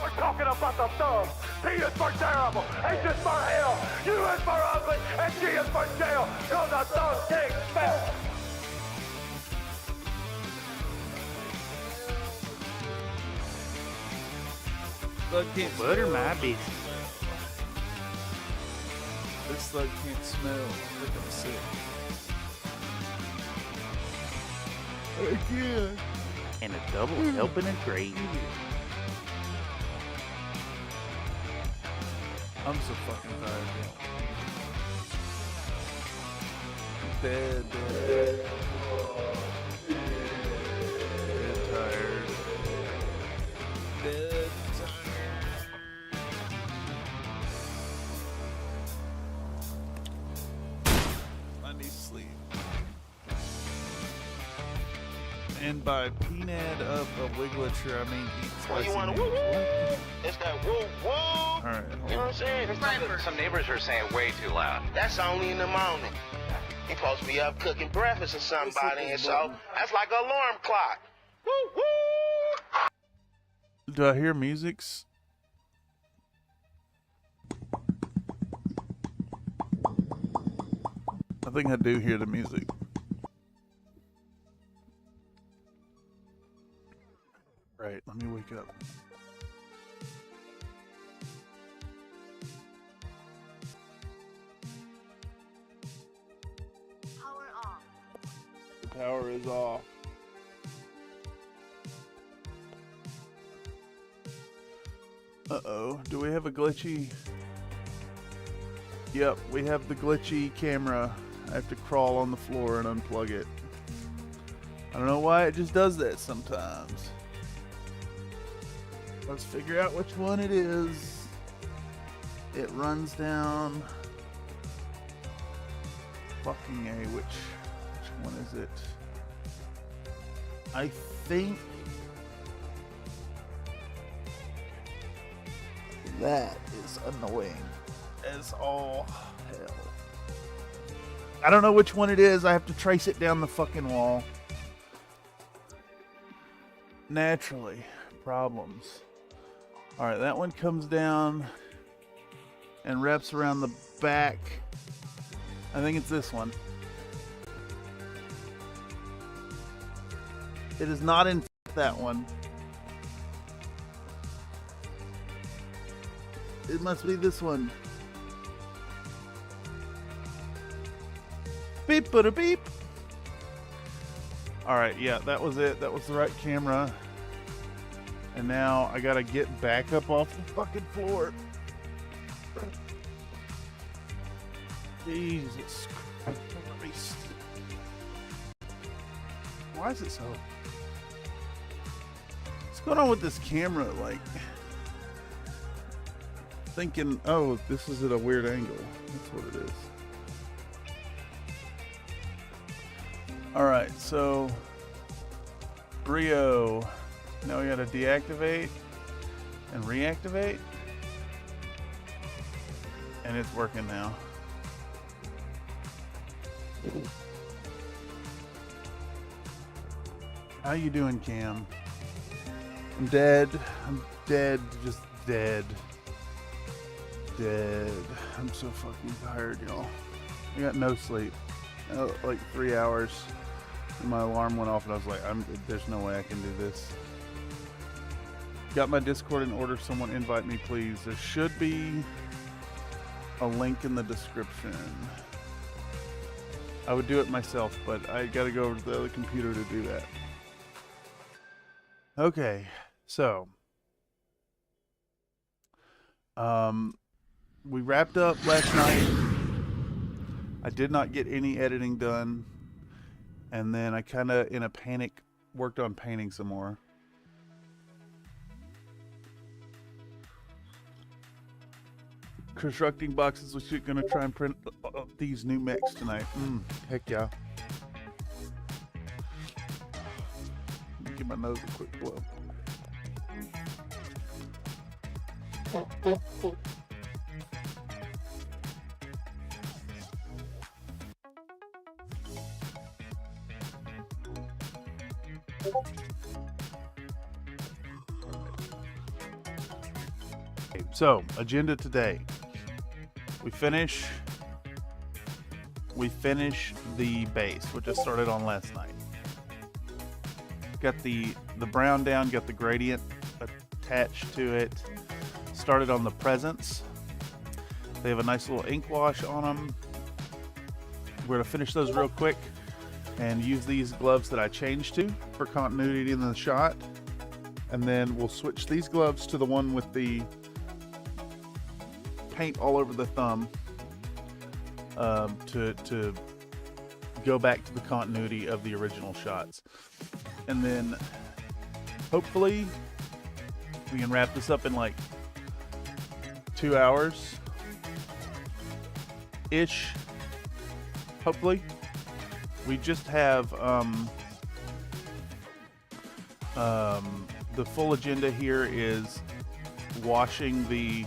We're talking about the thumb. T is for terrible, H is for hell, U is for ugly, and G is for jail. Cause the thumb king fell. Slug can't Butter smell. my biscuit. This slug can't smell. I think I'm sick. Again. And a double helping of gravy. I'm so fucking tired, bro. Dead. Dead tired. Dead tired. I need sleep. And by peanut up a wigglature, I mean eat Well, spicy you want to noodles. woo woo? It's that woo woo. All right. You know what I'm saying? Some neighbors are saying way too loud. That's only in the morning. You supposed to be up cooking breakfast or somebody, and so that's like an alarm clock. Woo woo. Do I hear musics? I think I do hear the music. Right, let me wake up. Power off. The power is off. Uh-oh, do we have a glitchy? Yep, we have the glitchy camera. I have to crawl on the floor and unplug it. I don't know why it just does that sometimes. Let's figure out which one it is. It runs down. Fucking A, which one is it? I think that is annoying as all hell. I don't know which one it is. I have to trace it down the fucking wall. Naturally, problems. Alright, that one comes down and wraps around the back. I think it's this one. It is not in that one. It must be this one. Beep, bada beep. Alright, yeah, that was it. That was the right camera. And now I gotta get back up off the fucking floor. Jesus Christ. Why is it so? What's going on with this camera? Like, thinking, oh, this is at a weird angle. That's what it is. Alright, so Brio. Now we gotta deactivate and reactivate. And it's working now. How you doing, Cam? I'm dead. I'm dead. Just dead. Dead. I'm so fucking tired, y'all. I got no sleep. Like 3 hours. And my alarm went off and I was like, there's no way I can do this. Got my Discord in order. Someone invite me, please. There should be a link in the description. I would do it myself, but I gotta go over to the other computer to do that. Okay, so we wrapped up last night. I did not get any editing done, and then I kind of, in a panic, worked on painting some more. Constructing boxes. We're gonna try and print these new mechs tonight. Heck yeah. Let me give my nose a quick blow. So, agenda today. We finish the base, which I started on last night. Got the brown down, got the gradient attached to it. Started on the presents. They have a nice little ink wash on them. We're gonna finish those real quick and use these gloves that I changed to for continuity in the shot. And then we'll switch these gloves to the one with the paint all over the thumb to go back to the continuity of the original shots. And then hopefully we can wrap this up in like 2 hours ish. Hopefully. We just have the full agenda here is washing the...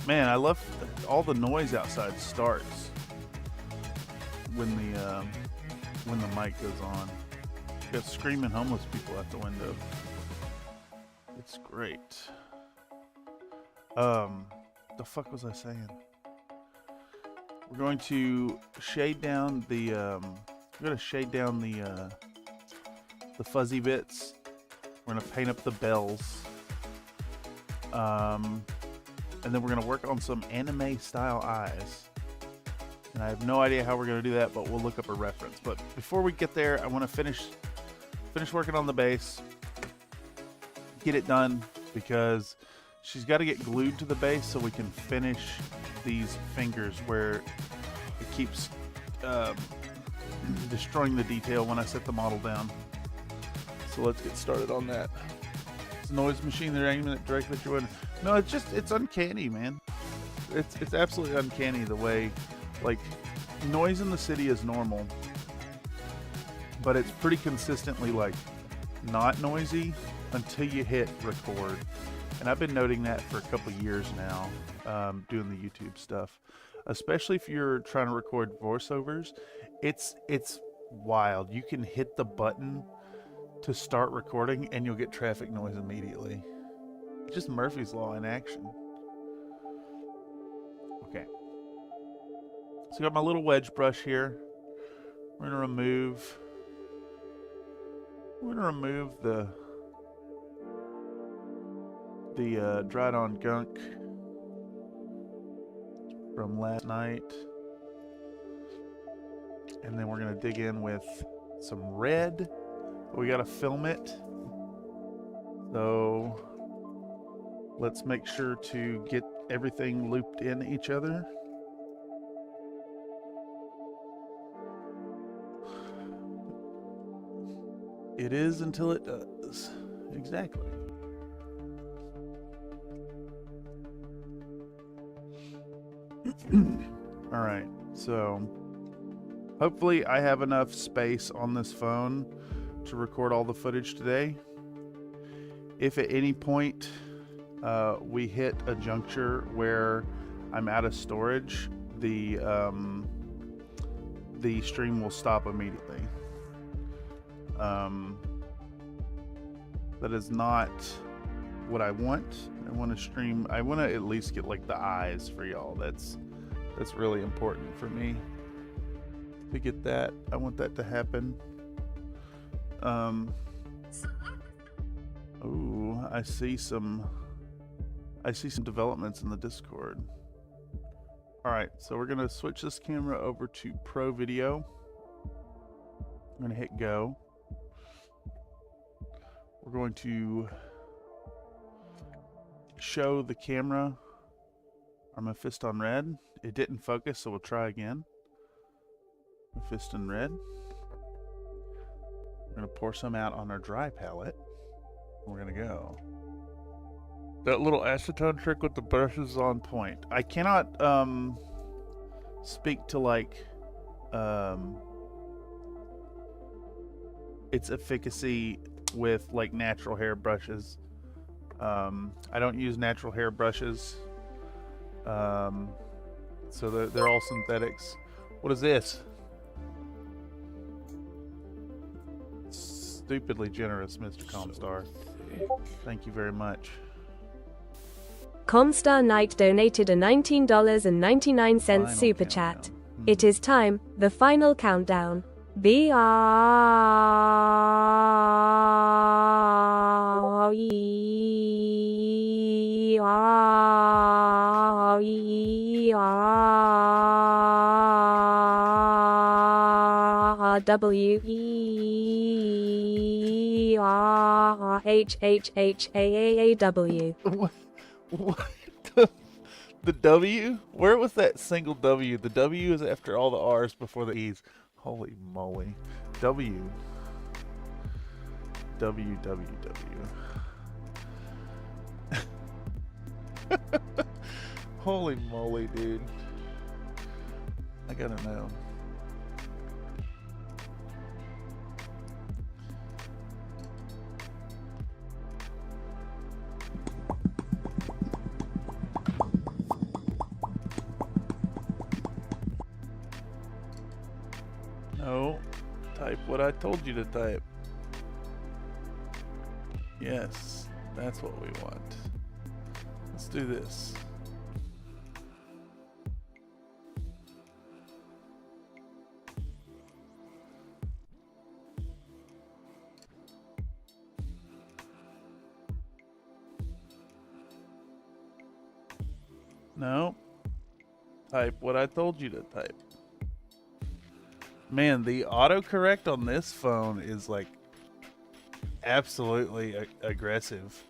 Man, I love all the noise outside starts when the mic goes on. Got screaming homeless people at the window. It's great. The fuck was I saying? We're going to shade down the the fuzzy bits. We're gonna paint up the bells. And then we're gonna work on some anime style eyes. And I have no idea how we're gonna do that, but we'll look up a reference. But before we get there, I want to finish working on the base, get it done, because she's got to get glued to the base so we can finish these fingers where it keeps destroying the detail when I set the model down. So let's get started on that. It's a noise machine, they're aiming it directly at your window. No, it's uncanny, man. It's absolutely uncanny the way, like, noise in the city is normal, but it's pretty consistently like not noisy until you hit record. And I've been noting that for a couple years now, doing the YouTube stuff, especially if you're trying to record voiceovers. It's wild. You can hit the button to start recording and you'll get traffic noise immediately. Just Murphy's Law in action. Okay. So I got my little wedge brush here. We're gonna remove the dried on gunk from last night. And then we're gonna dig in with some red. We gotta film it. So let's make sure to get everything looped in each other. It is until it does. Exactly. All right, so hopefully I have enough space on this phone to record all the footage today. If at any point we hit a juncture where I'm out of storage, the stream will stop immediately. That is not what I want. I want to stream. I want to at least get like the eyes for y'all. That's really important for me to get that. I want that to happen. Oh, I see some developments in the Discord. All right, so we're gonna switch this camera over to Pro Video. I'm gonna hit go. We're going to show the camera my fist on red. It didn't focus, so we'll try again. My fist in red. We're gonna pour some out on our dry palette. We're gonna go. That little acetone trick with the brushes is on point. I cannot speak to like its efficacy with like natural hair brushes. I don't use natural hair brushes, so they're all synthetics. What is this? Stupidly generous, Mr. Comstar. Thank you very much. Comstar Knight donated a $19.99 Final super chat. countdown. It is time, the final countdown. What? The W? Where was that single W? The W is after all the R's before the E's. Holy moly. W. W, W, W. Holy moly, dude. I gotta know. No. Type what I told you to type. Yes, that's what we want. Let's do this. No. Type what I told you to type. Man, the autocorrect on this phone is like absolutely aggressive.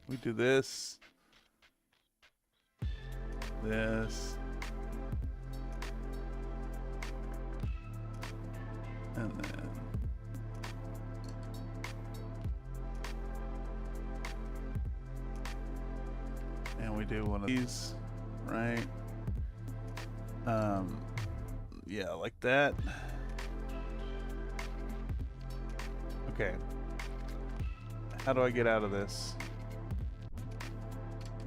We do this, this, and then we do one of these, right? Yeah, like that. Okay. How do I get out of this?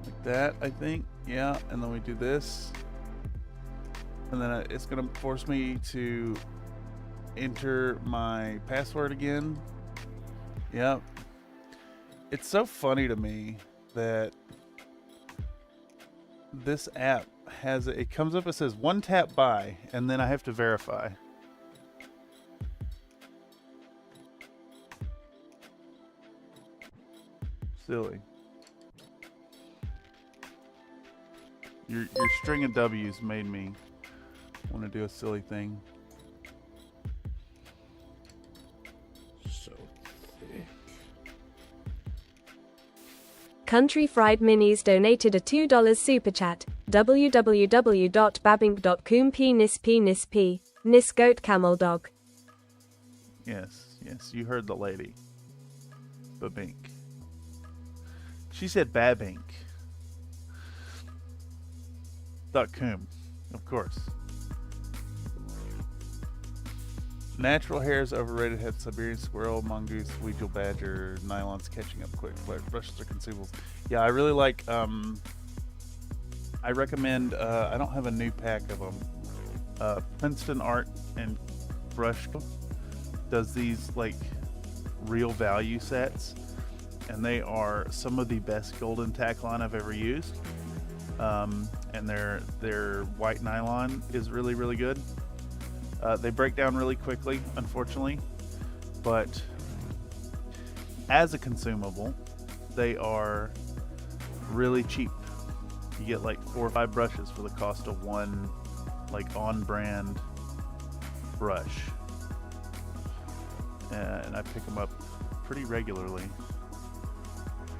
Like that, I think. Yeah, and then we do this. And then it's gonna force me to enter my password again. Yep. It's so funny to me that this app has, it comes up, it says one tap by, and then I have to verify. Silly. Your string of W's made me want to do a silly thing. So thick. Country Fried Minis donated a $2 super chat. www.babink.com/p nis goat camel dog. Yes, you heard the lady. Babink. She said Babink. .com, of course. Natural hair is overrated. Had Siberian squirrel, mongoose, weasel badger, nylons catching up quick. Brushes are consumables. Yeah, I really like. I recommend. I don't have a new pack of them. Princeton Art and Brush does these like real value sets, and they are some of the best golden tack line I've ever used. And their white nylon is really, really good. They break down really quickly, unfortunately, but as a consumable, they are really cheap. You get like 4 or 5 brushes for the cost of one like on-brand brush, and I pick them up pretty regularly.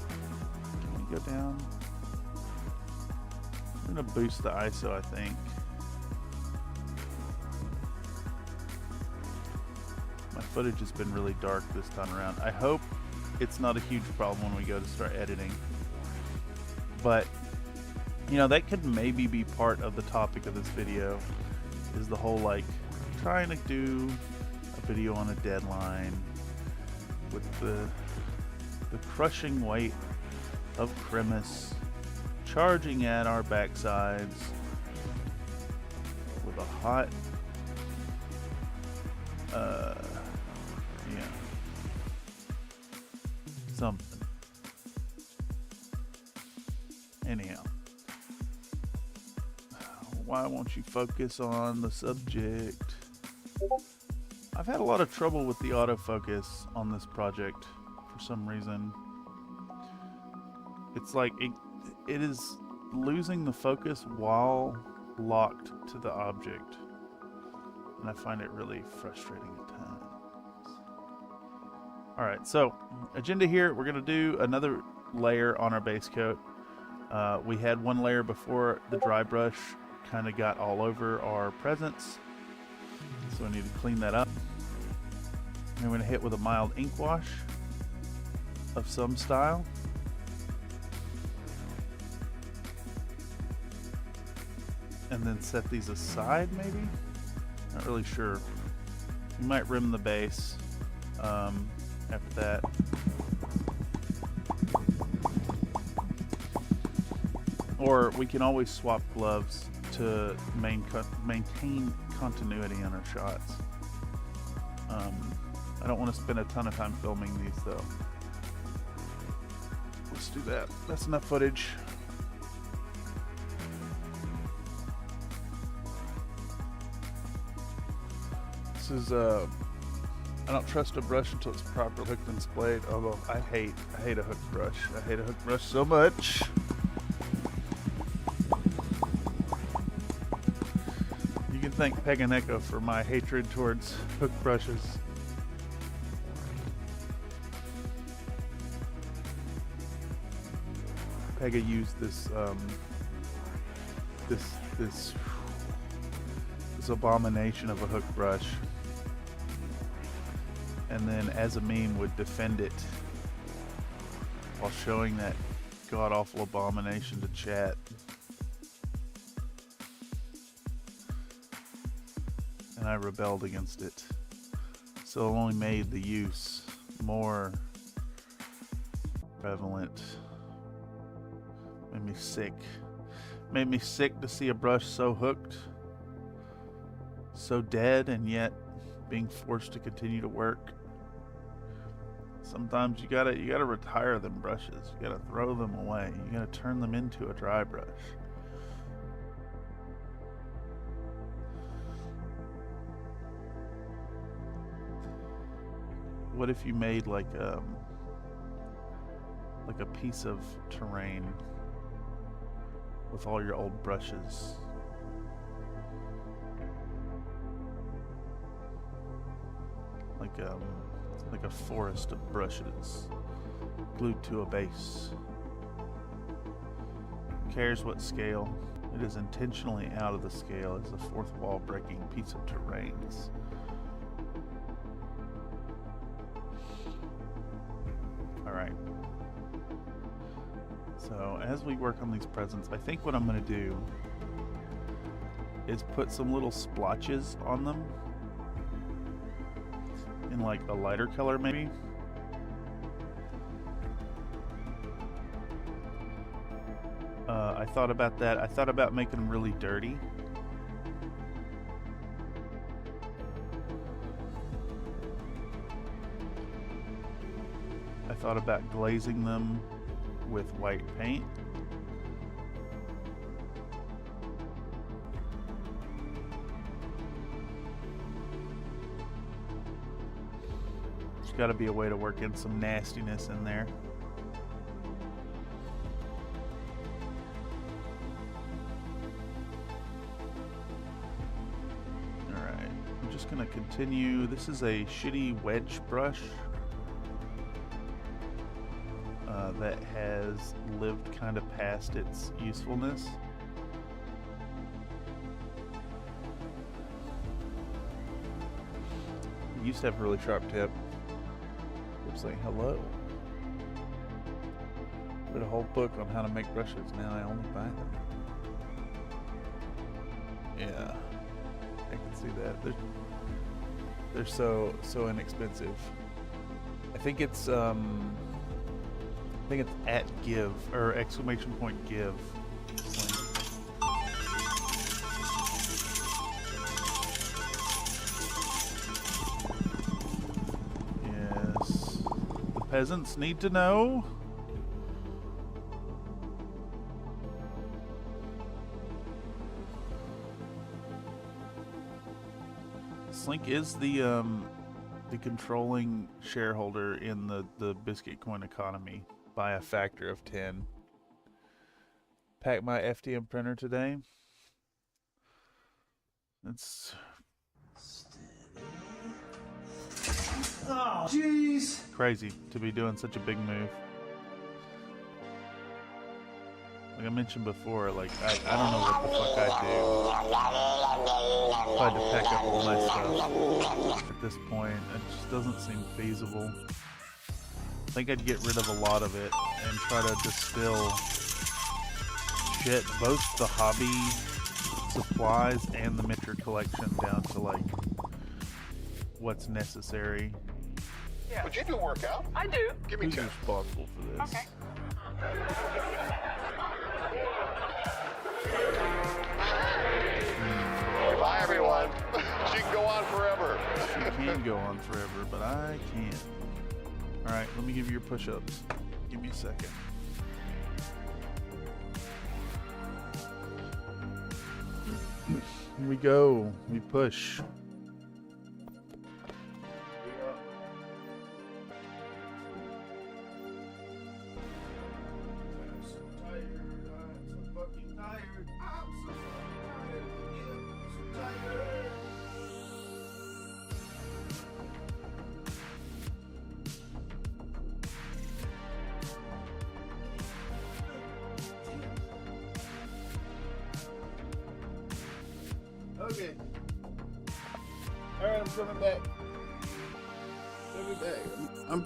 Can we go down? I'm gonna boost the ISO, I think. My footage has been really dark this time around. I hope it's not a huge problem when we go to start editing. But, you know, that could maybe be part of the topic of this video, is the whole, like, trying to do a video on a deadline with the crushing weight of Christmas charging at our backsides with a hot, yeah, something. Anyhow, why won't you focus on the subject? I've had a lot of trouble with the autofocus on this project for some reason. It's like it is losing the focus while locked to the object, and I find it really frustrating at times. Alright, so agenda here, we're going to do another layer on our base coat. We had one layer before the dry brush kind of got all over our presents, so I need to clean that up. I'm going to hit with a mild ink wash of some style. And then set these aside, maybe? Not really sure. You might rim the base after that. Or we can always swap gloves to maintain continuity on our shots. I don't want to spend a ton of time filming these though. Let's do that. That's enough footage. This is I don't trust a brush until it's properly hooked and splayed. Although I hate a hook brush. I hate a hook brush so much. You can thank Peg and Echo for my hatred towards hook brushes. Pega used this this abomination of a hook brush, and then as a meme would defend it while showing that god-awful abomination to chat. And I rebelled against it, so it only made the use more prevalent. Made me sick. Made me sick to see a brush so hooked, so dead, and yet being forced to continue to work. Sometimes you gotta retire them brushes. You gotta throw them away. You gotta turn them into a dry brush. What if you made like a piece of terrain with all your old brushes? Like a forest of brushes glued to a base. Who cares what scale? It is intentionally out of the scale as a fourth wall breaking piece of terrains. Alright. So as we work on these presents, I think what I'm going to do is put some little splotches on them in like a lighter color maybe. I thought about that. I thought about making them really dirty. I thought about glazing them with white paint. There's got to be a way to work in some nastiness in there. Alright, I'm just going to continue. This is a shitty wedge brush that has lived kind of past its usefulness. It used to have a really sharp tip. It's like, hello. Read a whole book on how to make brushes. Now I only buy them. Yeah, I can see that. They're so inexpensive. I think it's at give or exclamation point give. peasants need to know. Slink is the controlling shareholder in the biscuit coin economy by a factor of 10. Packed my FDM printer today. It's Oh, jeez. crazy to be doing such a big move. Like I mentioned before, like I don't know what the fuck I do. If I had to pack up all my stuff at this point, it just doesn't seem feasible. I think I'd get rid of a lot of it and try to distill shit, both the hobby supplies and the miniature collection, down to like what's necessary. Yeah. Would you do a workout? I do. Give me Who's 10. responsible for this? Okay. Goodbye, everyone. She can go on forever. She can go on forever, but I can't. Alright, let me give you your push-ups. Give me a second. Here we go. We push. Okay. Alright, I'm coming back. I'm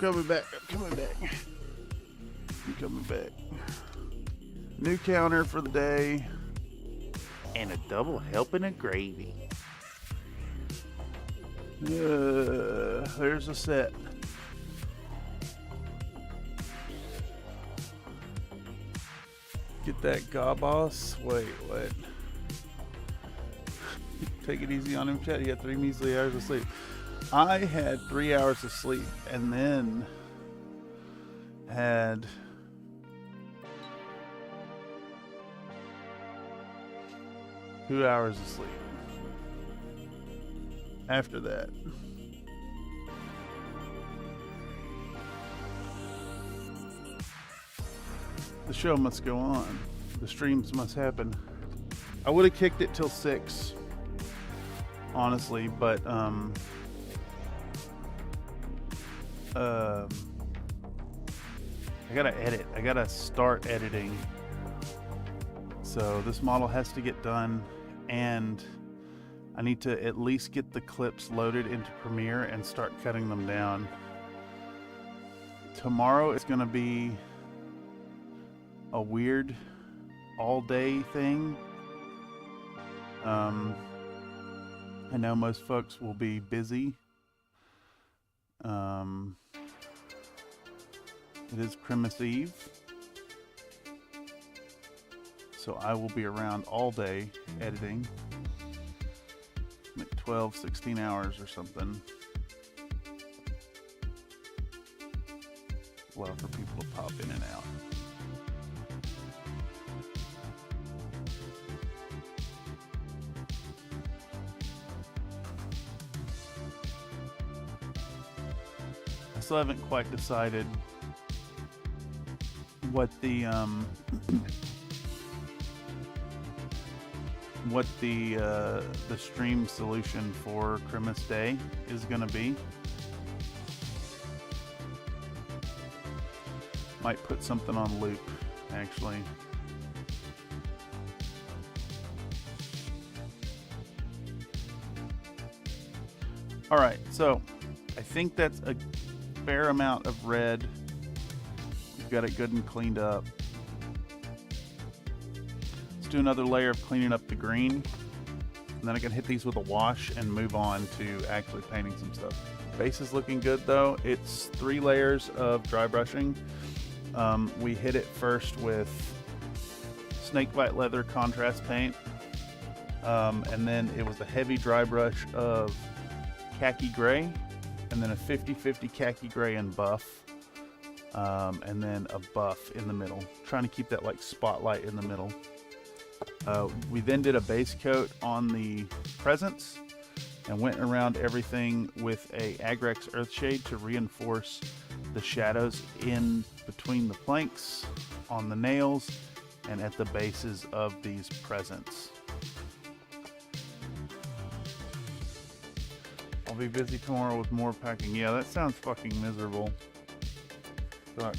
coming back. New counter for the day. And a double helping of gravy. There's a set. Get that gobbo. Wait, what? Take it easy on him, chat. He had 3 measly hours of sleep. I had 3 hours of sleep and then had two hours of sleep after that. The show must go on. The streams must happen. I would have kicked it till 6. Honestly, but I gotta edit. I gotta start editing. So this model has to get done, and I need to at least get the clips loaded into Premiere and start cutting them down. Tomorrow is gonna be a weird all-day thing. I know most folks will be busy. It is Christmas Eve, so I will be around all day editing, like 12, 16 hours or something. Allow for people to pop in and out. I still haven't quite decided what the stream solution for Christmas Day is gonna be. Might put something on loop, actually. All right, so I think that's a fair amount of red. We've got it good and cleaned up. Let's do another layer of cleaning up the green, and then I can hit these with a wash and move on to actually painting some stuff. Base is looking good though. It's 3 layers of dry brushing. We hit it first with snakebite leather contrast paint, and then it was a heavy dry brush of khaki gray, and then a 50-50 khaki gray and buff, and then a buff in the middle, trying to keep that like spotlight in the middle. We then did a base coat on the presents and went around everything with a Agrex Earthshade to reinforce the shadows in between the planks, on the nails, and at the bases of these presents. I'll be busy tomorrow with more packing. Yeah, that sounds fucking miserable. Fuck.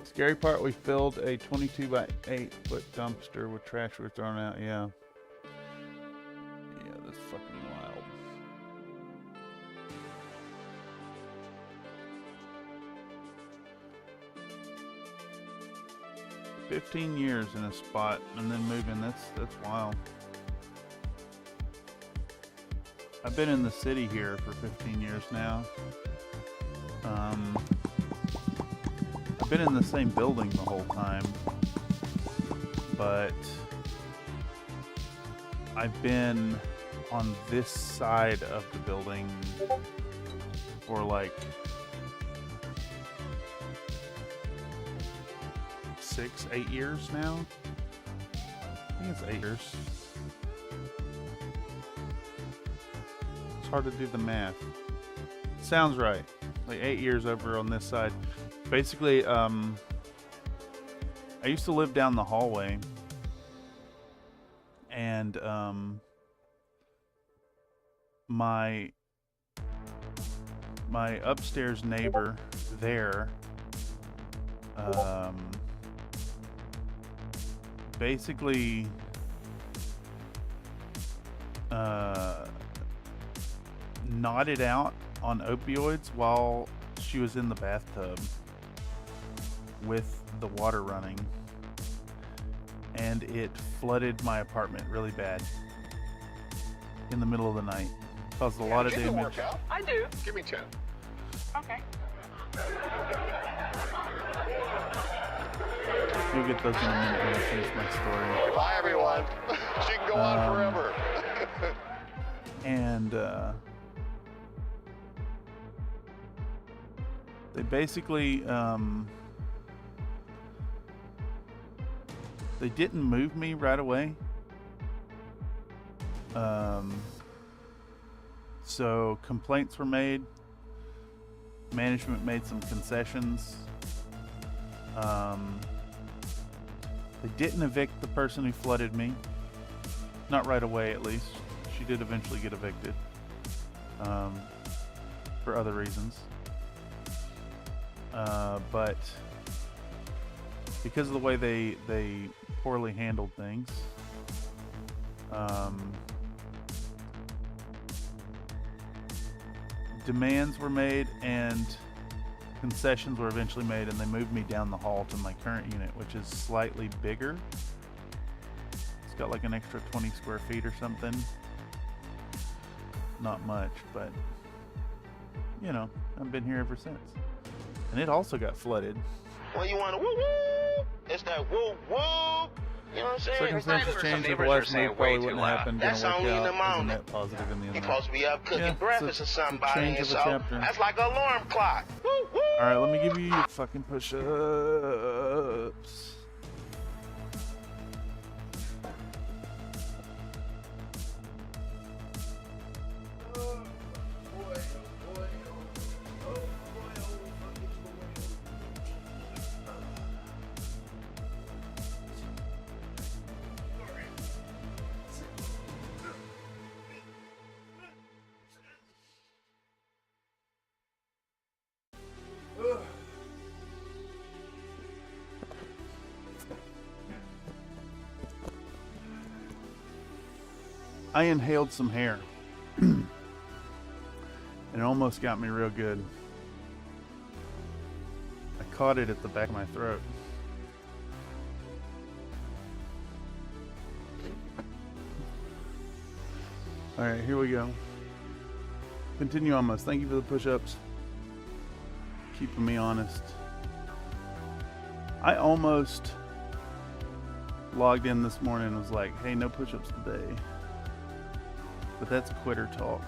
Scary part, we filled a 22 by 8 foot dumpster with trash we were thrown out. Yeah. Yeah, that's fucking wild. "15 years in a spot and then moving, that's wild. I've been in the city here for 15 years now. I've been in the same building the whole time, but I've been on this side of the building for like 6, 8 years now. I think it's 8 years. It's hard to do the math. Sounds right. Like 8 years over on this side. Basically, I used to live down the hallway, and my upstairs neighbor there basically nodded out on opioids while she was in the bathtub with the water running, and it flooded my apartment really bad in the middle of the night. Caused a lot of damage. I do. Give me 10. Okay. You'll get those in a minute when I finish my story. Bye, everyone. She can go on forever. And they basically they didn't move me right away. So complaints were made. Management made some concessions. They didn't evict the person who flooded me. Not right away, at least. She did eventually get evicted. For other reasons. But because of the way they poorly handled things, demands were made and concessions were eventually made, and they moved me down the hall to my current unit, which is slightly bigger. It's got like an extra 20 square feet or something. Not much, but you know, I've been here ever since. And it also got flooded. When you want to woo woo, it's that woo woo. You know what I'm saying? Circumstances changed over the last month, probably wouldn't have happened. That's Gonna only work in the out as a moment. net positive in the end. You're supposed to be up cooking breakfast or somebody, change and of a so chapter. that's like an alarm clock. Woo woo. All right, let me give you your fucking push-ups. I inhaled some hair, and it almost got me real good. I caught it at the back of my throat. All right, here we go. Continue almost. Thank you for the push-ups. Keeping me honest. I almost logged in this morning and was like, hey, no push-ups today. but that's quitter talk.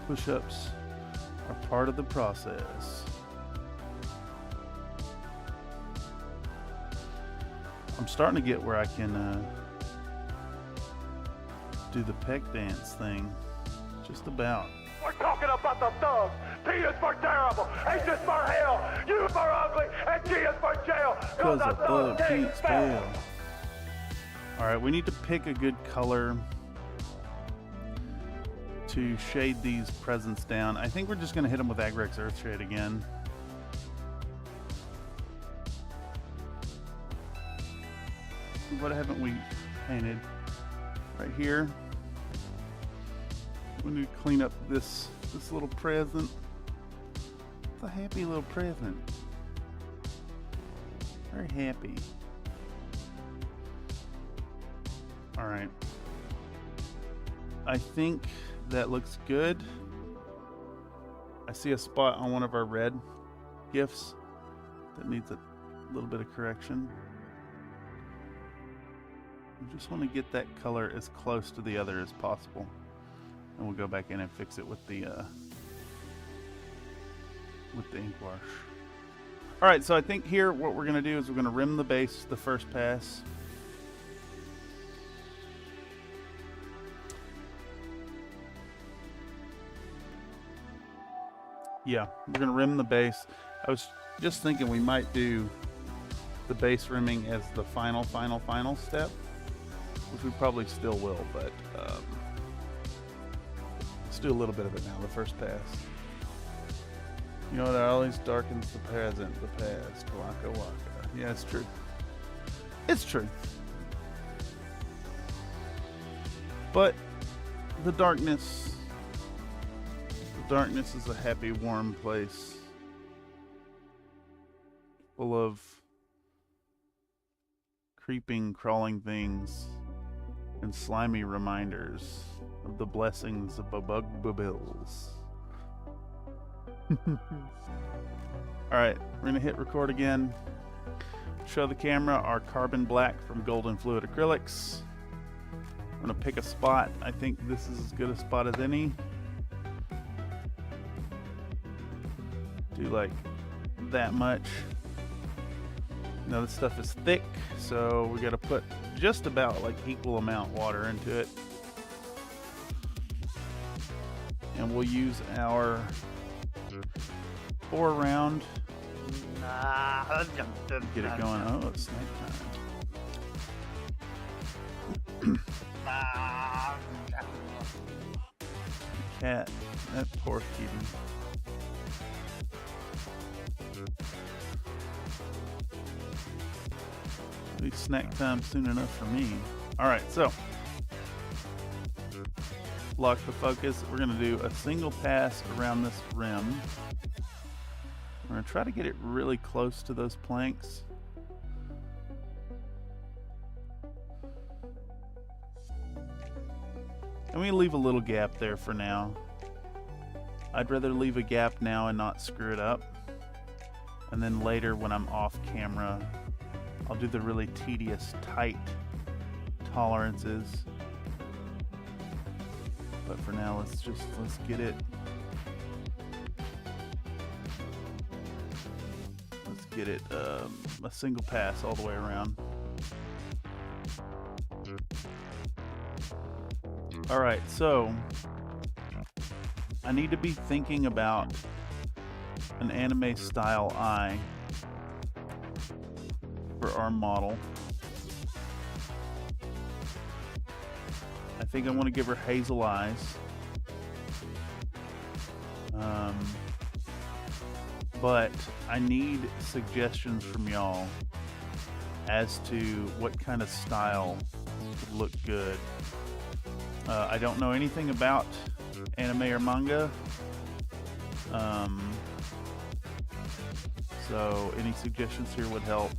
Push-ups are part of the process. I'm starting to get where I can do the pec dance thing. Just about. We're talking about the thugs. P is for terrible, H is for hell, U is for ugly, and G is for jail. Because a thug can't spell. Alright, we need to pick a good color to shade these presents down. I think we're just going to hit them with Agrex Earthshade again. What haven't we painted? Right here. We need to clean up this little present. It's a happy little present. Very happy. Alright. I think that looks good. I see a spot on one of our red gifts that needs a little bit of correction. I just want to get that color as close to the other as possible. And we'll go back in and fix it with the ink wash. Alright, so I think here what we're going to do is we're going to rim the base the first pass. Yeah, we're going to rim the base. I was just thinking we might do the base rimming as the final step, which we probably still will, but let's do a little bit of it now, the first pass. You know, that always darkens the present, the past, waka waka. Yeah, it's true. It's true. But the darkness is a happy, warm place full of creeping, crawling things and slimy reminders of the blessings of Bubugbabills. Alright, we're going to hit record again. Show the camera our carbon black from Golden Fluid Acrylics. We're going to pick a spot. I think this is as good a spot as any. Do like that much. Now this stuff is thick, so we got to put just about like equal amount water into it. And we'll use our 4 round. Get it going. Oh, it's nighttime. Cat, that poor kitty. It'll be snack time soon enough for me. Alright, so lock the focus. We're going to do a single pass around this rim. We're going to try to get it really close to those planks. And we leave a little gap there for now. I'd rather leave a gap now and not screw it up. And then later when I'm off camera, I'll do the really tedious, tight tolerances. But for now, let's get it. Let's get it a single pass all the way around. All right, so I need to be thinking about an anime style eye for our model. I think I want to give her hazel eyes. But I need suggestions from y'all as to what kind of style would look good. I don't know anything about anime or manga. So any suggestions here would help.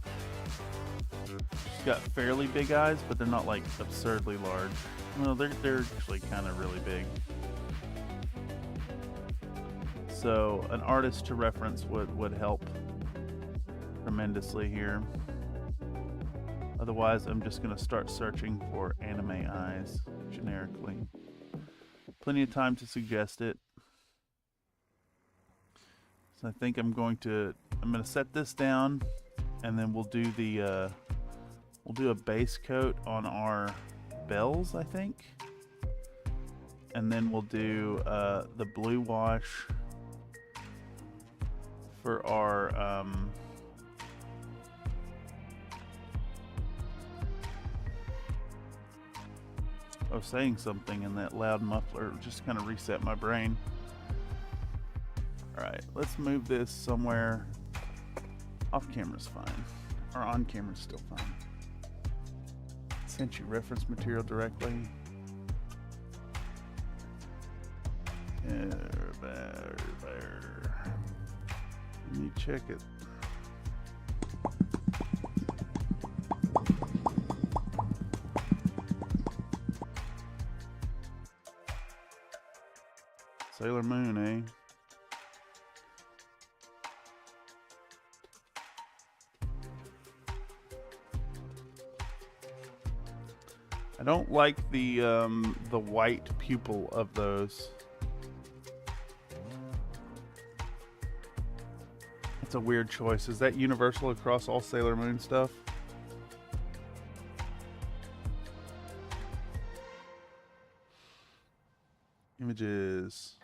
She's got fairly big eyes, but they're not like absurdly large. Well, they're actually kind of really big. So an artist to reference would help tremendously here. Otherwise, I'm just going to start searching for anime eyes generically. Plenty of time to suggest it. So I think I'm going to set this down, and then we'll do a base coat on our bells, I think. And then we'll do the blue wash for our I was saying something and that loud muffler just kind of reset my brain. Alright, let's move this somewhere. Off camera's fine. Or on camera's still fine. Sent you reference material directly. There. Let me check it. Sailor Moon, eh? I don't like the white pupil of those. It's a weird choice. Is that universal across all Sailor Moon stuff? Images.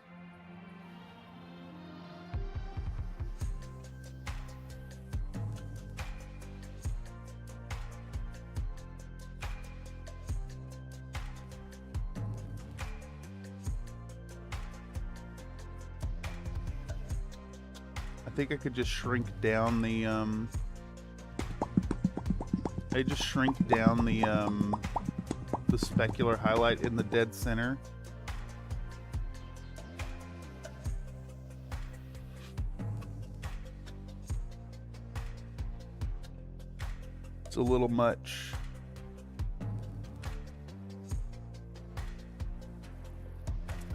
I think I could just shrink down the the specular highlight in the dead center. It's a little much.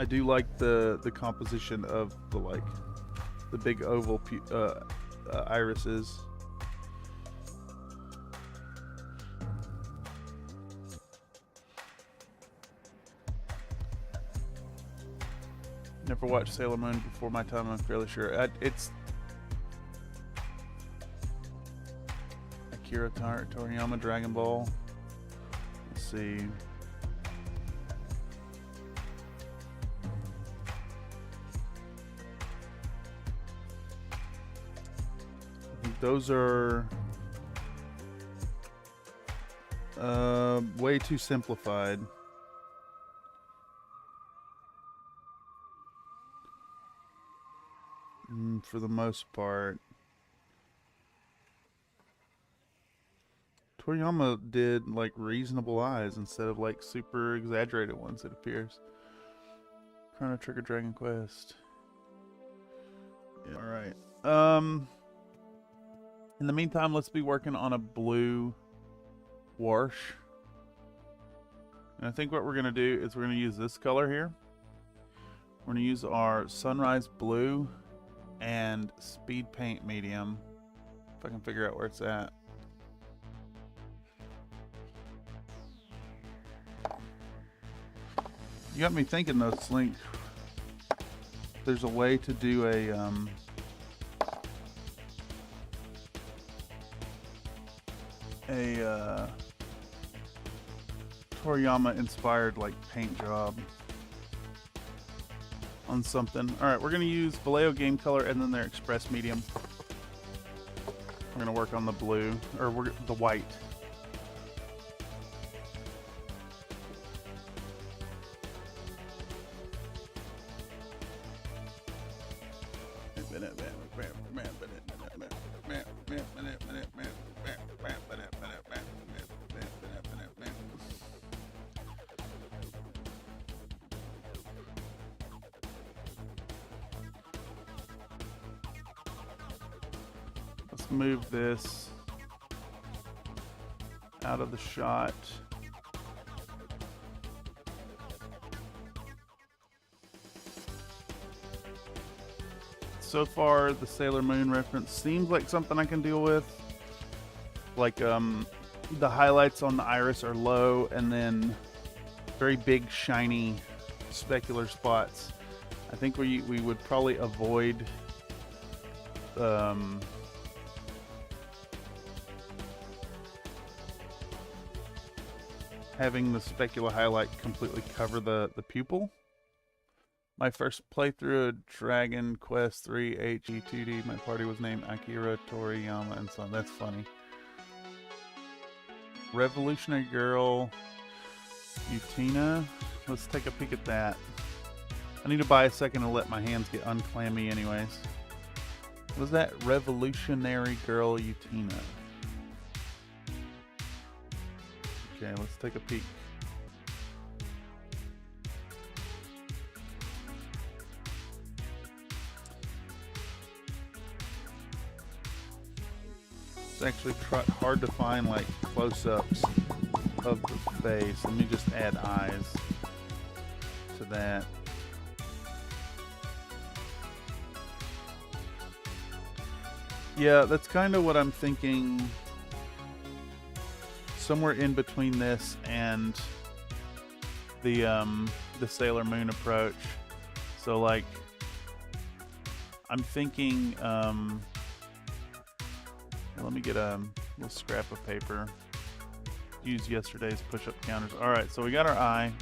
I do like the composition of the big oval irises. Never watched Sailor Moon before my time, I'm fairly sure. It's Akira Toriyama, Dragon Ball. Let's see. Those are way too simplified. For the most part. Toriyama did like reasonable eyes instead of like super exaggerated ones, it appears. Chrono Trigger Dragon Quest. Yeah, alright. In the meantime, let's be working on a blue wash. And I think what we're going to do is we're going to use this color here. We're going to use our Sunrise Blue and Speed Paint Medium. If I can figure out where it's at. You got me thinking though, Slink. There's a way to do a Toriyama inspired like paint job on something. Alright, we're gonna use Vallejo Game Color and then their Express Medium. We're gonna work on the blue, or the white. Let's move this out of the shot. So far, the Sailor Moon reference seems like something I can deal with. Like, the highlights on the iris are low, and then very big, shiny, specular spots. I think we would probably avoid having the specular highlight completely cover the pupil. My first playthrough of Dragon Quest III HE2D, my party was named Akira Toriyama and Son. That's funny. Revolutionary Girl Utina. Let's take a peek at that. I need to buy a second to let my hands get unclammy anyways. Was that Revolutionary Girl Utina? Okay, let's take a peek. It's actually hard to find like close-ups of the face. Let me just add eyes to that. Yeah, that's kind of what I'm thinking. Somewhere in between this and the Sailor Moon approach. So like, I'm thinking. Let me get a little scrap of paper. Use yesterday's push-up counters. All right, so we got our eye.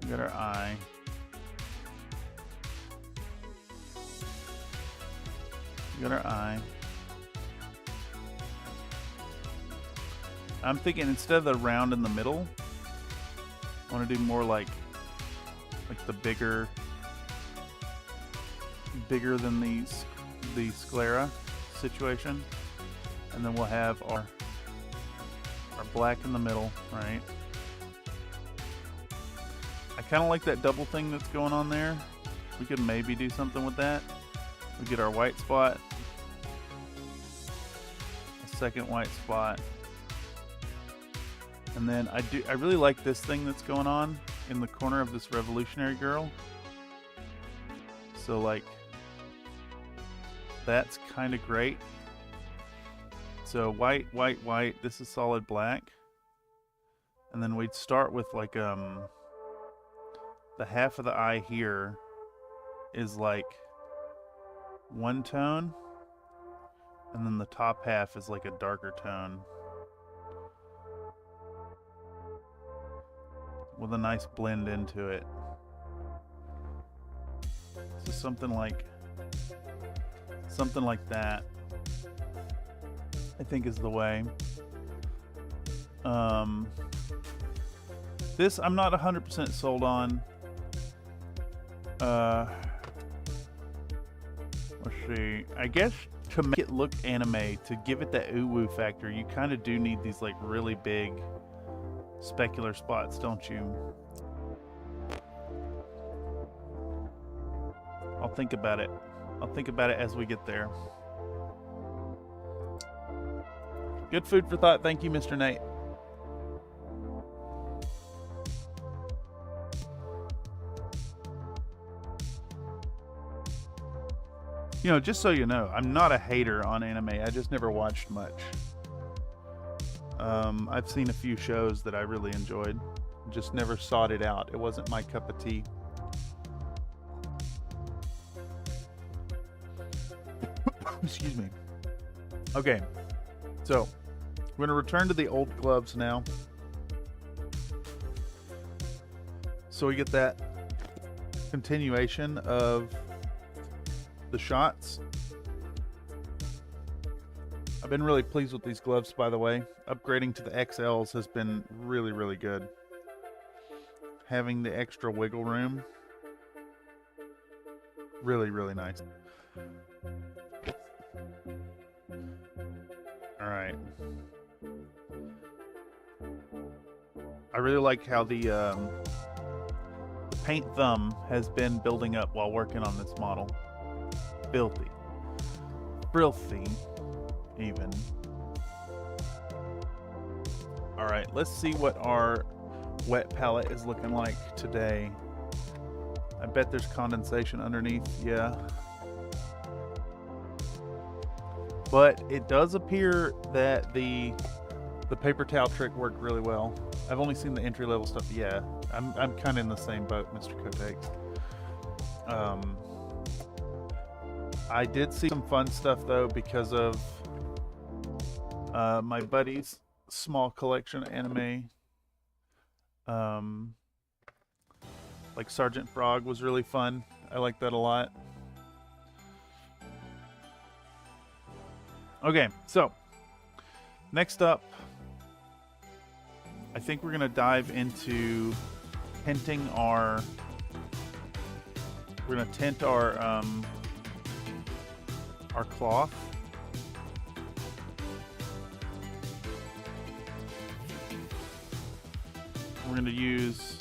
We got our eye. We got our eye. I'm thinking instead of the round in the middle, I want to do more like the bigger than the sclera situation, and then we'll have our black in the middle, right? I kind of like that double thing that's going on there. We could maybe do something with that. We get our white spot, a second white spot, and then I really like this thing that's going on in the corner of this Revolutionary Girl. So like, that's kind of great. So white, white, white. This is solid black. And then we'd start with like the half of the eye here is like one tone, and then the top half is like a darker tone with a nice blend into it. So something like that, I think, is the way. This I'm not 100% sold on. Let's see. I guess to make it look anime, to give it that ooh-woo factor, you kind of do need these like really big specular spots, don't you? I'll think about it. I'll think about it as we get there. Good food for thought. Thank you, Mr. Nate. You know, just so you know, I'm not a hater on anime. I just never watched much. I've seen a few shows that I really enjoyed. Just never sought it out. It wasn't my cup of tea. Excuse me. Okay, so we're going to return to the old gloves now. So we get that continuation of the shots. I've been really pleased with these gloves, by the way. Upgrading to the XLs has been really, really good. Having the extra wiggle room, really, really nice. All right. I really like how the paint thumb has been building up while working on this model. Filthy. Filthy, even. All right, let's see what our wet palette is looking like today. I bet there's condensation underneath. Yeah. But it does appear that the paper towel trick worked really well. I've only seen the entry level stuff. Yeah, I'm kind of in the same boat, Mr. Kotek. I did see some fun stuff though because of my buddy's small collection of anime. Like Sergeant Frog was really fun. I like that a lot. Okay, so next up, I think we're gonna dive into tinting our. We're gonna tint our cloth. We're gonna use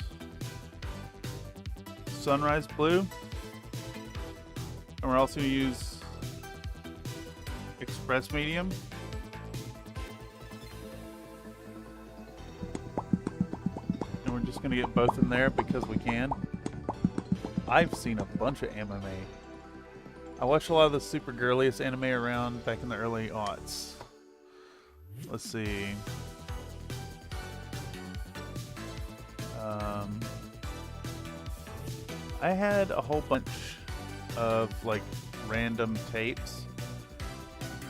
Sunrise Blue, and we're also gonna use Express Medium. And we're just gonna get both in there because we can. I've seen a bunch of anime. I watched a lot of the super girliest anime around back in the early aughts. Let's see. I had a whole bunch of like random tapes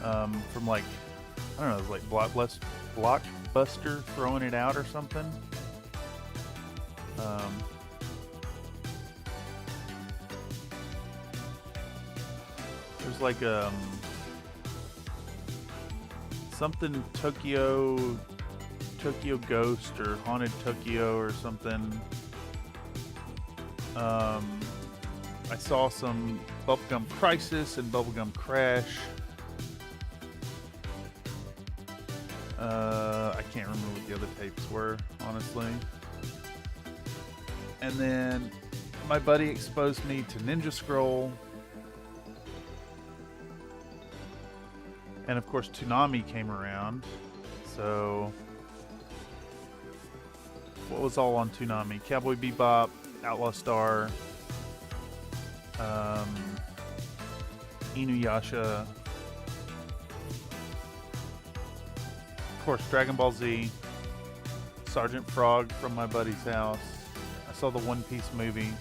from like, I don't know, it was like Blockbuster throwing it out or something. There's like something Tokyo Ghost or Haunted Tokyo or something. I saw some Bubblegum Crisis and Bubblegum Crash. I can't remember what the other tapes were, honestly. And then my buddy exposed me to Ninja Scroll. And of course, Toonami came around. So, what was all on Toonami? Cowboy Bebop, Outlaw Star, Inuyasha, of course Dragon Ball Z, Sergeant Frog from my buddy's house. I saw the One Piece movie,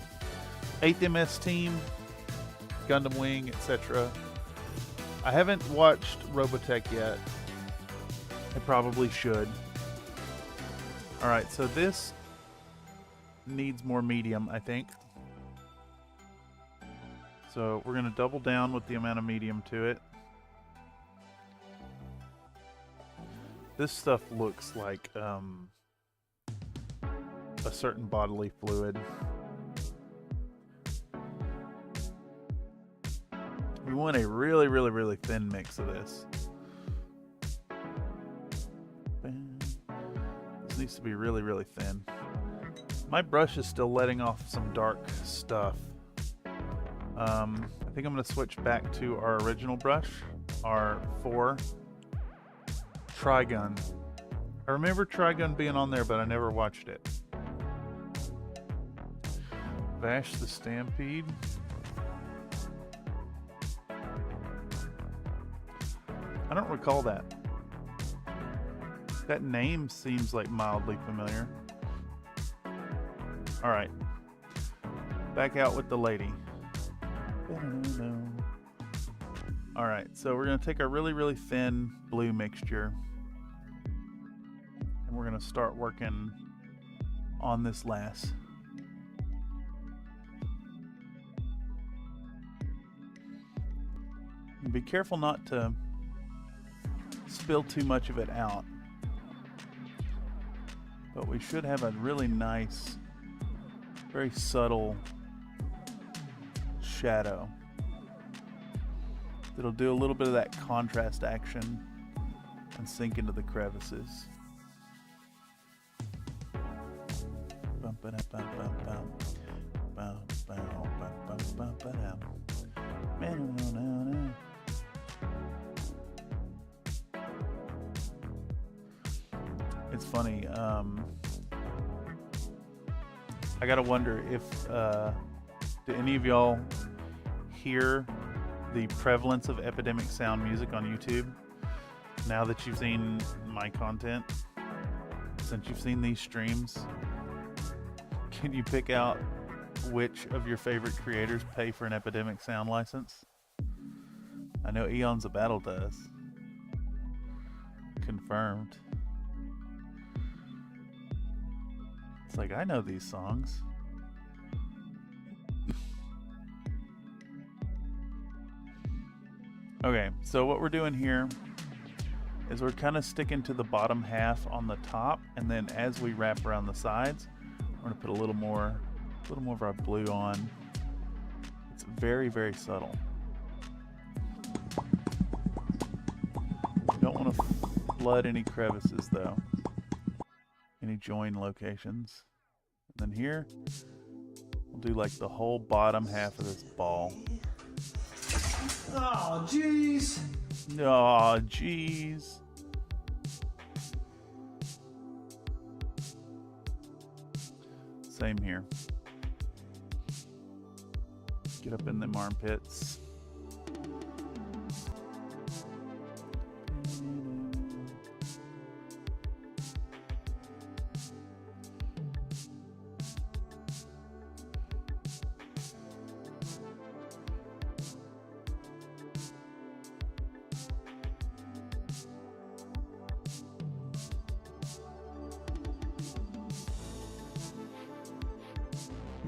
8th MS Team, Gundam Wing, etc. I haven't watched Robotech yet. I probably should. Alright, so this needs more medium, I think. So we're going to double down with the amount of medium to it. This stuff looks like a certain bodily fluid. We want a really, really, really thin mix of this. This needs to be really, really thin. My brush is still letting off some dark stuff. I think I'm going to switch back to our original brush, our 4 Trigun. I remember Trigun being on there, but I never watched it. Vash the Stampede. I don't recall that. That name seems like mildly familiar. Alright. Back out with the lady. Alright, so we're going to take our really, really thin blue mixture. And we're going to start working on this lass. And be careful not to spill too much of it out. But we should have a really nice, very subtle shadow. It'll do a little bit of that contrast action and sink into the crevices. It's funny. I gotta wonder if do any of y'all hear the prevalence of epidemic sound music on YouTube, now that you've seen my content, since you've seen these streams, can you pick out which of your favorite creators pay for an epidemic sound license? I know Eons of Battle does. Confirmed. It's like, I know these songs. Okay, so what we're doing here is we're kind of sticking to the bottom half on the top, and then as we wrap around the sides, we're gonna put a little more of our blue on. It's very, very subtle. You don't want to flood any crevices though, any join locations. And then here, we'll do like the whole bottom half of this ball. Oh, jeez. Oh, jeez. Same here. Get up in them armpits.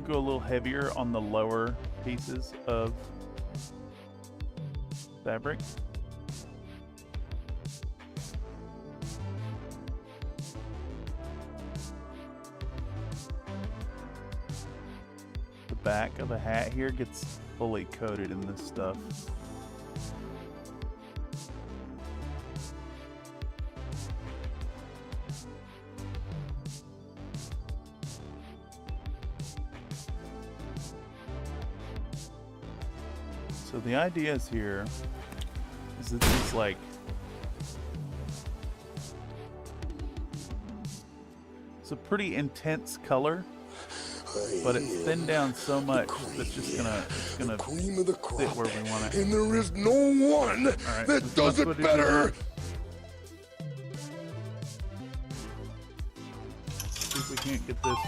Go a little heavier on the lower pieces of fabric. The back of a hat here gets fully coated in this stuff. So the idea is here is that it's like it's a pretty intense color, but it's thinned down so much that's just gonna Cream of the fit crop, where we want it. and there is no one Alright, that let's does go it do better. See if we can't get this.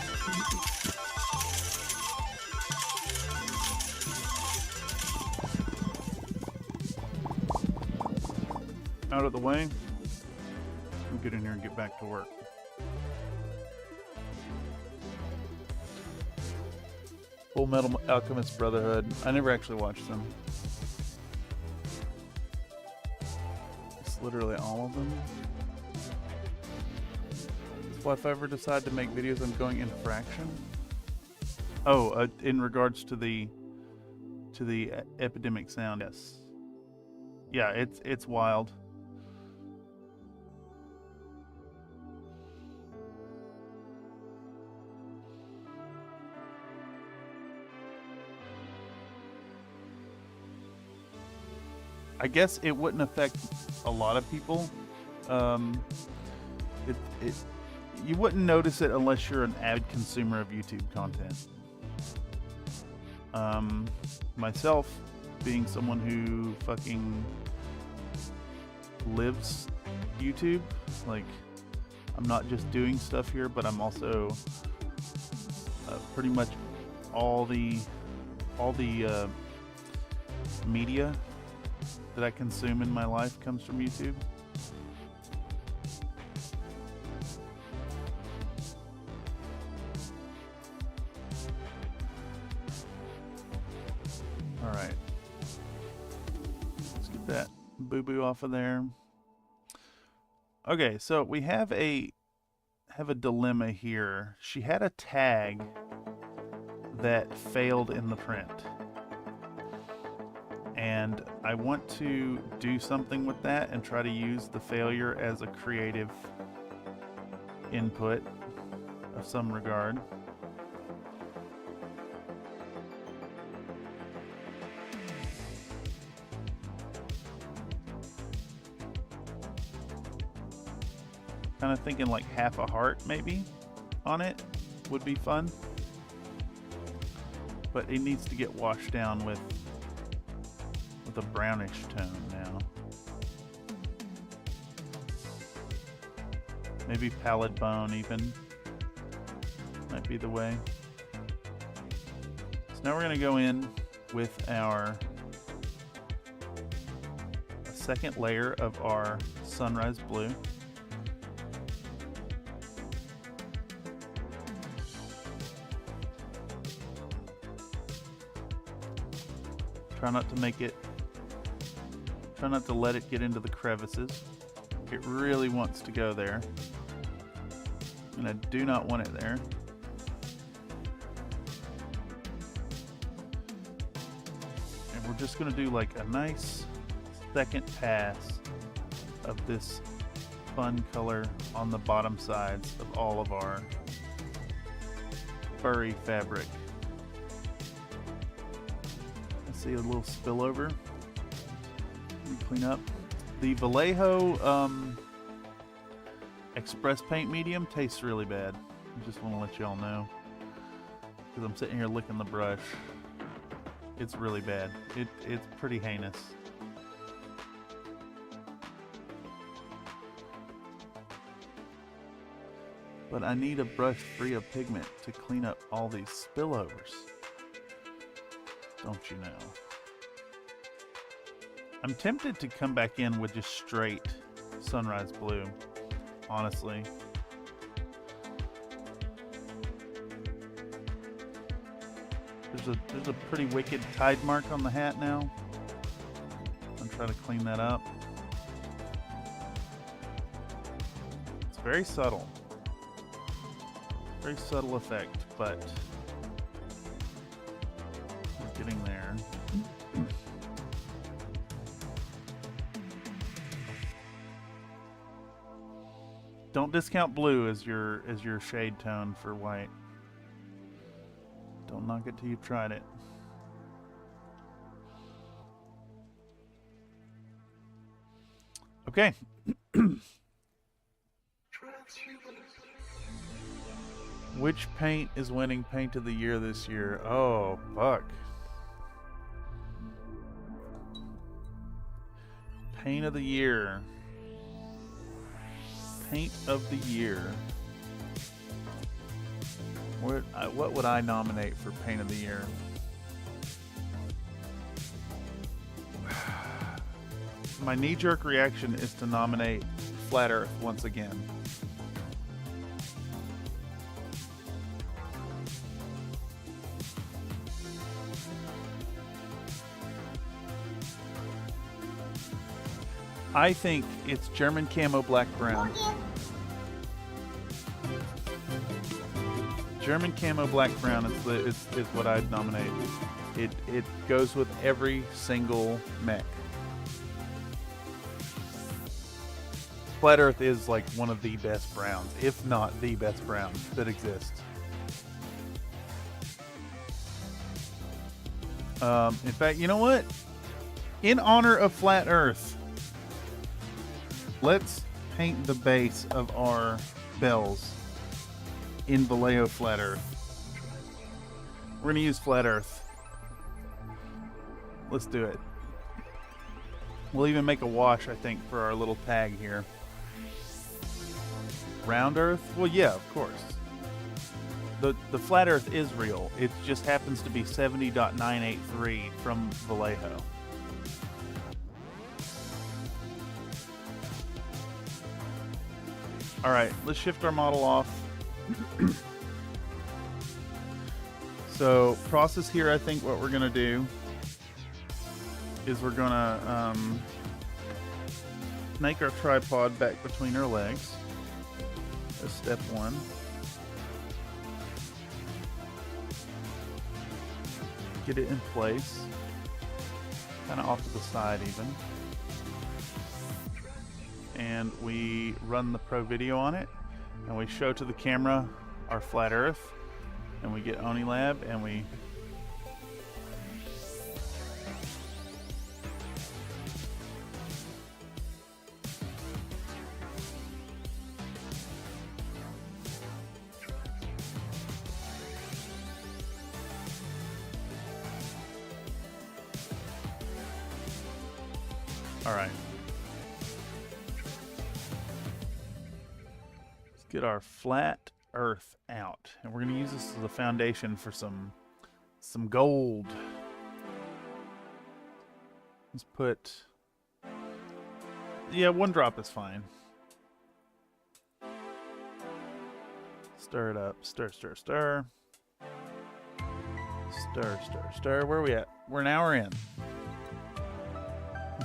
Out of the way. We'll get in here and get back to work. Full Metal Alchemist Brotherhood. I never actually watched them. It's literally all of them. That's why if I ever decide to make videos, I'm going in fraction. Oh, in regards to the epidemic sound, yes. Yeah, it's wild. I guess it wouldn't affect a lot of people. You wouldn't notice it unless you're an avid consumer of YouTube content. Myself, being someone who fucking lives YouTube, like, I'm not just doing stuff here, but I'm also pretty much all the media that I consume in my life comes from YouTube. All right, let's get that boo-boo off of there. Okay, so we have a dilemma here. She had a tag that failed in the print, and I want to do something with that and try to use the failure as a creative input of some regard. Kind of thinking like half a heart maybe on it would be fun, but it needs to get washed down with a brownish tone now. Maybe pallid bone even might be the way. So now we're going to go in with our second layer of our sunrise blue. Try not to let it get into the crevices. It really wants to go there. And I do not want it there. And we're just going to do like a nice second pass of this fun color on the bottom sides of all of our furry fabric. See a little spillover. Let me clean up. The Vallejo Express Paint Medium tastes really bad. I just want to let y'all know. Because I'm sitting here licking the brush. It's really bad. It's pretty heinous. But I need a brush free of pigment to clean up all these spillovers. Don't you know? I'm tempted to come back in with just straight sunrise blue, honestly. There's a pretty wicked tide mark on the hat now. I'm trying to clean that up. It's very subtle. Very subtle effect, but getting there. Don't discount blue as your shade tone for white. Don't knock it till you've tried it. Okay. Which paint is winning Paint of the Year this year? Oh, fuck. Paint of the Year. Paint of the Year. What would I nominate for Paint of the Year? My knee-jerk reaction is to nominate Flat Earth once again. I think it's German camo black brown. German camo black brown is what I'd nominate. It goes with every single mech. Flat Earth is like one of the best browns, if not the best brown that exists. In fact, you know what? In honor of Flat Earth, let's paint the base of our bells in Vallejo Flat Earth. We're going to use Flat Earth. Let's do it. We'll even make a wash, I think, for our little tag here. Round Earth? Well, yeah, of course. The Flat Earth is real. It just happens to be 70.983 from Vallejo. Alright, let's shift our model off. So, process here, I think what we're going to do is we're going to make our tripod back between our legs. That's step one. Get it in place. Kind of off to the side even. And we run the Pro Video on it, and we show to the camera our Flat Earth, and we get Onilab, and we Alright. Let's get our flat earth out. And we're going to use this as a foundation for some gold. Let's put... Yeah, 1 drop is fine. Stir it up. Stir, stir, stir. Stir, stir, stir. Where are we at? We're an hour in.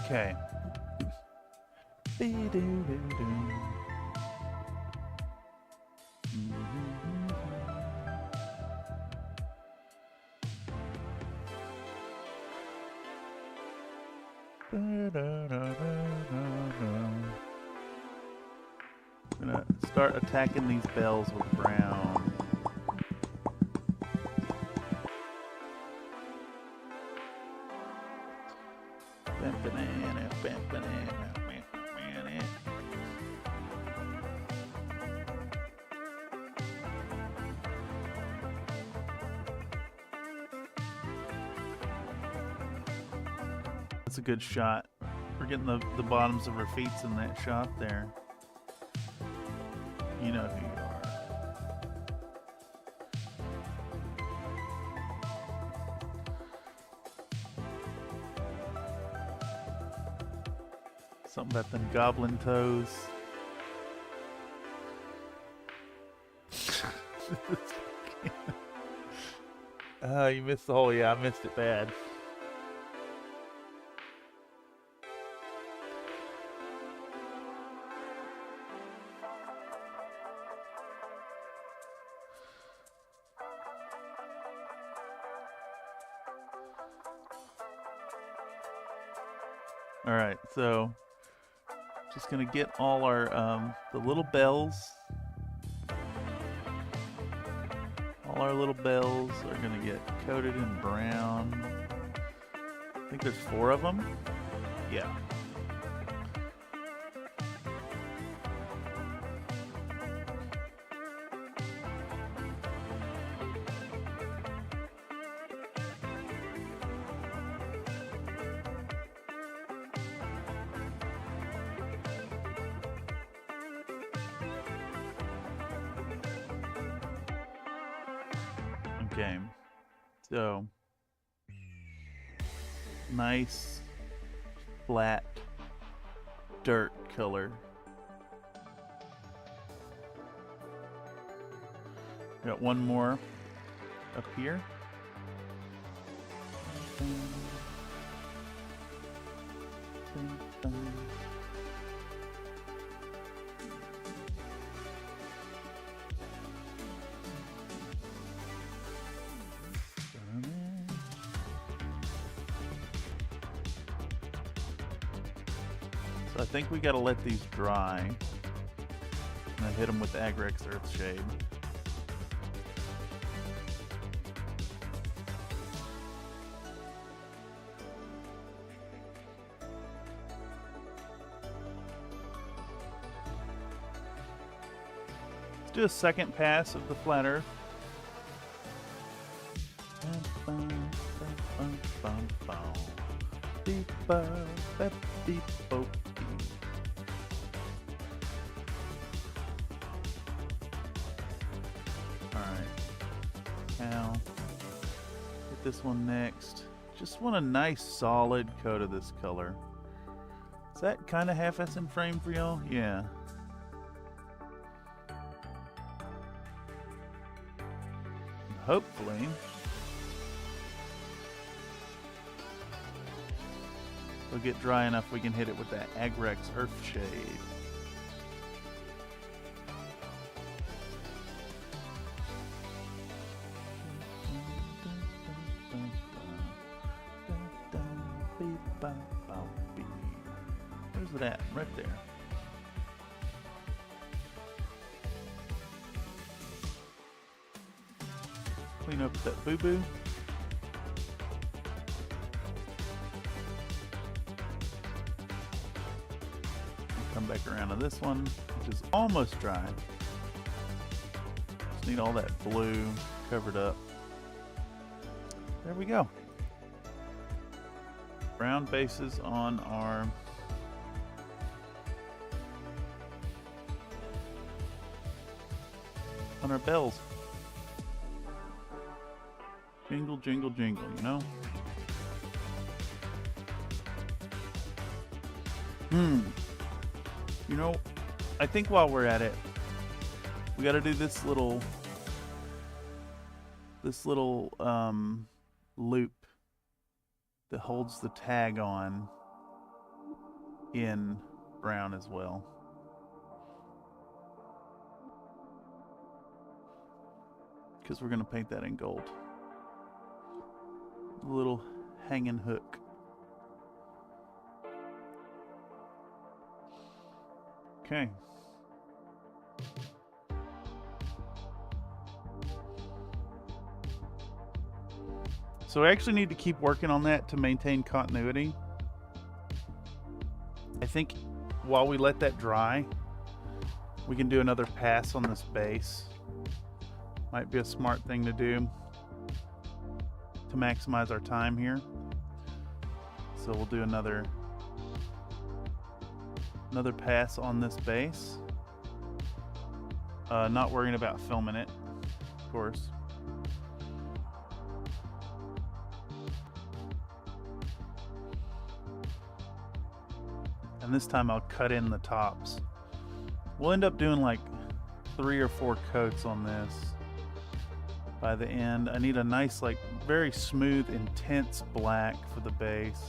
Okay. I'm gonna start attacking these bells with brown. That's a good shot. We're getting the bottoms of our feet in that shot there. You know who you are. Something about them goblin toes. Oh, you missed the hole. Yeah, I missed it bad. All right, so just gonna get all our the little bells. All our little bells are gonna get coated in brown. I think there's 4 of them. Yeah. Okay, so nice flat dirt color. Got one more up here. So I think we gotta let these dry. And I hit them with the Agrex Earthshade. Let's do a second pass of the flat earth. Now, hit this one next. Just want a nice solid coat of this color. Is that kind of half-ass in frame for y'all? Yeah. Hopefully. It'll get dry enough we can hit it with that Agrex Earthshade. Where's it at? Right there. Clean up that boo-boo. Come back around to this one, which is almost dry. Just need all that blue covered up. There we go. Brown bases on our on our bells. Jingle, jingle, jingle, you know? You know, I think while we're at it, we gotta do this little loop that holds the tag on in brown as well. Because we're gonna paint that in gold. A little hanging hook. Okay. So I actually need to keep working on that to maintain continuity. I think while we let that dry, we can do another pass on this base. Might be a smart thing to do to maximize our time here. So we'll do another pass on this base. Not worrying about filming it, of course. And this time I'll cut in the tops. We'll end up doing like 3 or 4 coats on this by the end. I need a nice, like, very smooth, intense black for the base.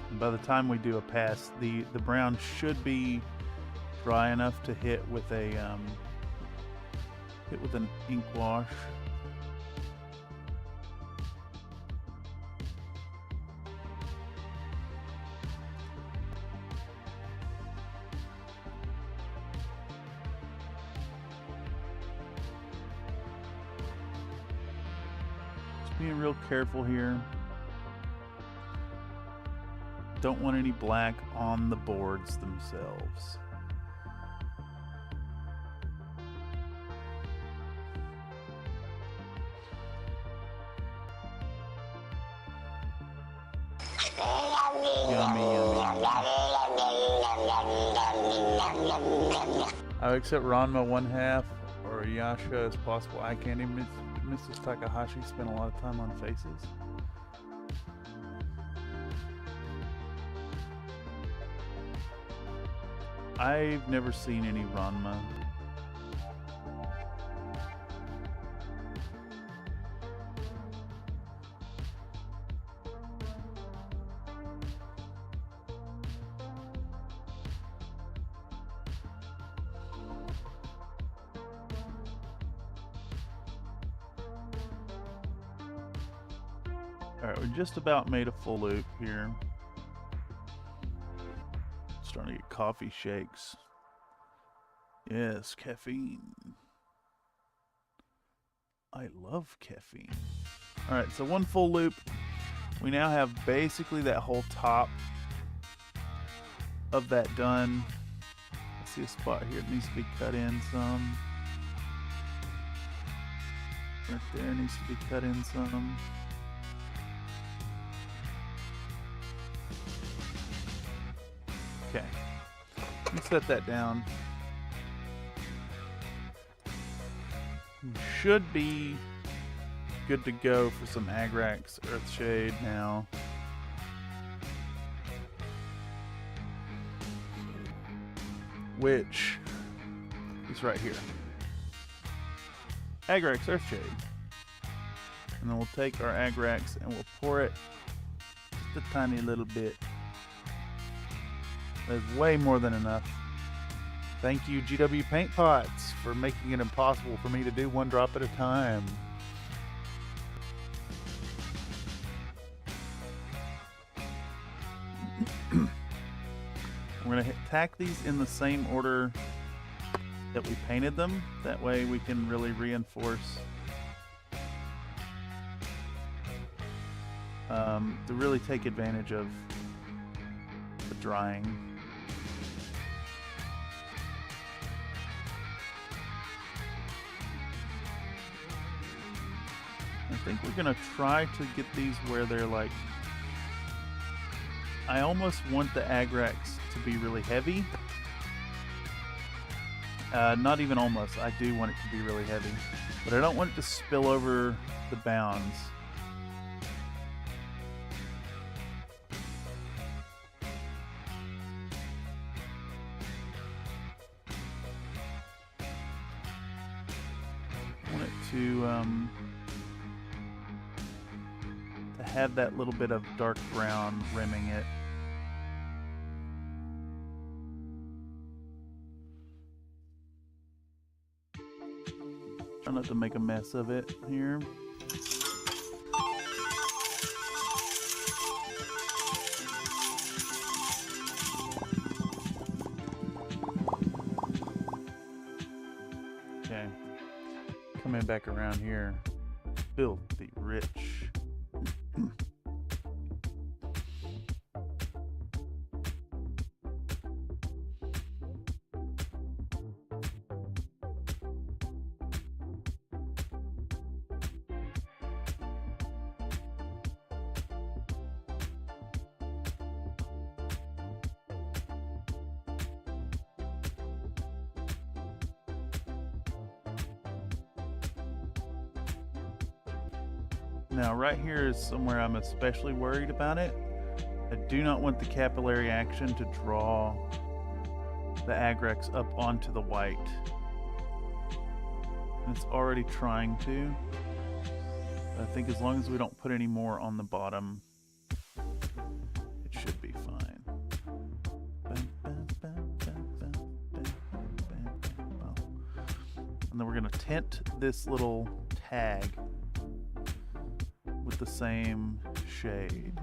And by the time we do a pass, the brown should be dry enough to hit with an ink wash. Just being real careful here. Don't want any black on the boards themselves. Yummy, yummy. I would accept Ranma 1/2 or Yasha as possible. I can't even. Mrs. Takahashi spent a lot of time on faces. I've never seen any Ranma. Alright, we just about made a full loop here. Starting to get coffee shakes. Yes, caffeine. I love caffeine. Alright, so one full loop. We now have basically that whole top of that done. I see a spot here that needs to be cut in some. Right there needs to be cut in some. Okay, let me set that down. Should be good to go for some Agrax Earthshade now. Which is right here. Agrax Earthshade. And then we'll take our Agrax and we'll pour it just a tiny little bit. There's way more than enough. Thank you, GW Paint Pots, for making it impossible for me to do one drop at a time. We're going to tack these in the same order that we painted them. That way we can really reinforce to really take advantage of the drying. I think we're gonna try to get these where they're like, I almost want the agrax to be really heavy. Not even almost, I do want it to be really heavy, but I don't want it to spill over the bounds. I want it to have that little bit of dark brown rimming it. Try not to make a mess of it here. Okay. Coming back around here. Filthy rich. Now right here is somewhere I'm especially worried about it. I do not want the capillary action to draw the agrax up onto the white. And it's already trying to. But I think as long as we don't put any more on the bottom, it should be fine. And then we're going to tint this little tag with the same shade.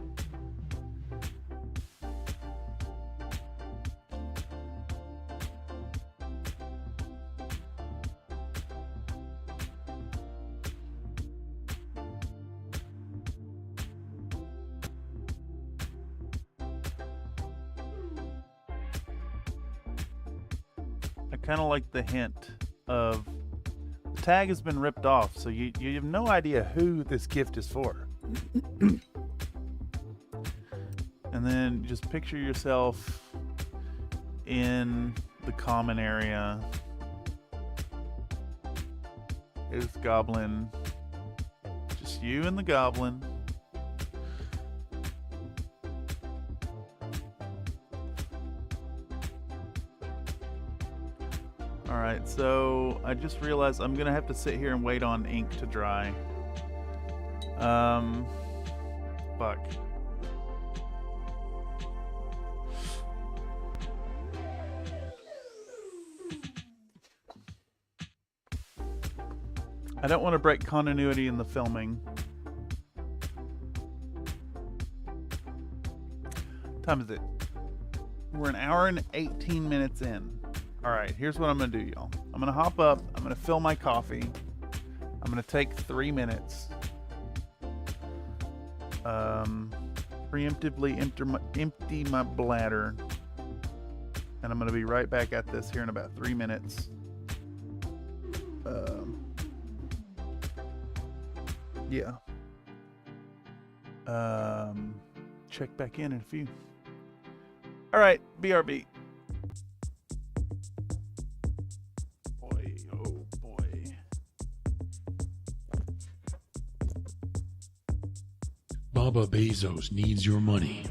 I kind of like the hint of the tag has been ripped off, so you have no idea who this gift is for. And then just picture yourself in the common area. There's Goblin. Just you and the Goblin. Alright, so I just realized I'm gonna have to sit here and wait on ink to dry. Fuck. I don't want to break continuity in the filming. What time is it? We're an hour and 18 minutes in. Alright, here's what I'm going to do, y'all. I'm going to hop up. I'm going to fill my coffee. I'm going to take 3 minutes. Preemptively empty my bladder. And I'm going to be right back at this here in about 3 minutes. Yeah. Check back in a few. Alright, BRB. Boy, oh boy. Baba Bezos needs your money.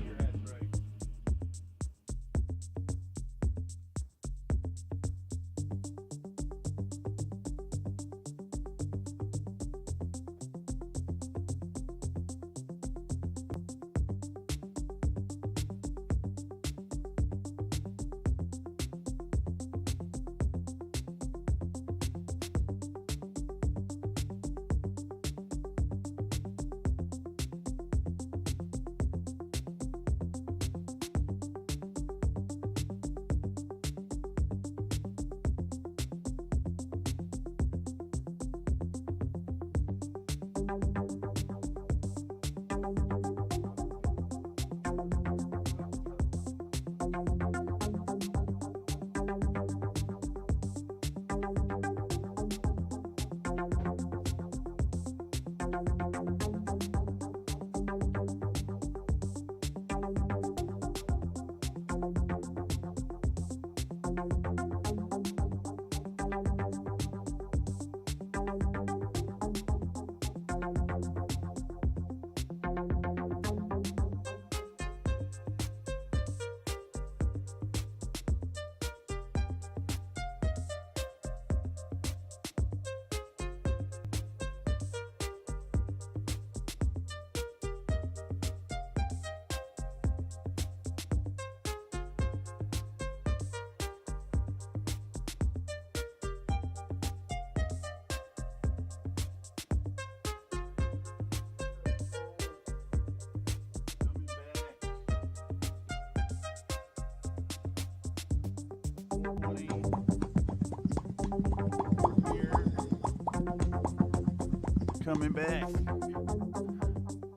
Coming back.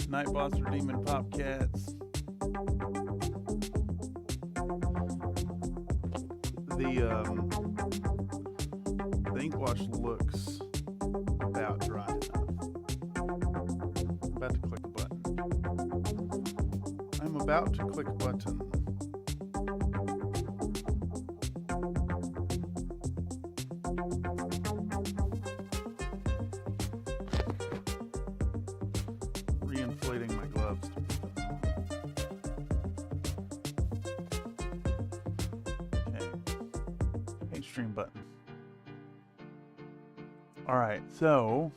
Night Boss Redeeming Popcats. The ink wash looks about dry enough. I'm about to click a button. I'm about to click a button. Reinflating my gloves. Okay. Paint stream button. Alright, so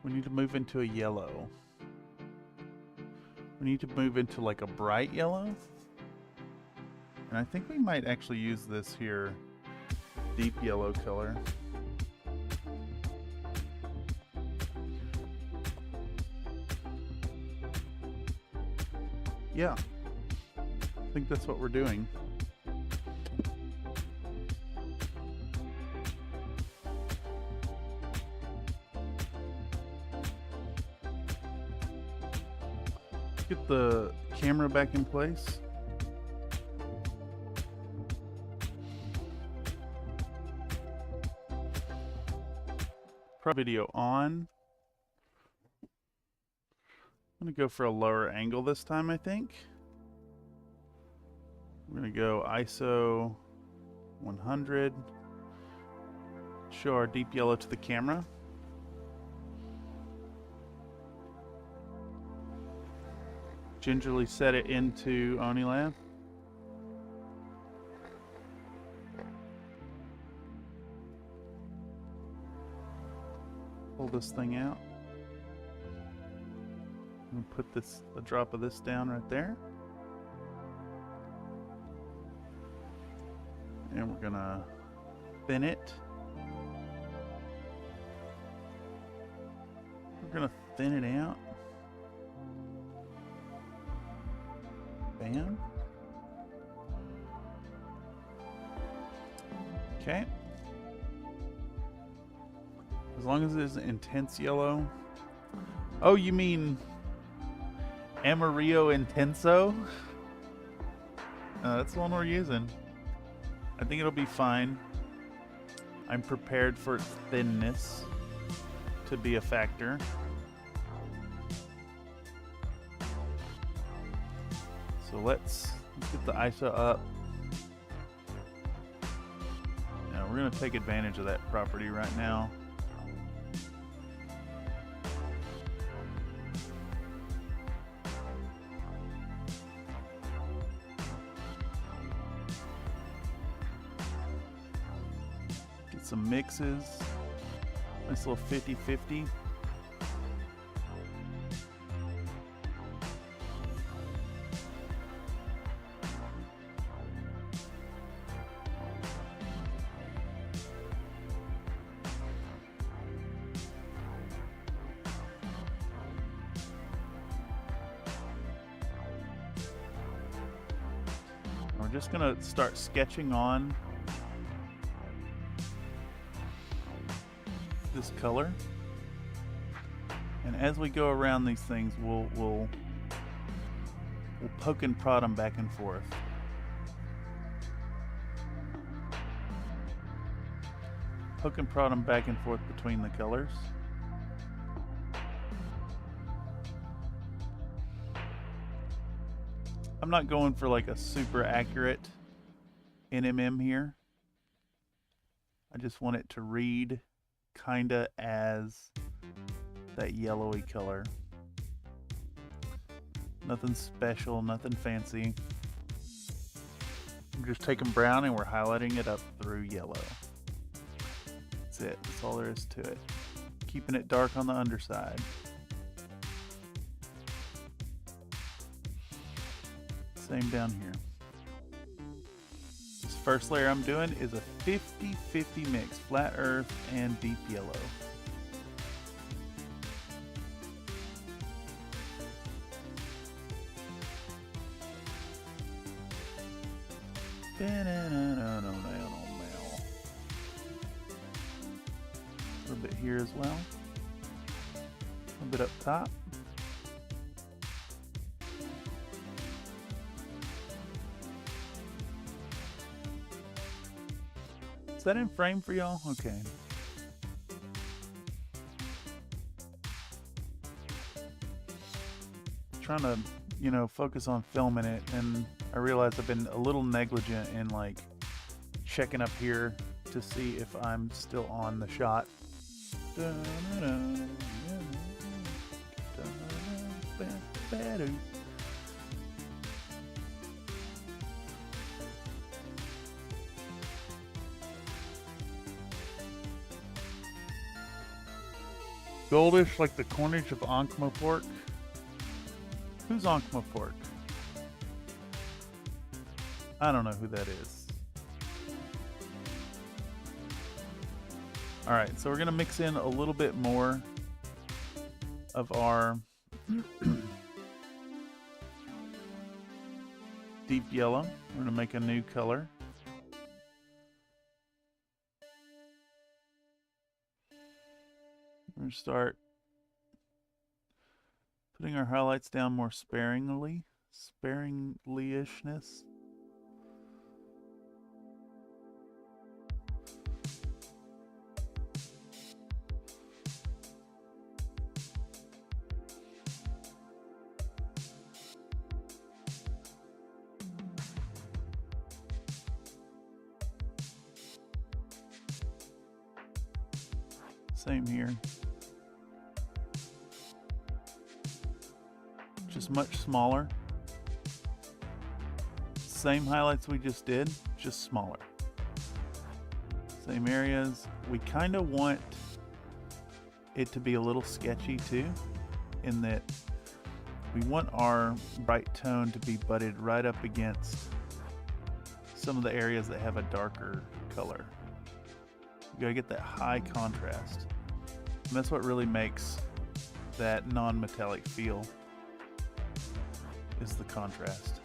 we need to move into a yellow. We need to move into like a bright yellow. And I think we might actually use this here deep yellow color. Yeah, I think that's what we're doing. Get the camera back in place. Video on. I'm going to go for a lower angle this time, I think. We're going to go ISO 100. Show our deep yellow to the camera. Gingerly set it into OniLab. Pull this thing out. And put a drop of this down right there. And we're gonna thin it. We're gonna thin it out. Bam. Okay. As long as it is intense yellow. Oh, you mean Amarillo Intenso? That's the one we're using. I think it'll be fine. I'm prepared for its thinness to be a factor. So let's get the ISO up. Now we're going to take advantage of that property right now. Get some mixes. Nice little 50-50. We're just going to start sketching on this color. And as we go around these things, we'll poke and prod them back and forth. Poke and prod them back and forth between the colors. I'm not going for like a super accurate NMM here. I just want it to read kinda as that yellowy color. Nothing special, nothing fancy. I'm just taking brown and we're highlighting it up through yellow. That's it. That's all there is to it. Keeping it dark on the underside. Same down here. This first layer I'm doing is a 50-50 mix, flat earth and deep yellow. A little bit here as well. A little bit up top. Is that in frame for y'all? Okay. Trying to, you know, focus on filming it, and I realized I've been a little negligent in like checking up here to see if I'm still on the shot. Goldish like the cornage of Ankma pork. Who's Ankma pork? I don't know who that is. Alright, so we're going to mix in a little bit more of our deep yellow. We're going to make a new color. We're going to start putting our highlights down more sparingly. Sparingly-ishness. Same here. Just much smaller. Same highlights we just did, just smaller. Same areas. We kind of want it to be a little sketchy too, in that we want our bright tone to be butted right up against some of the areas that have a darker color. You gotta get that high contrast. And that's what really makes that non-metallic feel, is the contrast.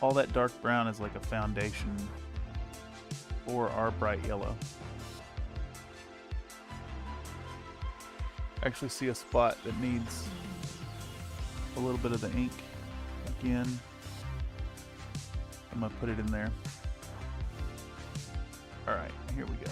All that dark brown is like a foundation for our bright yellow. I actually see a spot that needs a little bit of the ink again. I'm gonna put it in there. All right, here we go.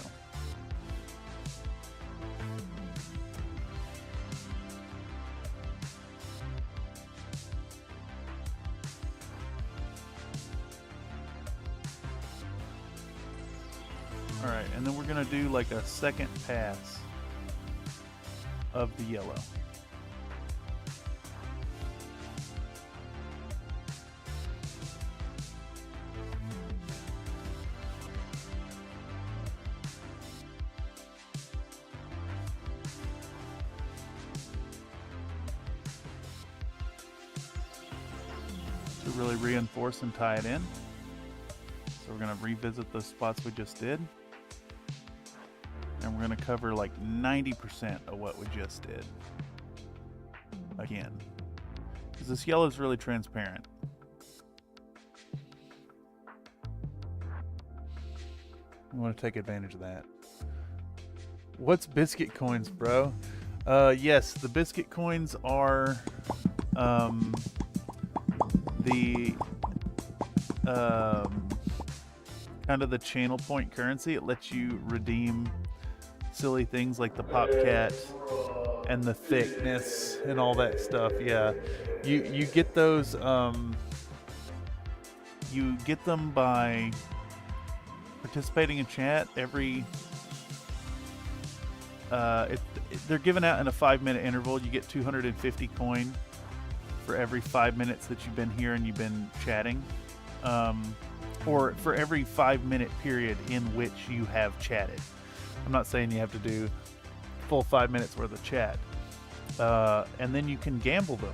All right, and then we're gonna do like a second pass of the yellow. To really reinforce and tie it in. So we're going to revisit those spots we just did. And we're going to cover like 90% of what we just did. Again. Because this yellow is really transparent. I want to take advantage of that. What's biscuit coins, bro? Yes, the biscuit coins are the kind of the channel point currency. It lets you redeem silly things like the pop cat and the thickness and all that stuff. Yeah, you get those. You get them by participating in chat every. They're given out in a 5-minute interval. You get 250 coin for every 5 minutes that you've been here and you've been chatting, or for every 5-minute period in which you have chatted. I'm not saying you have to do full 5 minutes worth of chat. And then you can gamble them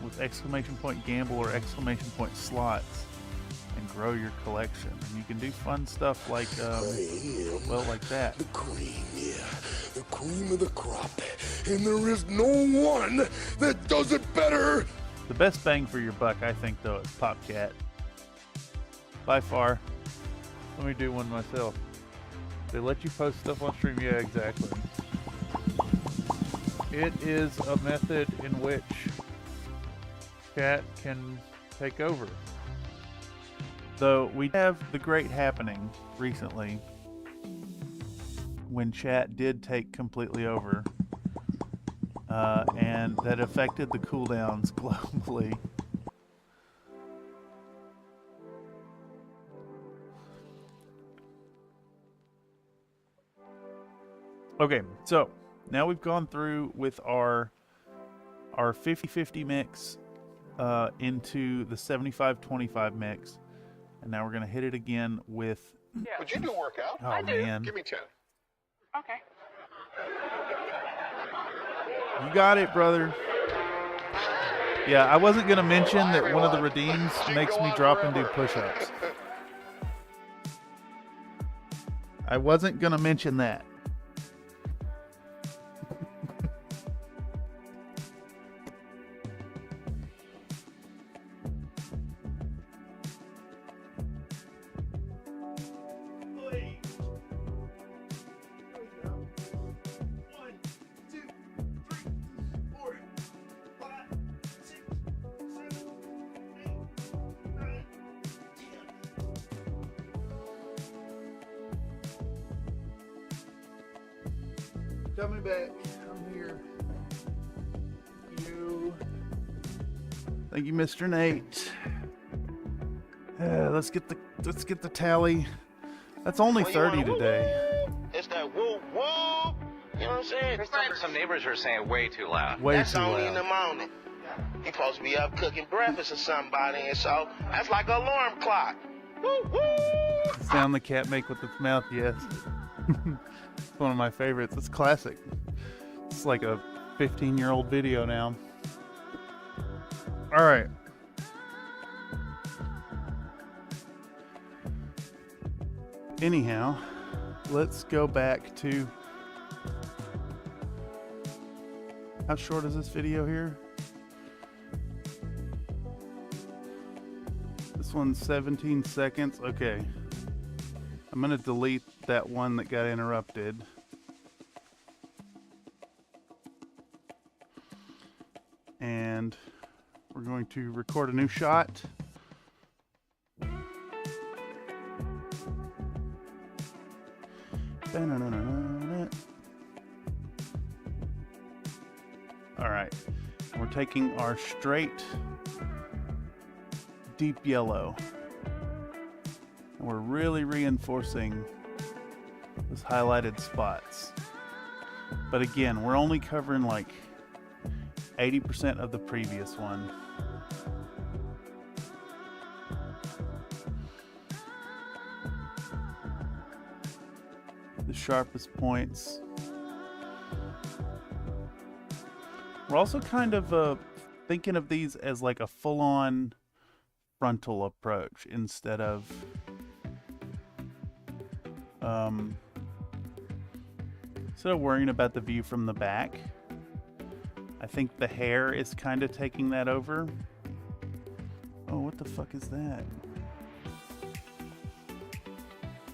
with exclamation point gamble or exclamation point slots and grow your collection. And you can do fun stuff like, well, like that. The queen, yeah. The cream of the crop, and there is no one that does it better. The best bang for your buck, I think, though, is Popcat. By far. Let me do one myself. They let you post stuff on stream? Yeah, exactly. It is a method in which chat can take over. Though we have the great happening recently when chat did take completely over, and that affected the cooldowns globally. Okay, so now we've gone through with our 50-50 mix into the 75-25 mix, and now we're gonna hit it again with. Would you do a workout? Oh man, Give me 10. Okay. you got it, brother. Yeah, I wasn't gonna mention that one of the redeems makes me drop and do push-ups. I wasn't gonna mention that. Coming back. I'm here. Thank you, Mr. Nate. Let's get the tally. That's only 30 today. It's that woo woo. You know what I'm saying? Some neighbors are saying way too loud. Way That's too only in loud. the morning. You supposed to be up cooking breakfast or somebody, and so that's like an alarm clock. Woo woo. Sound the cat make with its mouth, yes. It's one of my favorites. It's classic. It's like a 15-year-old video now. All right. Anyhow, let's go back to... How short is this video here? This one's 17 seconds. Okay. I'm going to delete that one that got interrupted. And we're going to record a new shot. All right. We're taking our straight deep yellow. And we're really reinforcing those highlighted spots. But again, we're only covering like 80% of the previous one. The sharpest points. We're also kind of thinking of these as like a full-on frontal approach instead of worrying about the view from the back. I think the hair is kind of taking that over. Oh, what the fuck is that?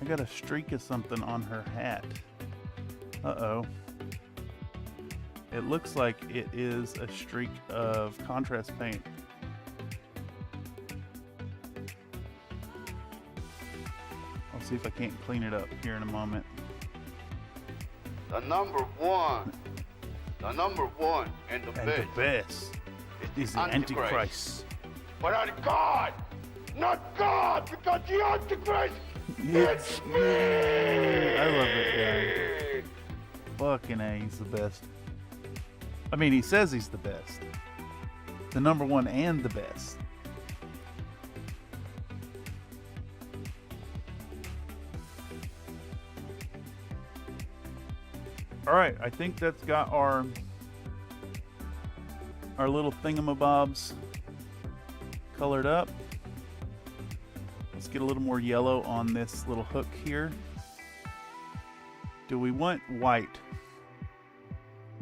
I got a streak of something on her hat. Uh-oh. It looks like it is a streak of contrast paint. I'll see if I can't clean it up here in a moment. The number one and the And best. the best is the Antichrist. But not God! Not God! Because the Antichrist, It's me! I love it, guy. Fucking A, he's the best. I mean, he says he's the best. The number one and the best. All right, I think that's got our little thingamabobs colored up. Let's get a little more yellow on this little hook here. Do we want white?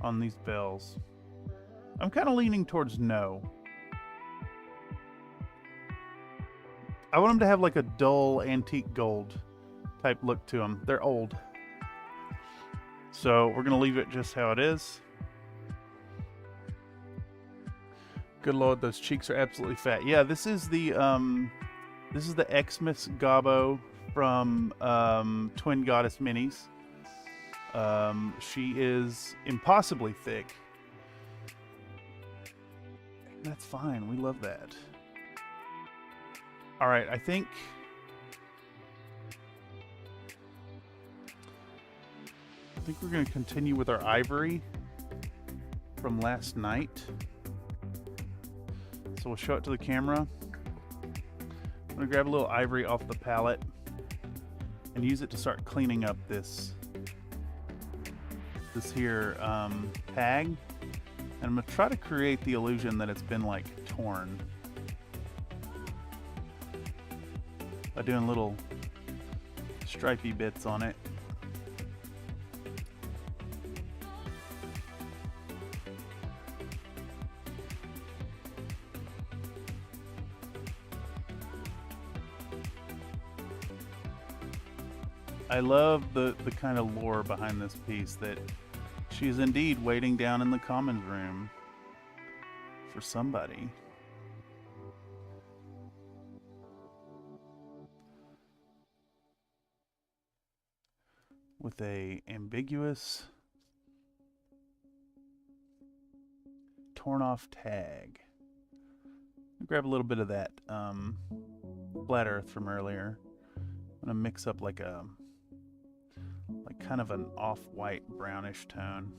on these bells. I'm kind of leaning towards no. I want them to have like a dull antique gold type look to them. They're old. So we're going to leave it just how it is. Good Lord, those cheeks are absolutely fat. Yeah, this is the Xmas gobbo from Twin Goddess Minis. She is impossibly thick. That's fine. We love that. All right, I think we're going to continue with our ivory from last night. So we'll show it to the camera. I'm going to grab a little ivory off the palette and use it to start cleaning up this here tag. And I'm going to try to create the illusion that it's been like torn by doing little stripey bits on it. I love the kind of lore behind this piece, that she is indeed waiting down in the commons room for somebody. With a ambiguous torn off tag. I'll grab a little bit of that flat earth from earlier. I'm gonna mix up like kind of an off-white brownish tone.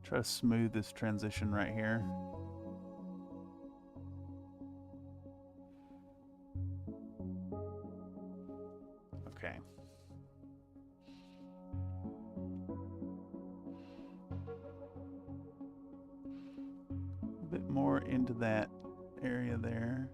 Try to smooth this transition right here. Okay. A bit more into that area there.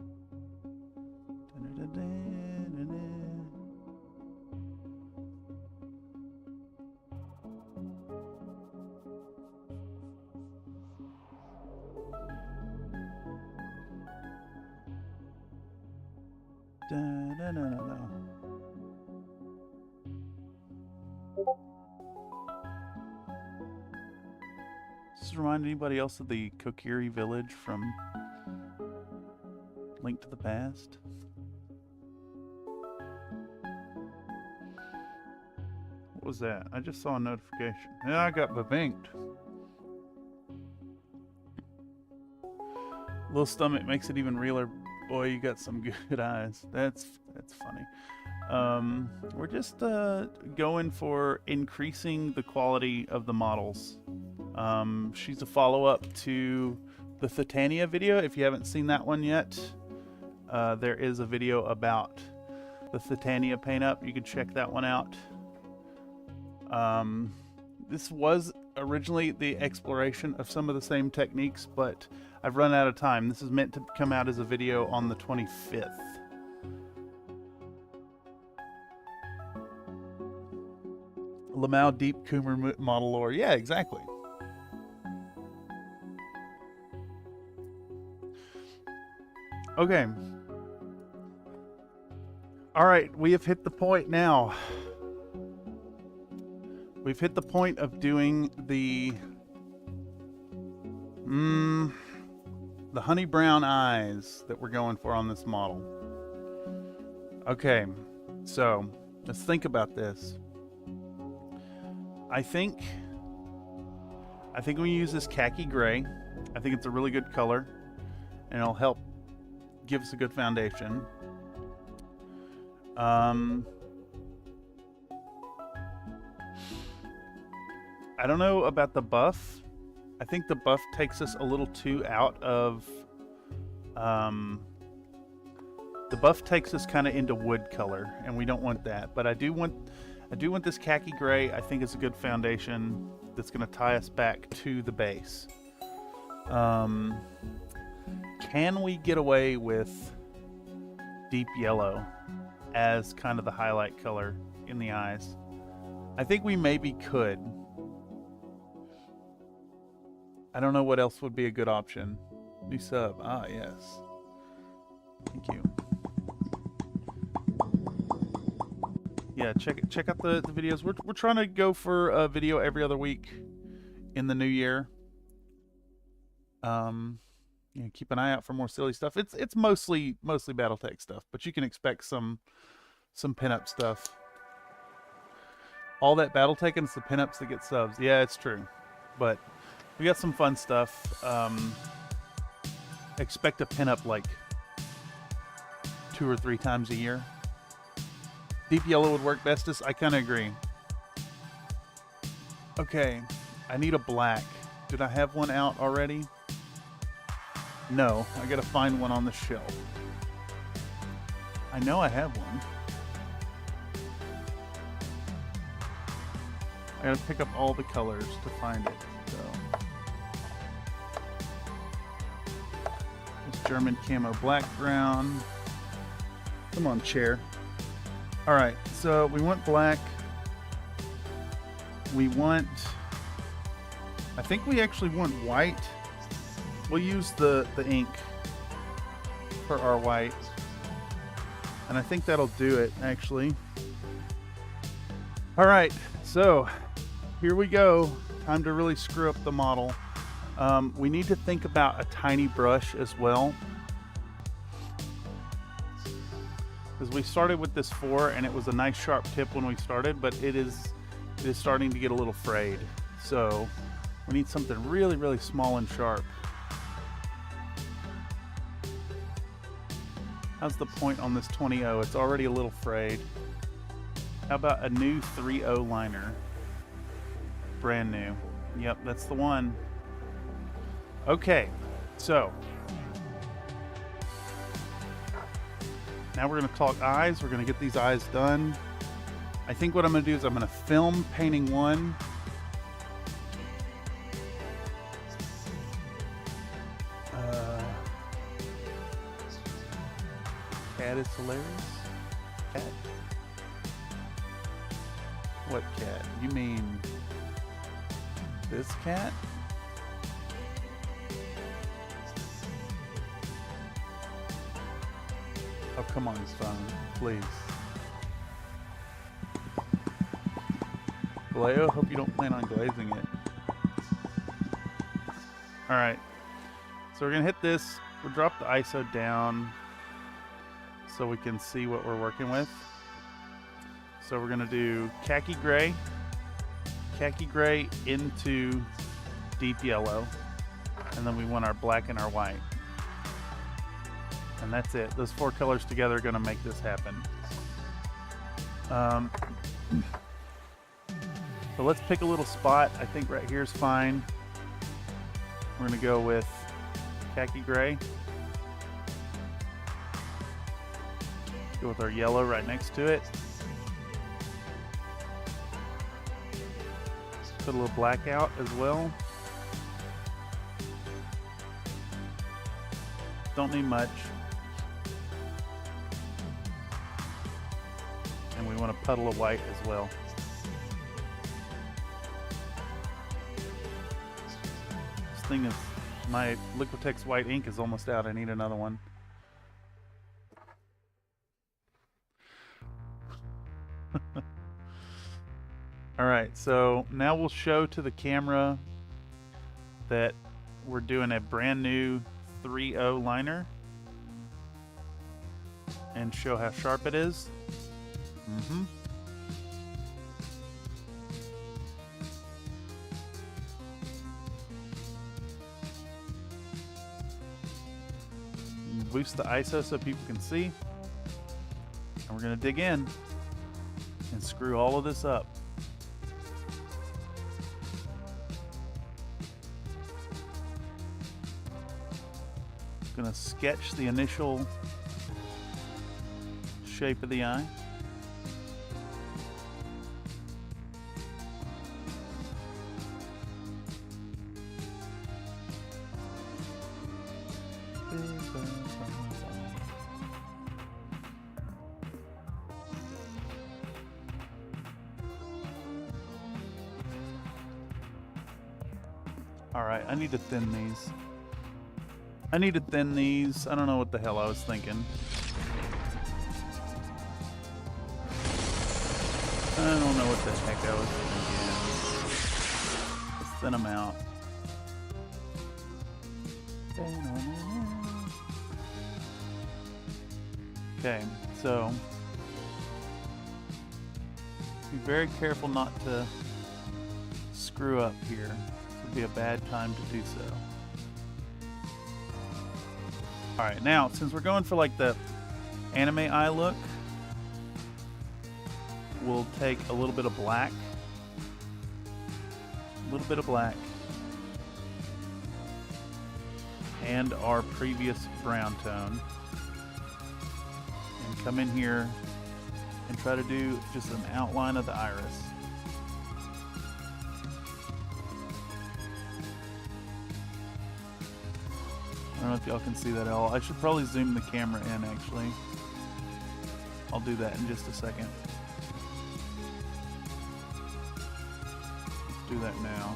Does this remind anybody else of the Kokiri village from Link to the Past? What was that? I just saw a notification. Yeah, I got bevinked. Little stomach makes it even realer. Boy, you got some good eyes. That's funny. We're just going for increasing the quality of the models. She's a follow-up to the Titania video. If you haven't seen that one yet, there is a video about the Titania paint-up. You can check that one out. This was originally the exploration of some of the same techniques, but I've run out of time. This is meant to come out as a video on the 25th. Lamau Deep Coomer model lore. Yeah, exactly. Okay. All right, we have hit the point now. We've hit the point of doing the honey brown eyes that we're going for on this model. Okay, so let's think about this. I think we use this khaki gray. I think it's a really good color, and it'll help give us a good foundation. I don't know about the buff. I think the buff takes us a little too out of... the buff takes us kind of into wood color, and we don't want that. But I do want this khaki gray. I think it's a good foundation that's going to tie us back to the base. Can we get away with deep yellow as kind of the highlight color in the eyes? I think we maybe could. I don't know what else would be a good option. New sub. Ah, yes. Thank you. Yeah, check out the videos. We're trying to go for a video every other week in the new year. You know, keep an eye out for more silly stuff. It's mostly BattleTech stuff, but you can expect some pinup stuff. All that BattleTech and it's the pinups that get subs. Yeah, it's true. But we got some fun stuff. Expect a pinup like 2 or 3 times a year. Deep yellow would work bestest. I kind of agree. Okay, I need a black. Did I have one out already? No, I gotta find one on the shelf. I know I have one. I gotta pick up all the colors to find it. So, this German camo black brown. Come on, chair. All right, so we want black. We want. I think we actually want white. We'll use the ink for our white. And I think that'll do it, actually. All right, so here we go. Time to really screw up the model. We need to think about a tiny brush as well. Because we started with this 4 and it was a nice sharp tip when we started, but it is starting to get a little frayed. So we need something really, really small and sharp. How's the point on this 20-0? It's already a little frayed. How about a new 3-0 liner? Brand new. Yep, that's the one. Okay, so now we're going to talk eyes. We're going to get these eyes done. I think what I'm going to do is I'm going to film painting one. Cat is hilarious. Cat? What cat? You mean this cat? Oh, come on, son. Please. Galeo, hope you don't plan on glazing it. Alright. So we're going to hit this. We'll drop the ISO down so we can see what we're working with. So we're going to do khaki gray into deep yellow, and then we want our black and our white. And that's it. Those 4 colors together are going to make this happen. So let's pick a little spot. I think right here is fine. We're going to go with khaki gray. Go with our yellow right next to it. Put a little black out as well. Don't need much. And we want a puddle of white as well. This thing is, my Liquitex white ink is almost out. I need another one. Alright, so now we'll show to the camera that we're doing a brand new 3-0 liner and show how sharp it is. Boost the ISO so people can see. And we're going to dig in and screw all of this up. Going to sketch the initial shape of the eye. Alright, I need to thin these. I need to thin these. I don't know what the hell I was thinking. I don't know what the heck I was thinking. Let's thin them out. Okay, so be very careful not to screw up here. This would be a bad time to do so. Alright, now, since we're going for like the anime eye look, we'll take a little bit of black. A little bit of black. And our previous brown tone. And come in here and try to do just an outline of the iris. I don't know if y'all can see that at all. I should probably zoom the camera in, actually. I'll do that in just a second. Let's do that now.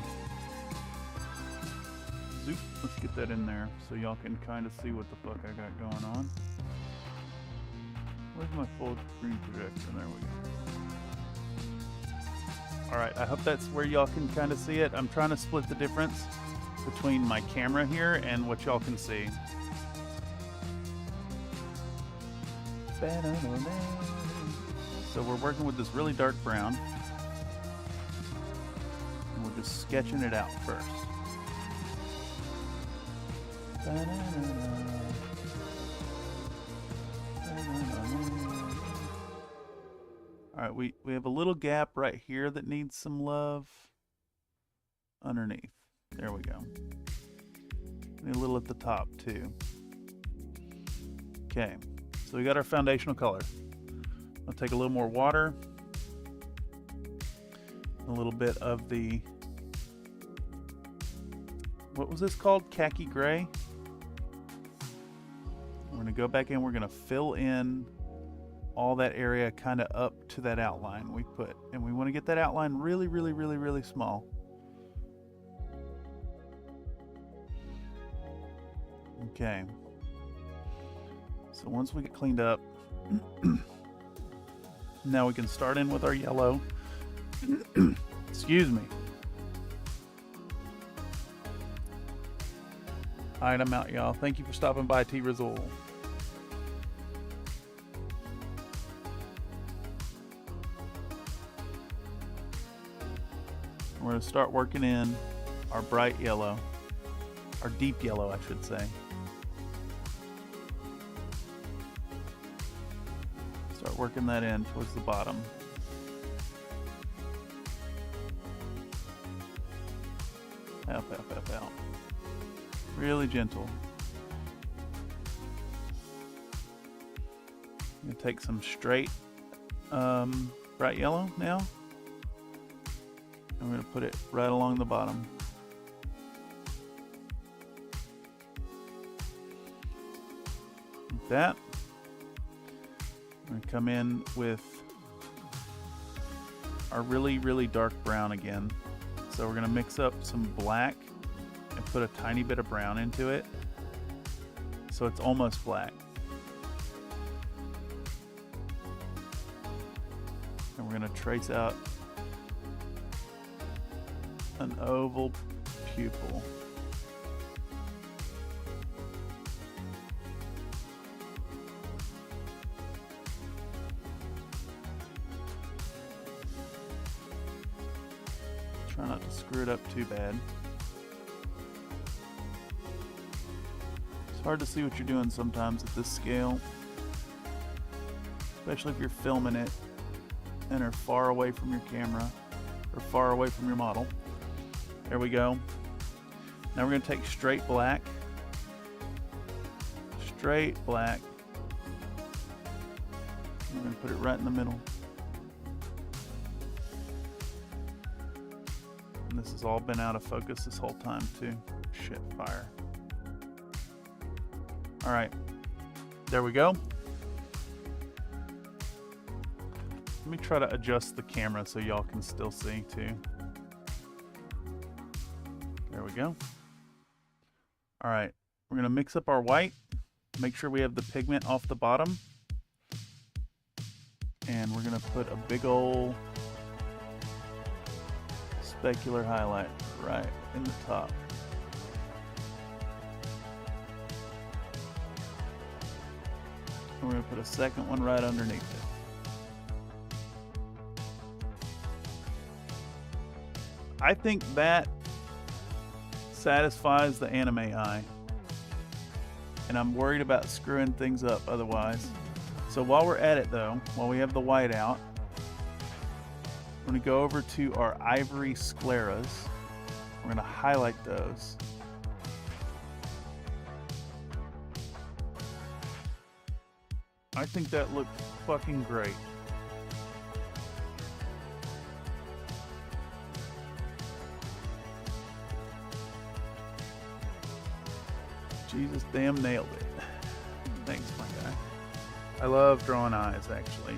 Zoop. Let's get that in there so y'all can kind of see what the fuck I got going on. Where's my full screen projector? There we go. Alright, I hope that's where y'all can kind of see it. I'm trying to split the difference between my camera here and what y'all can see. So we're working with this really dark brown. And we're just sketching it out first. Alright, we have a little gap right here that needs some love underneath. There we go. Need a little at the top too. Okay, so we got our foundational color. I'll take a little more water. A little bit of the, what was this called? Khaki gray. We're going to go back in. We're going to fill in all that area kind of up to that outline we put. And we want to get that outline really, really, really, really small. Okay. So once we get cleaned up, now we can start in with our yellow. Excuse me. Alright, I'm out, y'all. Thank you for stopping by, T. Rizal. We're going to start working in our bright yellow. Our deep yellow, I should say. Start working that in towards the bottom. Out. Really gentle. I'm going to take some straight bright yellow now. I'm going to put it right along the bottom. Like that. I'm going to come in with our really, really dark brown again. So we're going to mix up some black and put a tiny bit of brown into it. So it's almost black. And we're going to trace out an oval pupil. Try not to screw it up too bad. It's hard to see what you're doing sometimes at this scale, especially if you're filming it and are far away from your camera or far away from your model. There we go. Now we're going to take straight black. Straight black. We're going to put it right in the middle. And this has all been out of focus this whole time too. Shit, fire. Alright. There we go. Let me try to adjust the camera so y'all can still see too. There There we go. All right, we're gonna mix up our white. Make sure we have the pigment off the bottom. And we're gonna put a big ol' specular highlight right in the top. And we're gonna put a second one right underneath it. I think that satisfies the anime eye. And I'm worried about screwing things up otherwise. So while we're at it though, while we have the white out, we're gonna go over to our ivory scleras. We're gonna highlight those. I think that looked fucking great. Jesus damn nailed it. Thanks, my guy. I love drawing eyes, actually.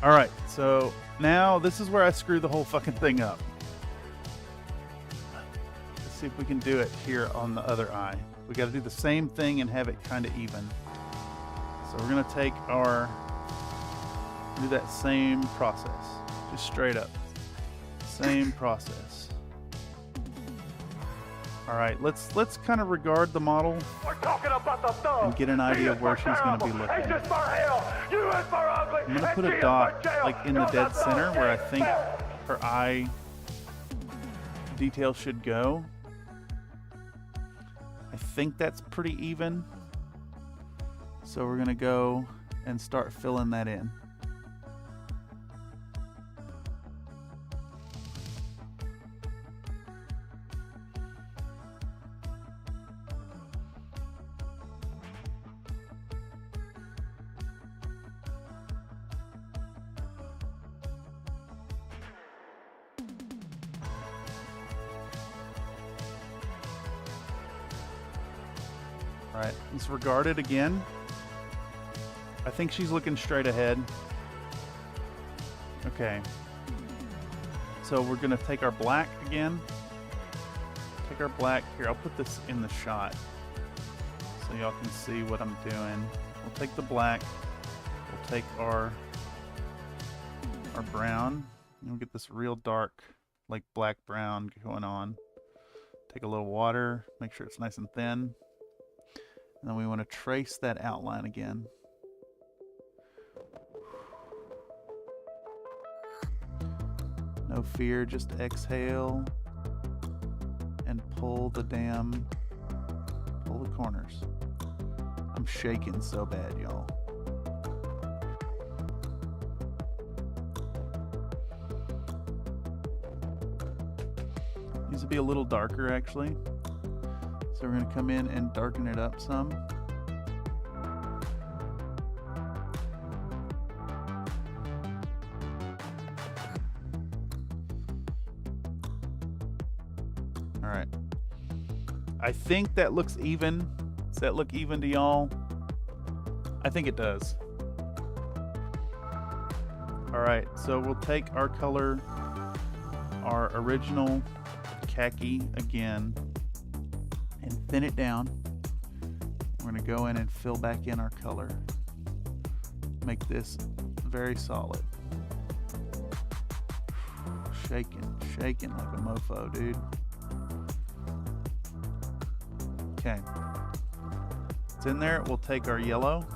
Alright, so now this is where I screw the whole fucking thing up. Let's see if we can do it here on the other eye. We gotta do the same thing and have it kind of even. So we're gonna take our, do that same process. Just straight up. Same process. All right, let's kind of regard the model and get an idea of where she's going to be looking. I'm going to put a dot like in the dead center where I think her eye detail should go. I think that's pretty even. So we're going to go and start filling that in. Alright, let's regard it again. I think she's looking straight ahead. Okay. So we're going to take our black again. Take our black. Here, I'll put this in the shot so y'all can see what I'm doing. We'll take the black. We'll take our brown. And we'll get this real dark, like black brown going on. Take a little water. Make sure it's nice and thin. And then we want to trace that outline again. No fear, just exhale and pull the corners. I'm shaking so bad, y'all. Needs to be a little darker actually. So we're going to come in and darken it up some. All right. I think that looks even. Does that look even to y'all? I think it does. All right, so we'll take our color, our original khaki again, and thin it down. We're going to go in and fill back in our color. Make this very solid. Shaking like a mofo, dude. Okay. It's in there. We'll take our yellow.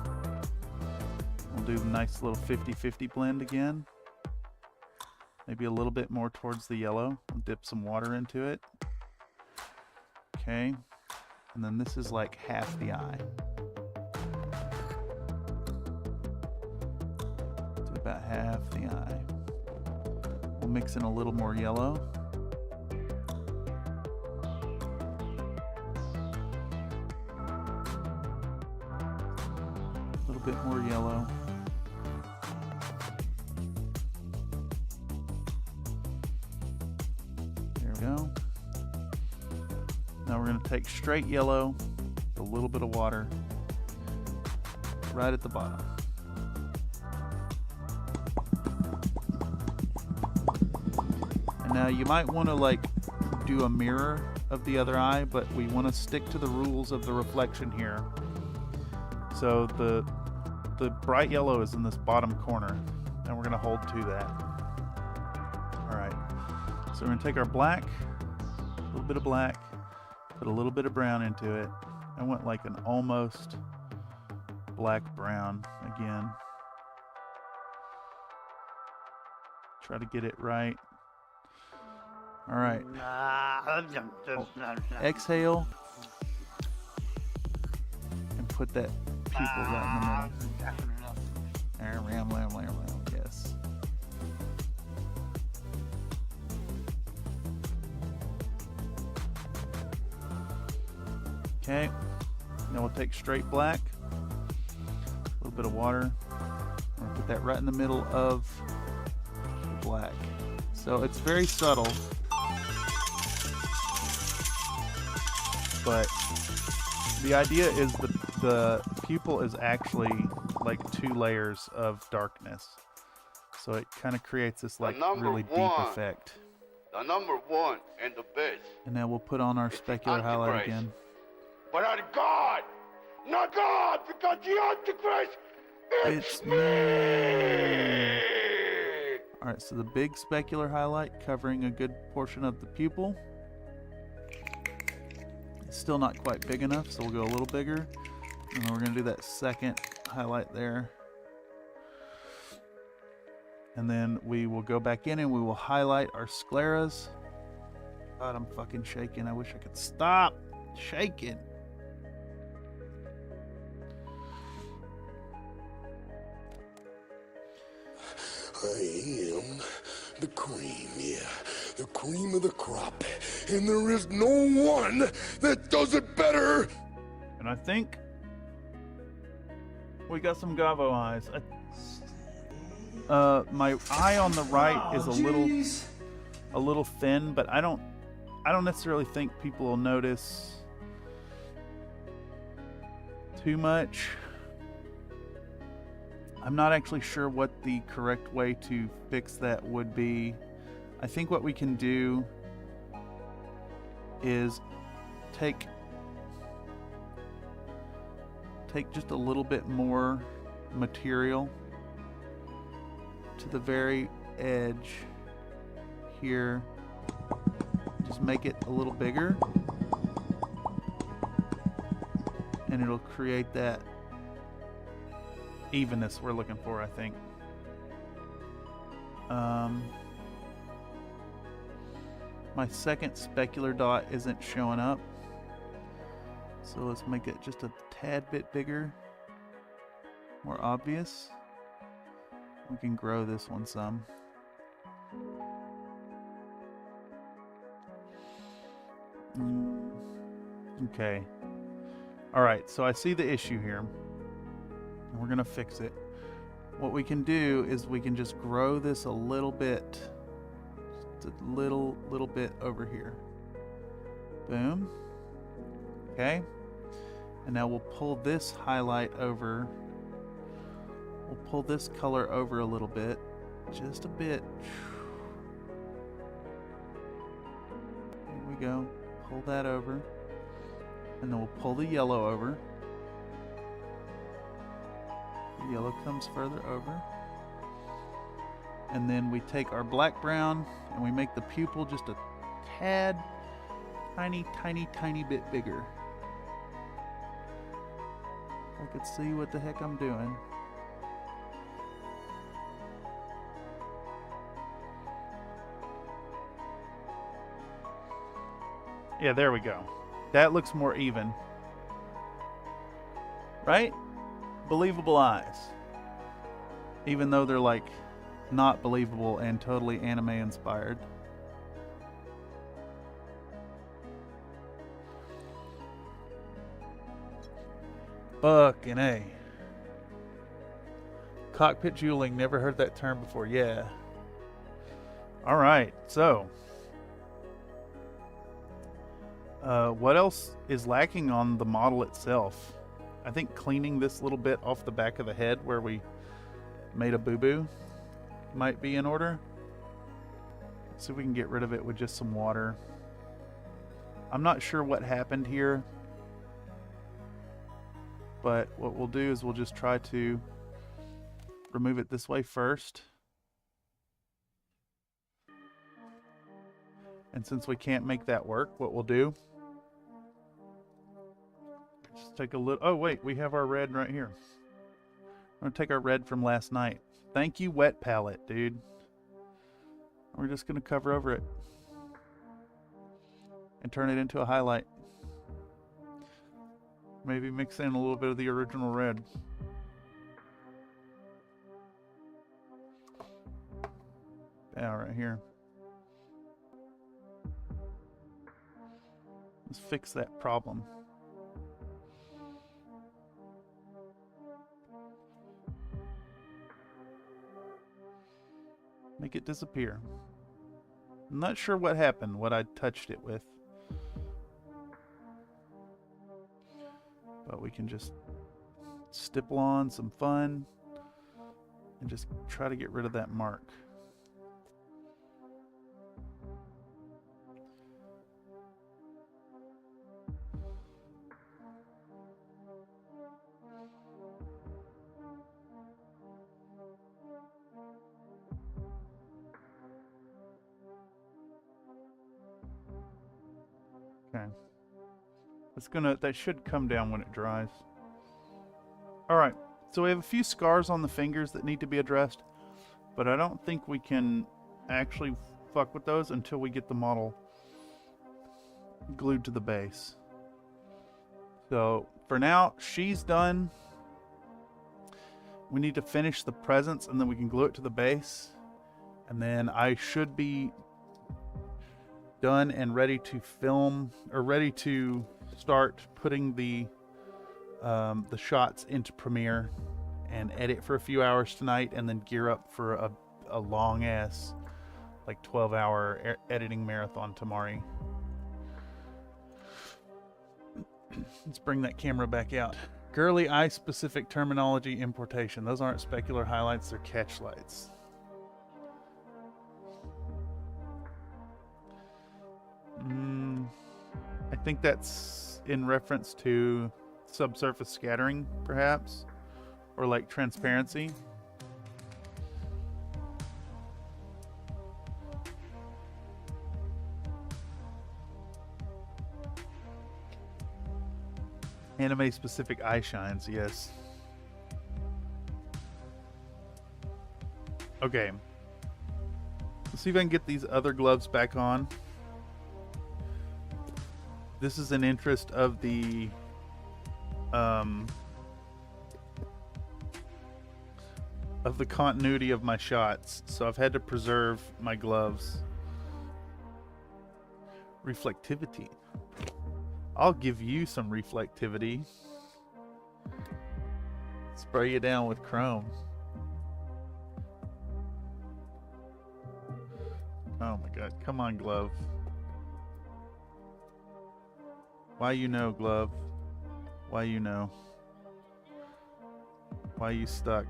We'll do a nice little 50-50 blend again. Maybe a little bit more towards the yellow. We'll dip some water into it. Okay. And then this is like half the eye. Do about half the eye. We'll mix in a little more yellow. A little bit more yellow. There we go. Now we're going to take straight yellow, a little bit of water, right at the bottom. And Now you might want to like do a mirror of the other eye, but we want to stick to the rules of the reflection here. So the bright yellow is in this bottom corner, and we're going to hold to that. All right, so we're going to take our black, a little bit of black, put a little bit of brown into it. I went like an almost black brown again. Try to get it right. All right. Exhale. And put that pupil right in the middle. Yes. Okay. Now we'll take straight black. A little bit of water. I'm gonna put that right in the middle of the black. So it's very subtle. But the idea is the pupil is actually like 2 layers of darkness. So it kind of creates this like really deep effect. The number 1 and the best. And now we'll put on our specular highlight again. But not God! Not God! Because the Antichrist, it's me! Alright, so the big specular highlight covering a good portion of the pupil. Still not quite big enough, so we'll go a little bigger. And then we're going to do that second highlight there. And then we will go back in and we will highlight our scleras. God, I'm fucking shaking. I wish I could stop shaking. I am the cream, yeah. The cream of the crop. And there is no one that does it better. And I think we got some gobbo eyes. My eye on the right is a little thin, but I don't necessarily think people will notice too much. I'm not actually sure what the correct way to fix that would be. I think what we can do is take just a little bit more material to the very edge here. Just make it a little bigger, and it'll create that evenness we're looking for, I think. My second specular dot isn't showing up, so let's make it just a tad bit bigger, more obvious. We can grow this one some. Okay. Alright, so I see the issue here. And we're gonna fix it. What we can do is we can just grow this a little bit. Just a little bit over here. Boom. Okay. And now we'll pull this highlight over. We'll pull this color over a little bit. Just a bit. Here we go. Pull that over. And then we'll pull the yellow over. The yellow comes further over. And then we take our black brown and we make the pupil just a tad, tiny bit bigger. I could see what the heck I'm doing. Yeah, there we go. That looks more even. Right? Believable eyes. Even though they're like not believable and totally anime inspired. Fucking A. Cockpit jeweling, never heard that term before. Yeah. Alright, so what else is lacking on the model itself? I think cleaning this little bit off the back of the head where we made a boo-boo might be in order. see if we can get rid of it with just some water. I'm not sure what happened here, but what we'll do is we'll just try to remove it this way first. And since we can't make that work, what we'll do, just take a little, oh wait, we have our red right here. I'm gonna take our red from last night. Thank you, wet palette, dude. We're just gonna cover over it and turn it into a highlight. Maybe mix in a little bit of the original red. Yeah, right here. Let's fix that problem. Make it disappear. I'm not sure what happened, what I touched it with. But we can just stipple on some fun and just try to get rid of that mark. Okay. That should come down when it dries. Alright, so we have a few scars on the fingers that need to be addressed, but I don't think we can actually fuck with those until we get the model glued to the base. So for now, she's done. We need to finish the presents and then we can glue it to the base. And then I should be done and ready to film, or ready to start putting the shots into Premiere and edit for a few hours tonight, and then gear up for a long ass like 12-hour editing marathon tomorrow. Let's bring that camera back out. Girly eye specific terminology importation. Those aren't specular highlights, they're catch lights. I think that's in reference to subsurface scattering, perhaps, or like transparency. Anime specific eye shines, yes. Okay. Let's see if I can get these other gloves back on. This is an interest of the continuity of my shots, so I've had to preserve my gloves. Reflectivity. I'll give you some reflectivity. Spray you down with chrome. Oh my god, come on, glove. Why you know, glove? Why you know? Why you stuck?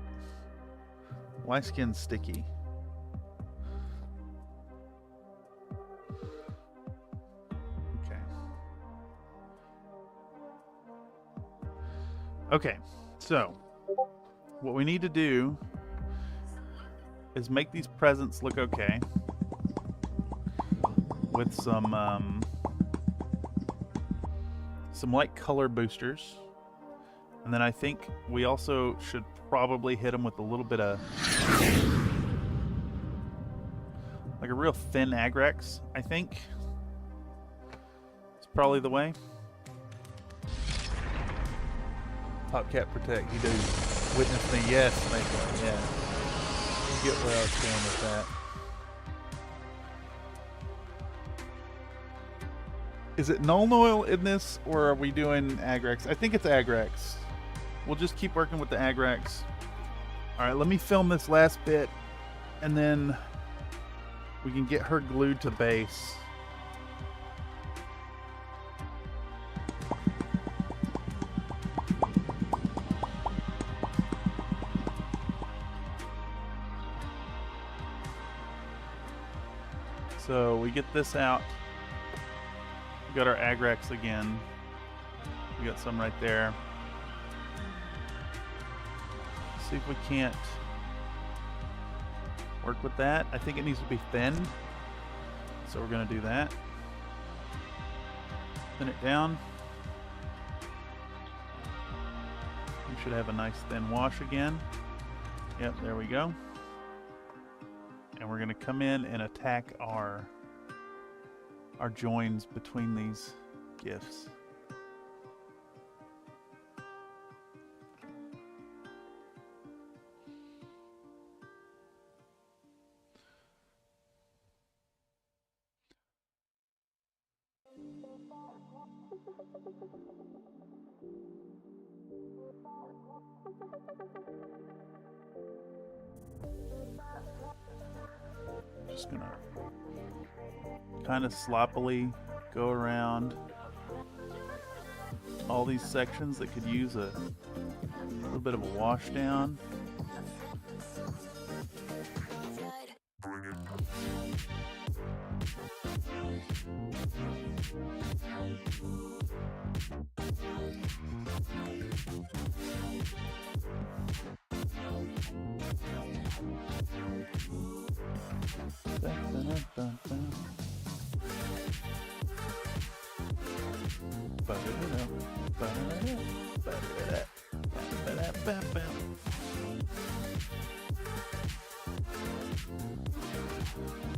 Why skin sticky? Okay. Okay, so what we need to do is make these presents look okay with some light color boosters, and then I think we also should probably hit them with a little bit of like a real thin Agrex. I think it's probably the way. Popcat protect, you do. Witness me, yes, Mayflower, yeah. You get where I was going with that. Is it Null Oil in this, or are we doing Agrex? I think it's Agrex. We'll just keep working with the Agrex. Alright, let me film this last bit, and then we can get her glued to base. So we get this out. We got our agrax again. We got some right there. See if we can't work with that. I think it needs to be thinned. So we're going to do that. Thin it down. We should have a nice thin wash again. Yep, there we go. And we're going to come in and attack our joins between these gifts. Just gonna kind of sloppily go around all these sections that could use a little bit of a wash down.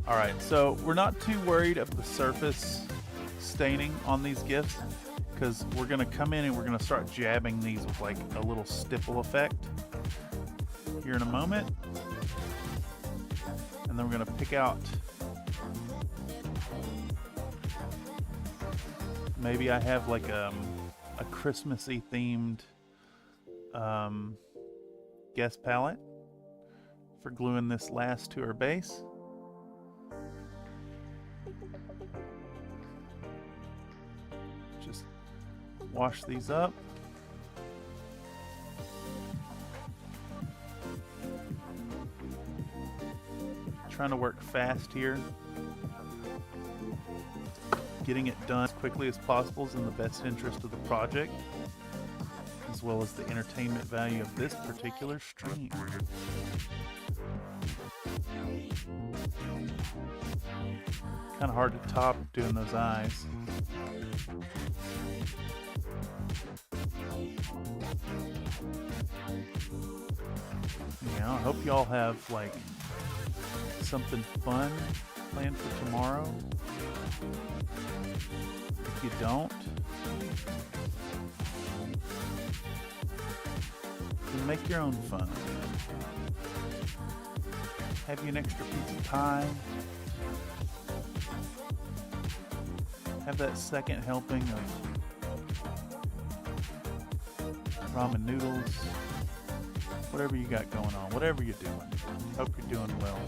Alright, so we're not too worried of the surface staining on these gifts because we're going to come in and we're going to start jabbing these with like a little stipple effect here in a moment. And then we're going to pick out, maybe I have like a Christmassy themed guest palette for gluing this last to our base. Just wash these up. Trying to work fast here. Getting it done as quickly as possible is in the best interest of the project, as well as the entertainment value of this particular stream. Kind of hard to top doing those eyes. Yeah, I hope y'all have like something fun planned for tomorrow. If you don't, then make your own fun. Have you an extra piece of pie? Have that second helping of ramen noodles. Whatever you got going on, whatever you're doing. Hope you're doing well.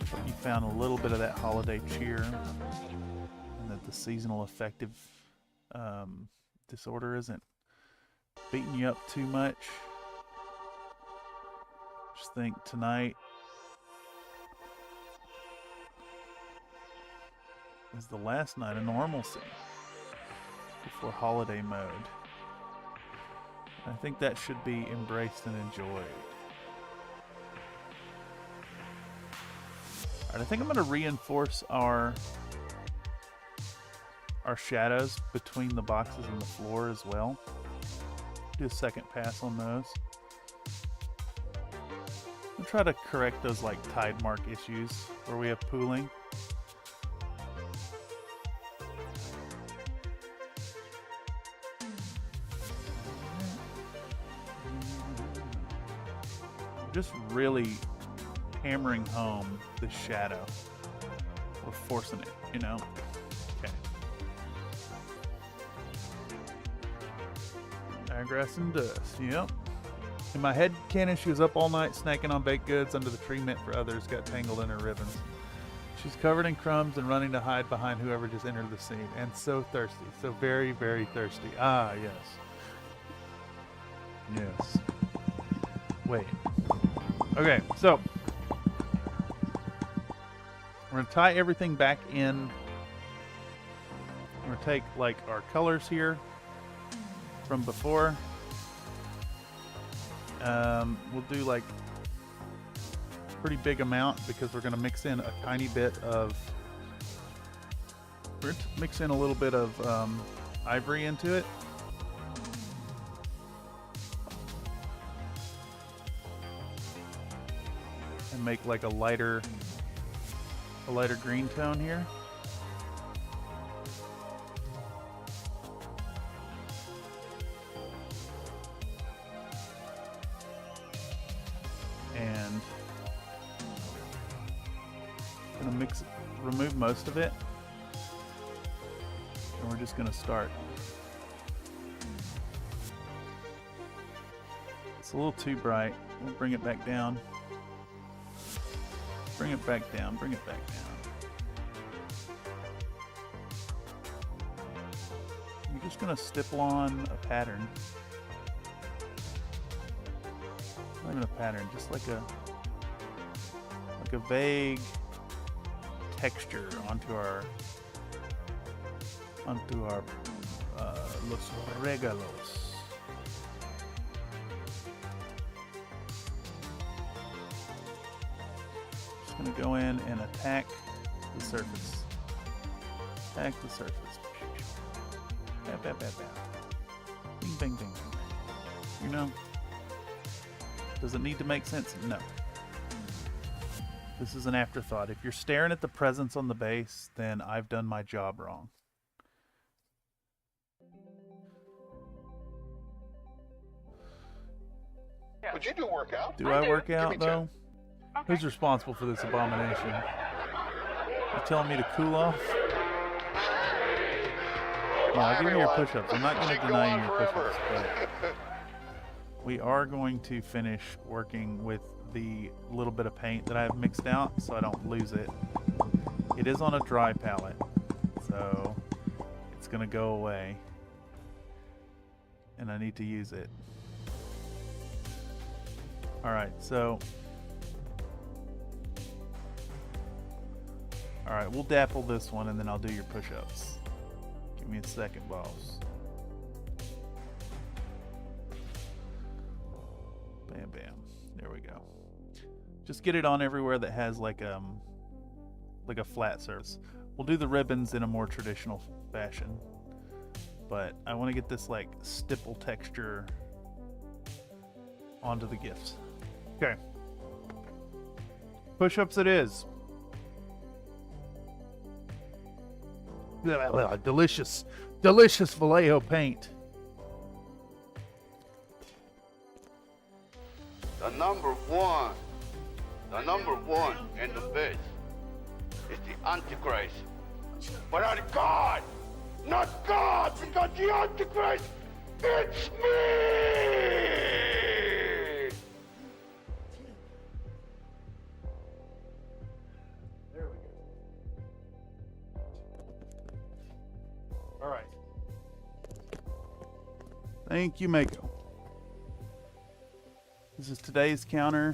Hope you found a little bit of that holiday cheer, and that the seasonal affective disorder isn't beating you up too much. Just think tonight is the last night of normalcy before holiday mode. I think that should be embraced and enjoyed. Alright, I think I'm going to reinforce our shadows between the boxes and the floor as well. Do a second pass on those. I'll try to correct those like tide mark issues where we have pooling. Just really hammering home the shadow. We're forcing it, you know? Okay. Digress and dust, yep. In my head canon, she was up all night snacking on baked goods under the tree meant for others, got tangled in her ribbons. She's covered in crumbs and running to hide behind whoever just entered the scene. And so thirsty, so very, very thirsty. Ah, yes. Yes. Wait. Okay, so We're going to tie everything back in. We're going to take like our colors here from before. We'll do like a pretty big amount because we're going to mix in a tiny bit of, we're going to mix in a little bit of ivory into it. And make like a lighter green tone here. And I'm gonna remove most of it. And we're just gonna start. It's a little too bright. We'll bring it back down. Bring it back down, bring it back down. You're just gonna stipple on a pattern. Not even a pattern, just like a vague texture onto our los regalos. Going to go in and attack the surface. Attack the surface. Bap, bap, bap, bap. Bing, bang, bang, bang. You know? Does it need to make sense? No. This is an afterthought. If you're staring at the presents on the base, then I've done my job wrong. Would you do workout? Do I work out, though? Who's responsible for this abomination? You telling me to cool off? Yeah, I'll give you your push-ups. I'm not going to deny you your push-ups, but we are going to finish working with the little bit of paint that I have mixed out so I don't lose it. It is on a dry palette, so it's going to go away, and I need to use it. Alright, so alright, we'll dapple this one and then I'll do your push-ups. Give me a second, boss. Bam, bam. There we go. Just get it on everywhere that has like a flat surface. We'll do the ribbons in a more traditional fashion, but I want to get this like stipple texture onto the gifts. Okay. Push-ups it is. Delicious, delicious Vallejo paint. The number one in the base is the Antichrist. But I'm God, not God, because the Antichrist, it's me! There we go. All right. Thank you, Mako. This is today's counter.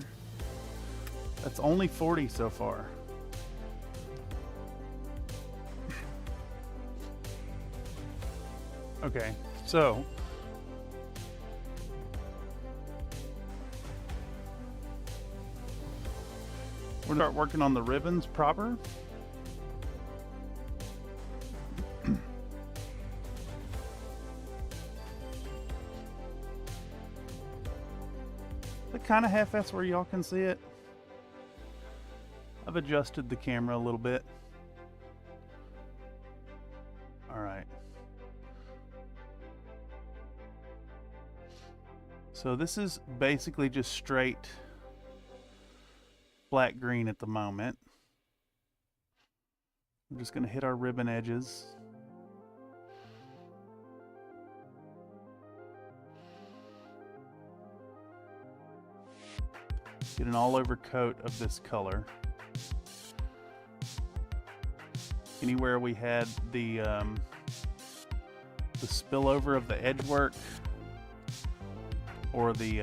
That's only 40 so far. Okay, so we're gonna start working on the ribbons proper. The kind of half-ass where y'all can see it. I've adjusted the camera a little bit. All right. So this is basically just straight black green at the moment. We're just going to hit our ribbon edges. Get an all-over coat of this color. Anywhere we had the spillover of the edge work, or the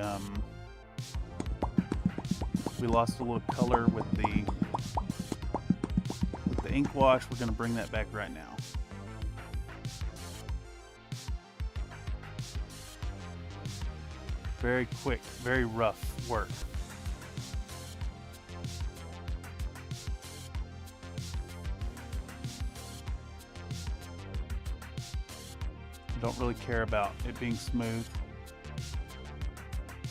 we lost a little color with the ink wash, we're going to bring that back right now. Very quick, very rough work. Don't really care about it being smooth.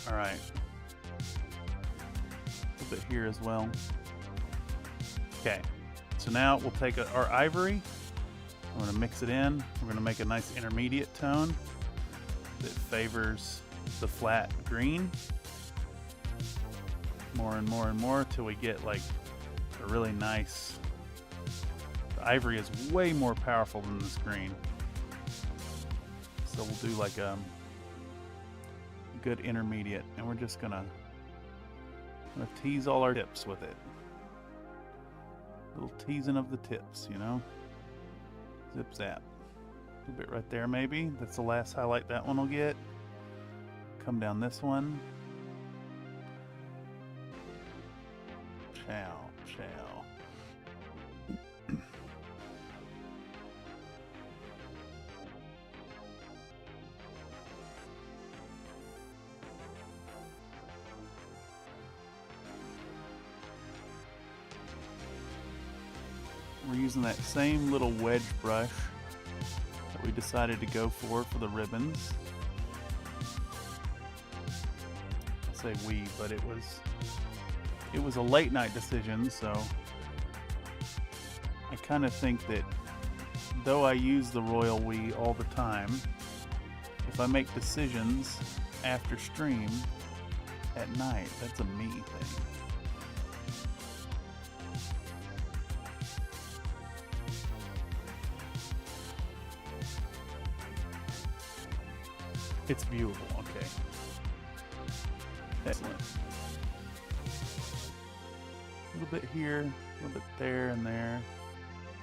All right. A little bit here as well. Okay, so now we'll take our ivory. We're going to mix it in. We're going to make a nice intermediate tone that favors the flat green. More and more and more till we get like a really nice. The ivory is way more powerful than this green. So we'll do like a good intermediate, and we're just gonna tease all our tips with it. Little teasing of the tips, you know. Zip zap. A little bit right there maybe. That's the last highlight that one will get. Come down this one. Chow, chow. We're using that same little wedge brush that we decided to go for the ribbons. I say we, but it was a late night decision, so I kind of think that though I use the royal we all the time, if I make decisions after stream at night, that's a me thing. It's viewable, okay. Excellent. A little bit here, a little bit there and there,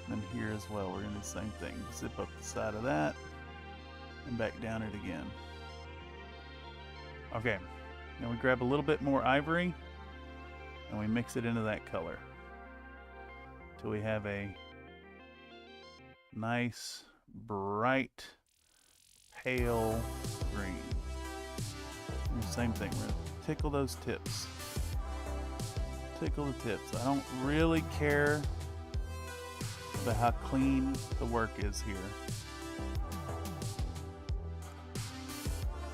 and then here as well. We're gonna do the same thing. Zip up the side of that and back down it again. Okay, now we grab a little bit more ivory and we mix it into that color till we have a nice, bright, pale green. And the same thing, we're gonna tickle those tips. Tickle the tips. I don't really care about how clean the work is here.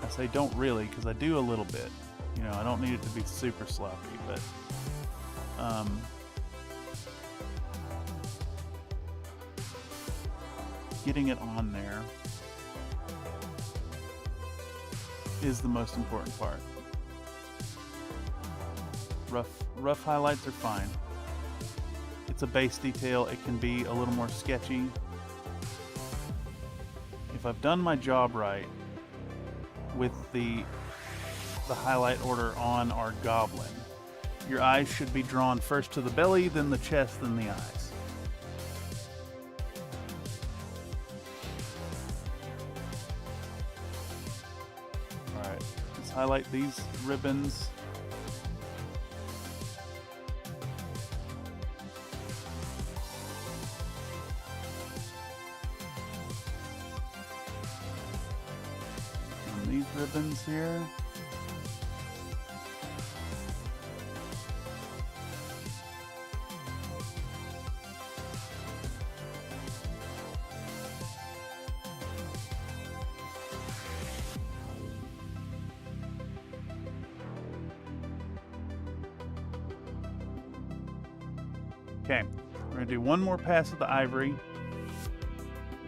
I say don't really because I do a little bit. You know, I don't need it to be super sloppy, but getting it on there is the most important part. Rough highlights are fine. It's a base detail. It can be a little more sketchy. If I've done my job right with the highlight order on our goblin, your eyes should be drawn first to the belly, then the chest, then the eyes. Alright, let's highlight these ribbons. And these ribbons here. Okay, we're gonna do one more pass of the ivory.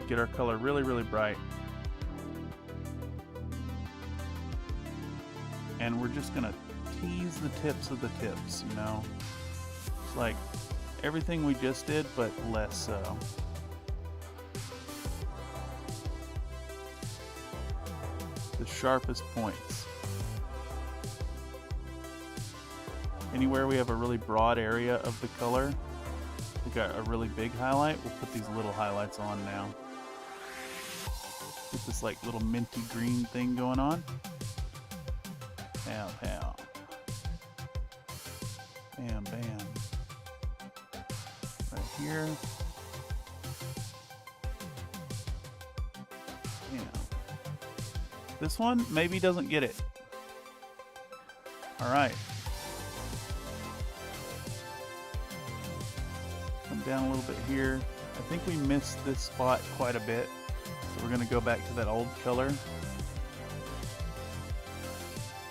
Get our color really, really bright. And we're just gonna tease the tips of the tips, you know? It's like everything we just did, but less so. The sharpest points. Anywhere we have a really broad area of the color, we got a really big highlight, we'll put these little highlights on now. Get this like little minty green thing going on. Pow, pow. Bam, bam. Right here. This one maybe doesn't get it. All right. Come down a little bit here. I think we missed this spot quite a bit. So we're gonna go back to that old color.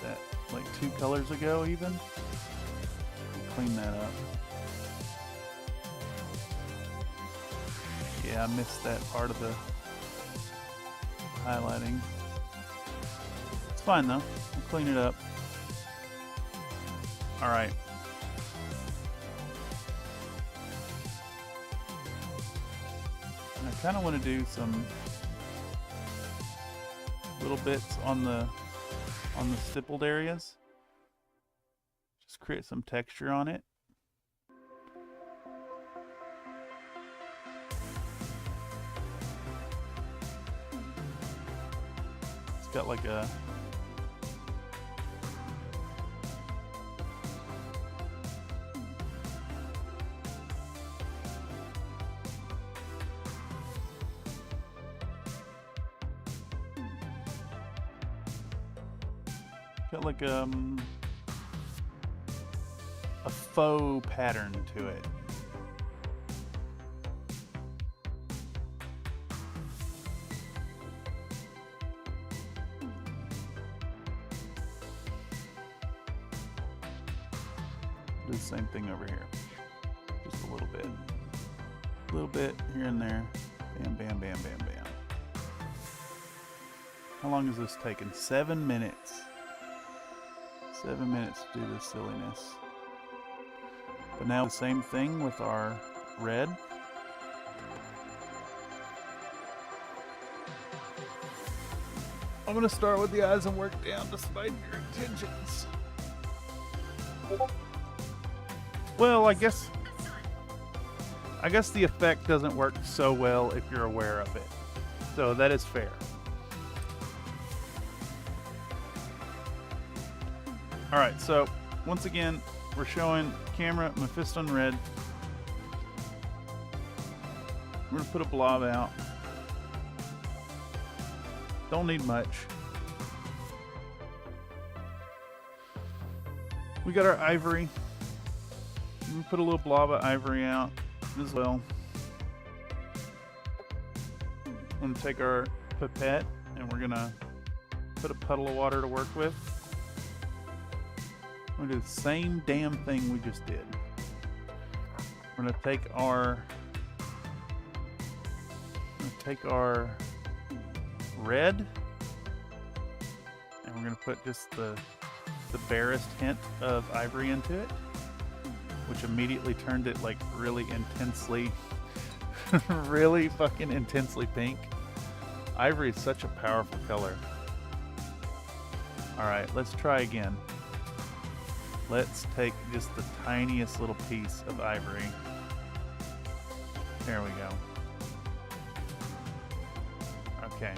That like 2 colors ago even. Clean that up. Yeah, I missed that part of the highlighting. It's fine though. We'll clean it up. All right. And I kind of want to do some little bits on the stippled areas. Just create some texture on it. It's got like a a faux pattern to it. Do the same thing over here. Just a little bit. A little bit here and there. Bam, bam, bam, bam, bam. How long has this taken? 7 minutes. 7 minutes to do this silliness. But now the same thing with our red. I'm going to start with the eyes and work down despite your intentions. Well, I guess the effect doesn't work so well if you're aware of it. So that is fair. Alright, so once again, we're showing camera Mephisto red. We're going to put a blob out. Don't need much. We got our ivory. We put a little blob of ivory out as well. I'm going to take our pipette and we're going to put a puddle of water to work with. We're going to do the same damn thing we just did. We're going to take our red and we're going to put just the barest hint of ivory into it, which immediately turned it like really intensely really fucking intensely pink. Ivory is such a powerful color. Alright, let's try again. Let's take just the tiniest little piece of ivory. There we go. Okay.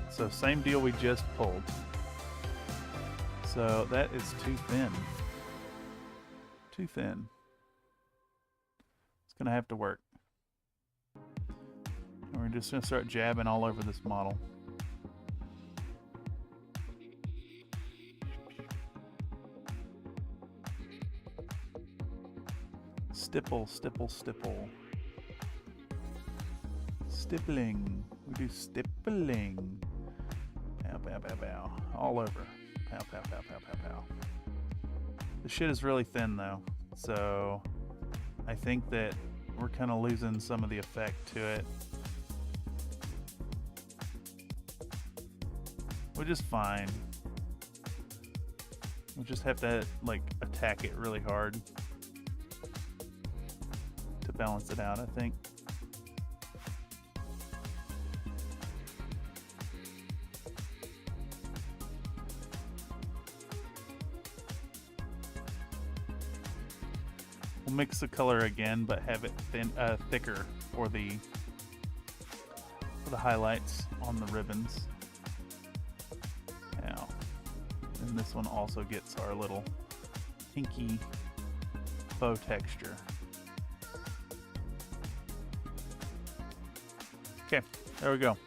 So same deal we just pulled. So that is too thin. Too thin. It's gonna have to work. And we're just gonna start jabbing all over this model. Stipple, stipple, stipple. Stippling. We do stippling. Pow, pow, pow, pow. All over. Pow, pow, pow, pow, pow, pow. The shit is really thin though, so I think that we're kind of losing some of the effect to it. Which is fine. We'll just have to like attack it really hard to balance it out, I think. We'll mix the color again, but have it thicker for the highlights on the ribbons. Now, and this one also gets our little pinky faux texture. Okay, there we go.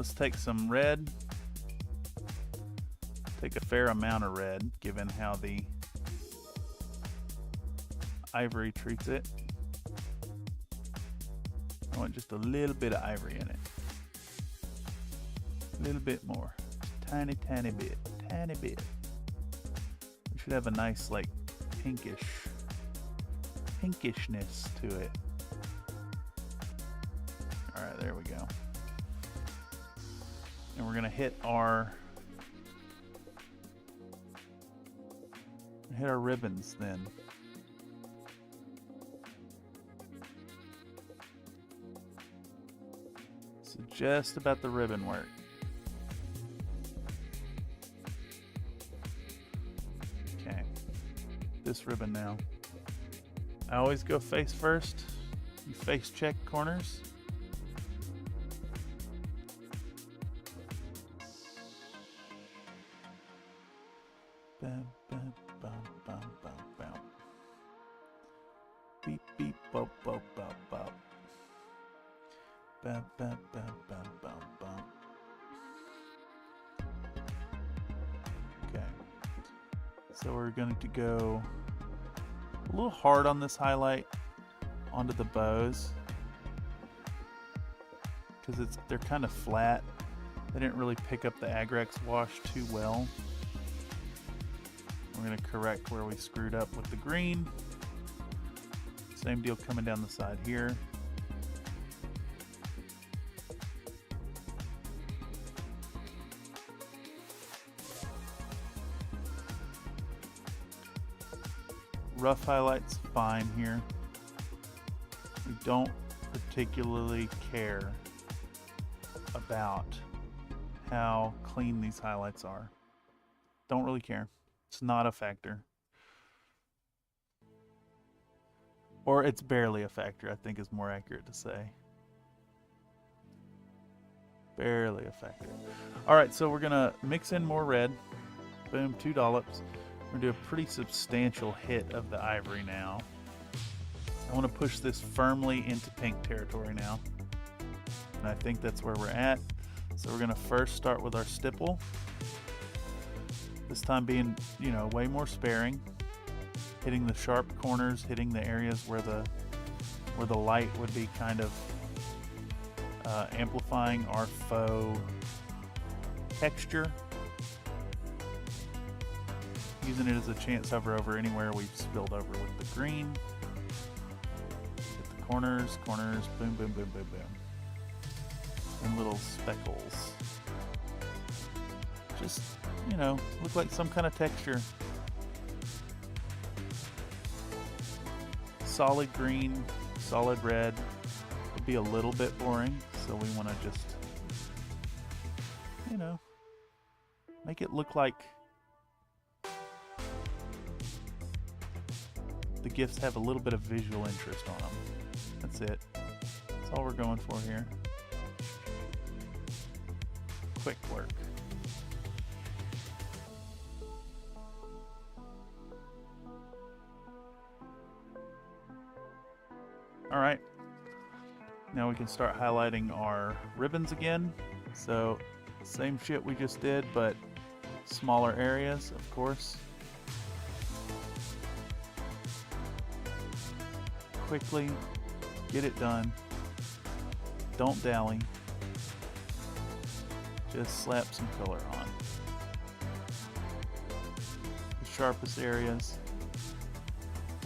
Let's take some red. Take a fair amount of red, given how the ivory treats it. I want just a little bit of ivory in it. A little bit more. Tiny, tiny bit. Tiny bit. We should have a nice, like, pinkishness to it. Alright, there we go. And we're gonna hit our ribbons then. So just about the ribbon work. Okay, this ribbon now. I always go face first. You face check corners. Bam, bam, bam, bam, bam, bam. Beep, beep, bop, bop, bop, bop. Bam, bam, bam, bam, bam, bam. Okay. So we're going to go a little hard on this highlight onto the bows because they're kind of flat. They didn't really pick up the Agrex wash too well. We're going to correct where we screwed up with the green. Same deal coming down the side here. Rough highlights fine here. We don't particularly care about how clean these highlights are. Don't really care. It's not a factor. Or it's barely a factor, I think is more accurate to say. Barely a factor. Alright, so we're going to mix in more red. Boom, 2 dollops. We're going to do a pretty substantial hit of the ivory now. I want to push this firmly into pink territory now. And I think that's where we're at. So we're going to first start with our stipple. This time being, you know, way more sparing. Hitting the sharp corners, hitting the areas where the light would be kind of amplifying our faux texture. Using it as a chance hover over anywhere we've spilled over with the green. Hit the corners, boom, boom, boom, boom, boom. And little speckles. Just, you know, look like some kind of texture. Solid green, solid red would be a little bit boring, so we want to just, you know, make it look like the gifts have a little bit of visual interest on them. That's it. That's all we're going for here. Quick work. Alright. Now we can start highlighting our ribbons again. So, same shit we just did, but smaller areas, of course. Quickly get it done. Don't dally. Just slap some color on. The sharpest areas.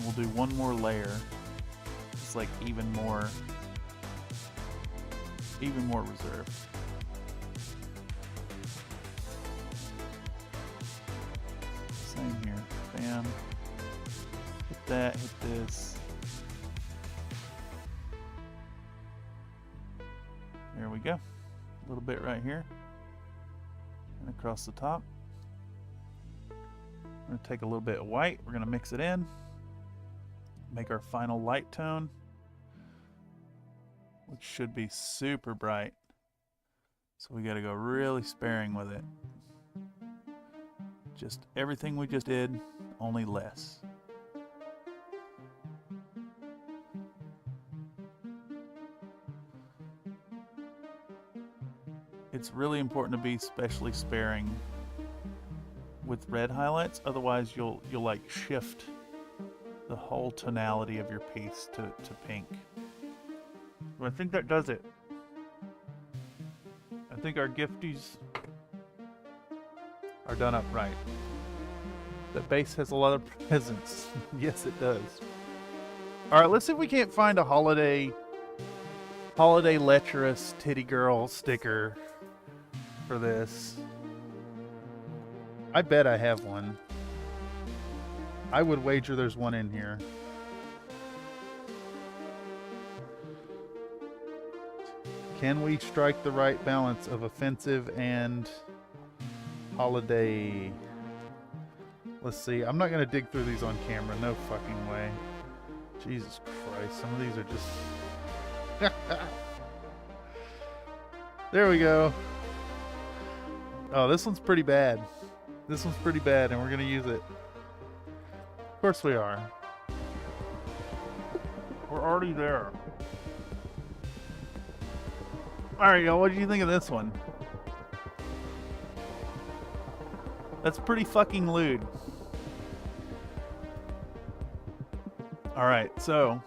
We'll do one more layer. It's like even more reserved. Same here. Bam. Hit that, hit this. There we go. A little bit right here. And across the top. We're going to take a little bit of white. We're going to mix it in. Make our final light tone, which should be super bright. So we got to go really sparing with it. Just everything we just did, only less. It's really important to be especially sparing with red highlights, otherwise you'll like shift the whole tonality of your piece to pink. But I think that does it. I think our gifties are done up right. The base has a lot of presents. Yes, it does. All right, let's see if we can't find a holiday lecherous titty girl sticker for this. I bet I have one. I would wager there's one in here. Can we strike the right balance of offensive and holiday? Let's see. I'm not going to dig through these on camera. No fucking way. Jesus Christ. Some of these are just... There we go. Oh, this one's pretty bad. This one's pretty bad, and we're going to use it. Of course we are. We're already there. Alright, y'all, what do you think of this one? That's pretty fucking lewd. Alright, so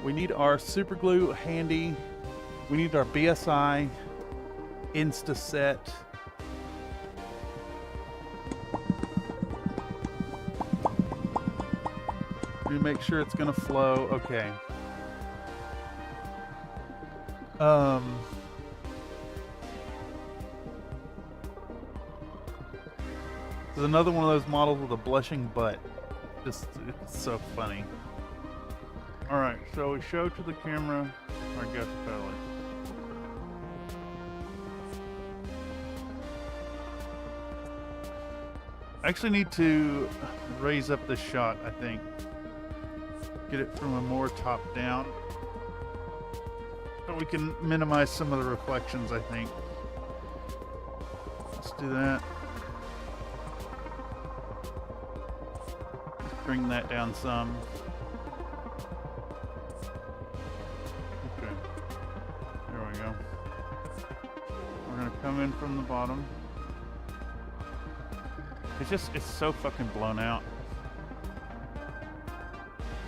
we need our super glue handy. We need our BSI Insta set. We make sure it's gonna flow. Okay. There's another one of those models with a blushing butt. Just, it's so funny. Alright, so we show to the camera our guest palette. I actually need to raise up this shot, I think. Get it from a more top down. So we can minimize some of the reflections, I think. Let's do that. Let's bring that down some. Okay. There we go. We're gonna come in from the bottom. It's so fucking blown out.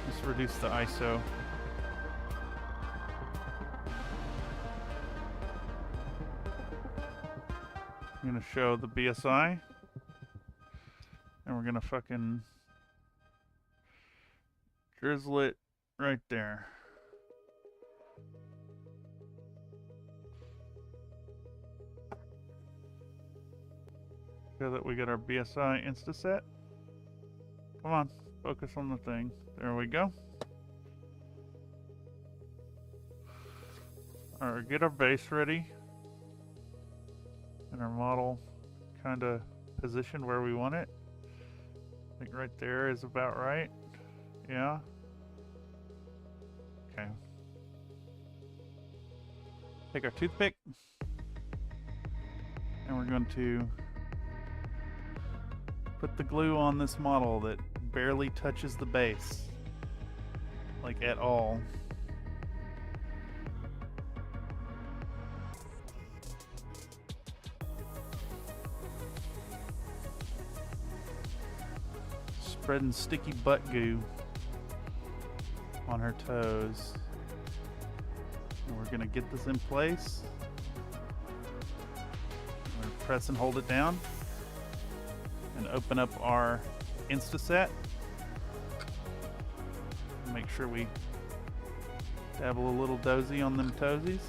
Just reduce the ISO. I'm gonna show the BSI. And we're gonna fucking drizzle it right there. Show that we got our BSI Insta set. Come on, focus on the thing. There we go. Alright, get our base ready. And our model kind of positioned where we want it. I think right there is about right. Yeah. Okay. Take our toothpick. And we're going to put the glue on this model that barely touches the base. Like at all. Spreading sticky butt goo on her toes. And we're gonna get this in place. We're gonna press and hold it down and open up our Insta set. Make sure we dabble a little dozy on them toesies.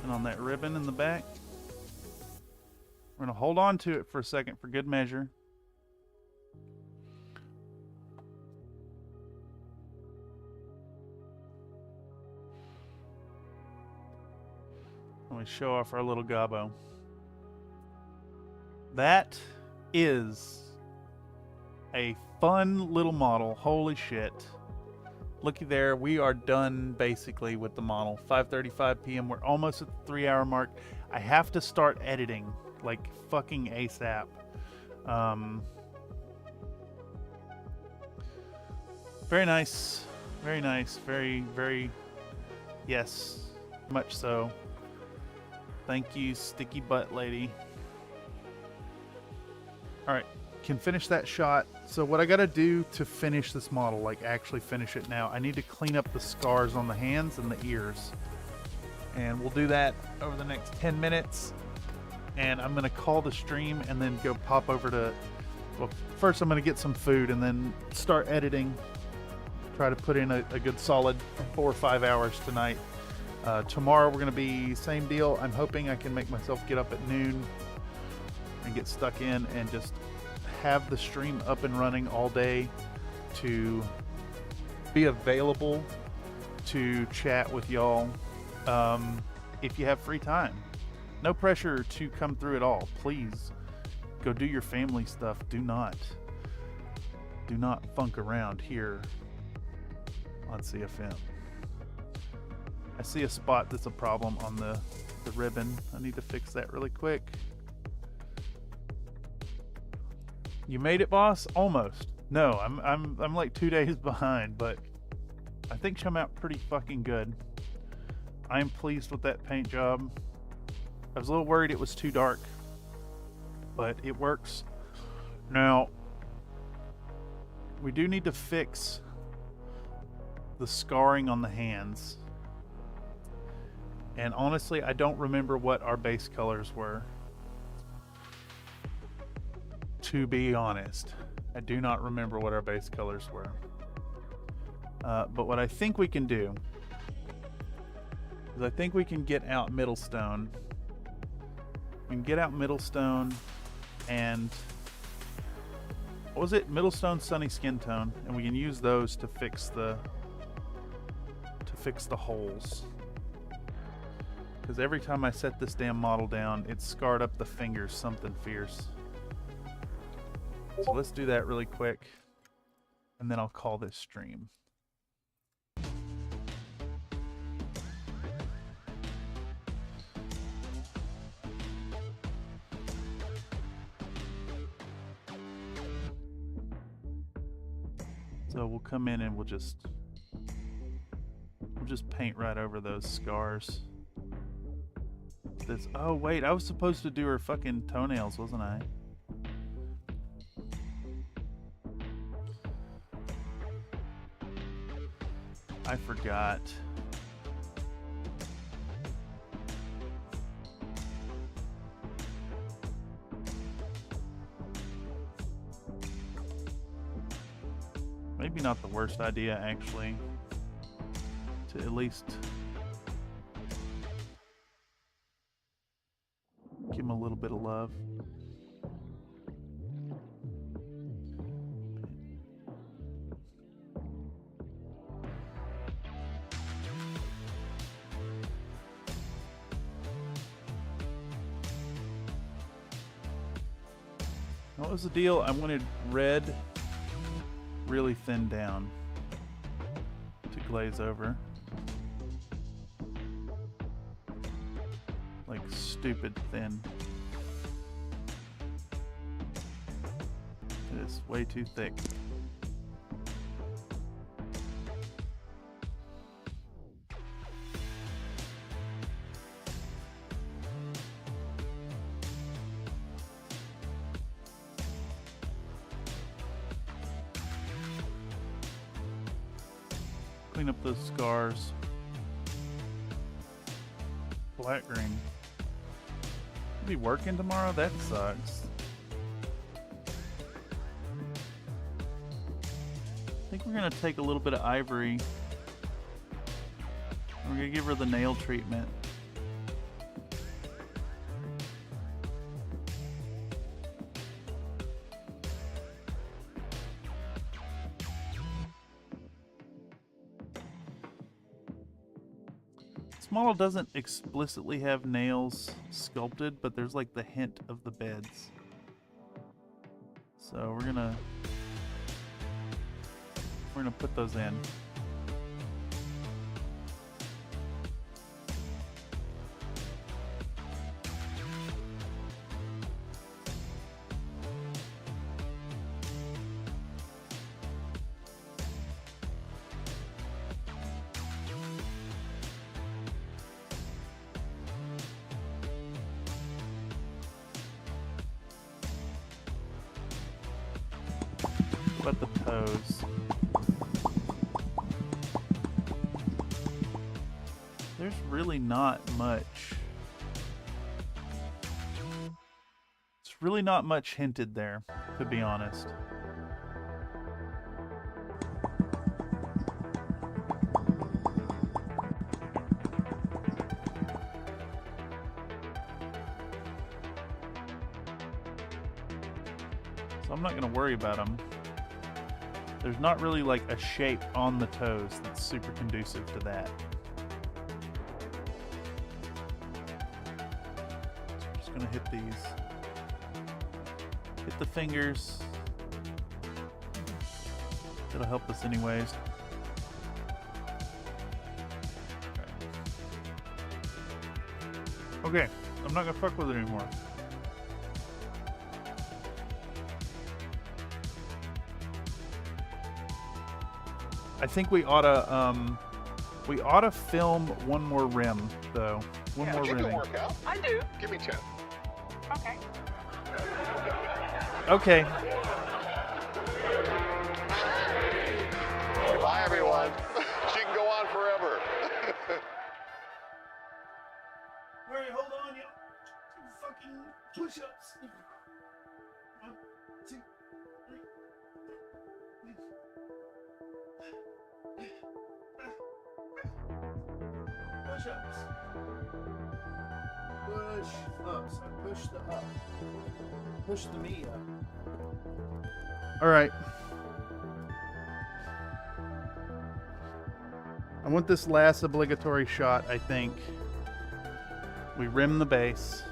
And on that ribbon in the back. We're going to hold on to it for a second for good measure. And we show off our little gobbo. That is a fun little model. Holy shit. Looky there. We are done basically with the model. 5:35 p.m. We're almost at the 3-hour mark. I have to start editing. Like fucking ASAP. Very nice. Very nice. Very, very Yes, much so. Thank you, sticky butt lady. All right, can finish that shot. So what I got to do to finish this model, like actually finish it now, I need to clean up the scars on the hands and the ears. And we'll do that over the next 10 minutes. And I'm going to call the stream and then go pop over to, well, first I'm going to get some food and then start editing. Try to put in a good solid 4 or 5 hours tonight. Tomorrow we're going to be same deal. I'm hoping I can make myself get up at noon and get stuck in and just have the stream up and running all day to be available to chat with y'all if you have free time. No pressure to come through at all. Please go do your family stuff. Do not funk around here on CFM. I see a spot that's a problem on the ribbon. I need to fix that really quick. You made it, boss? Almost. No, I'm like 2 days behind, but I think she'll come out pretty fucking good. I am pleased with that paint job. I was a little worried it was too dark, but it works. Now, we do need to fix the scarring on the hands. And honestly, I don't remember what our base colors were. To be honest, I do not remember what our base colors were. But what I think we can do is I think we can get out Middlestone. We can get out Middlestone and what was it? Middlestone Sunny Skin Tone, and we can use those to fix the holes. Because every time I set this damn model down, it scarred up the fingers something fierce. So let's do that really quick, and then I'll call this stream. So we'll come in and we'll just paint right over those scars. This, oh wait, I was supposed to do her fucking toenails, wasn't I? I forgot. Maybe not the worst idea, actually, to at least give him a little bit of love. What was the deal? I wanted red really thin down to glaze over. Like stupid thin. It is way too thick. Clean up those scars. Black green. I'll be working tomorrow? That sucks. I think we're gonna take a little bit of ivory. We're gonna give her the nail treatment. This model doesn't explicitly have nails sculpted, but there's like the hint of the beds. So we're gonna put those in. What about the toes? There's really not much. It's really not much hinted there, to be honest. So I'm not going to worry about them. There's not really like a shape on the toes that's super conducive to that. So I'm just going to hit these. Hit the fingers. It'll help us anyways. Okay, I'm not going to fuck with it anymore. I think we ought to film one more rim though. One more you rimming. can work out. I do. Give me 10. Okay. Okay. Bye, everyone. She can go on forever. Alright, hold on, you fucking push-ups. 1, 2, 3. Push-ups. Push-ups. Push the up. Push the knee up. Alright. I want this last obligatory shot, I think. We rim the base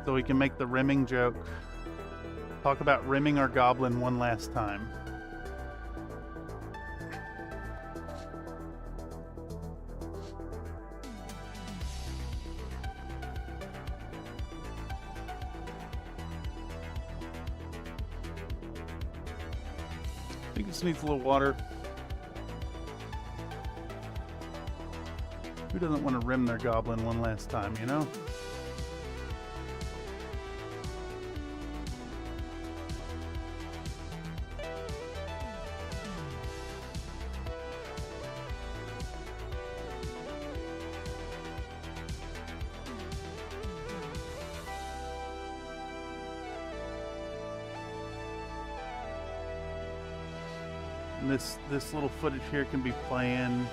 so we can make the rimming joke. Talk about rimming our goblin one last time. I think this needs a little water. Who doesn't want to rim their goblin one last time, you know? And this little footage here can be playing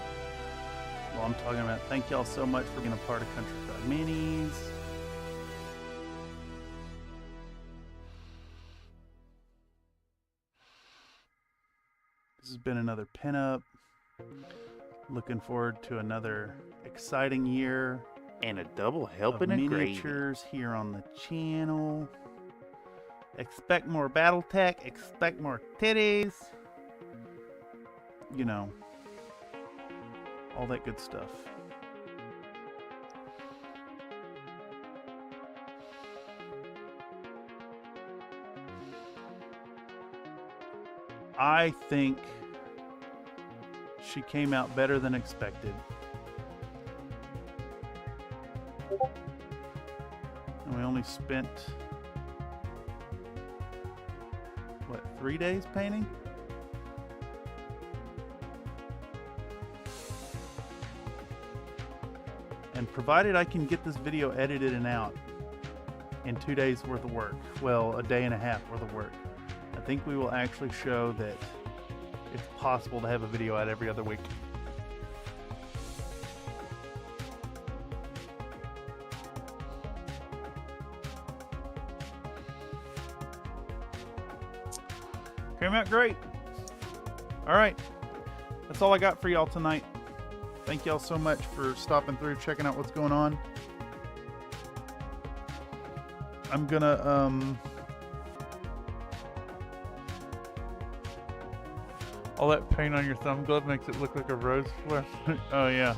while I'm talking about. Thank y'all so much for being a part of Country Fried Minis. This has been another pinup. Looking forward to another exciting year And a double helping of of gravy. miniatures here on the channel. Expect more battle tech. Expect more titties. You know, all that good stuff. I think she came out better than expected. And we only spent, what, 3 days painting? And provided I can get this video edited and out in 2 days worth of work, well, a day and a half worth of work, I think we will actually show that it's possible to have a video out every other week. Came out great. All right, that's all I got for y'all tonight. Thank y'all so much for stopping through, checking out what's going on. I'm gonna all that paint on your thumb glove makes it look like a rose flesh. Oh yeah,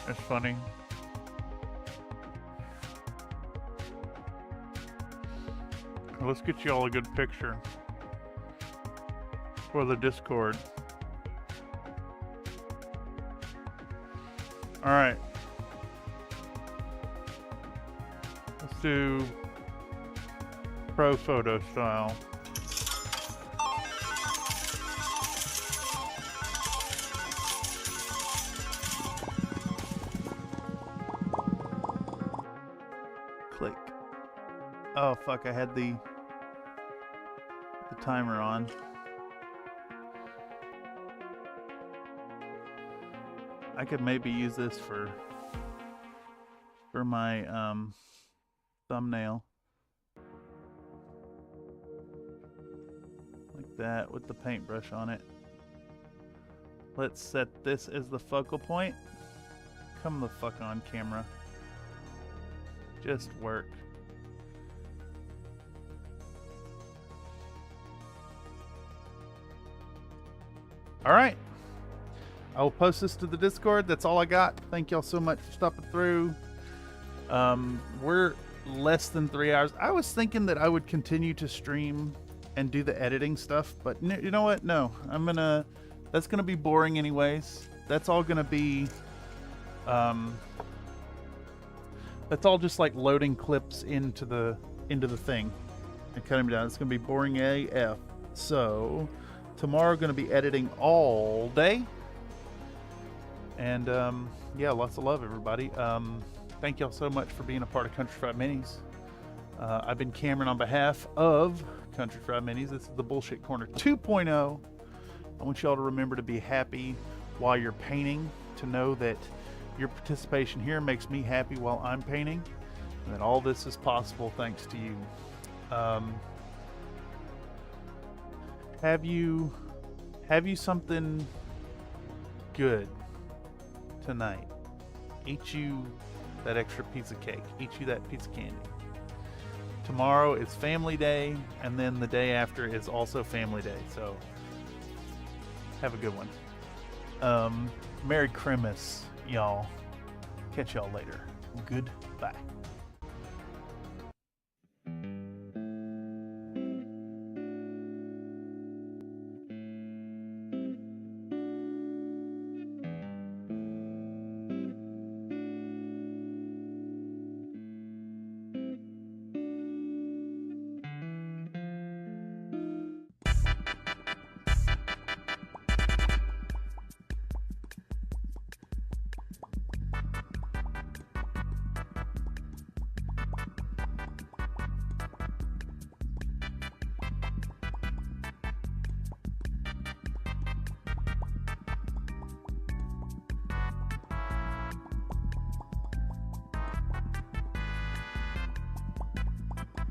that's funny. Let's get you all a good picture for the Discord. All right. Let's do pro photo style. Oh fuck, I had the timer on. I could maybe use this for my thumbnail. Like that with the paintbrush on it. Let's set this as the focal point. Come the fuck on, camera. Just work. Alright. I will post this to the Discord. That's all I got. Thank y'all so much for stopping through. We're less than 3 hours. I was thinking that I would continue to stream and do the editing stuff, but you know what? No. That's gonna be boring anyways. That's all gonna be that's all just like loading clips into the thing and cutting them down. It's gonna be boring AF. So tomorrow gonna be editing all day. And yeah, lots of love, everybody. Thank y'all so much for being a part of Country Fried Minis. I've been Cameron on behalf of Country Fried Minis. This is the Bullshit Corner 2.0. I want y'all to remember to be happy while you're painting, to know that your participation here makes me happy while I'm painting, and that all this is possible thanks to you. Have you something good tonight? Eat you that extra piece of cake. Eat you that piece of candy. Tomorrow is family day, and then the day after is also family day. So have a good one. Merry Christmas, y'all. Catch y'all later. Goodbye.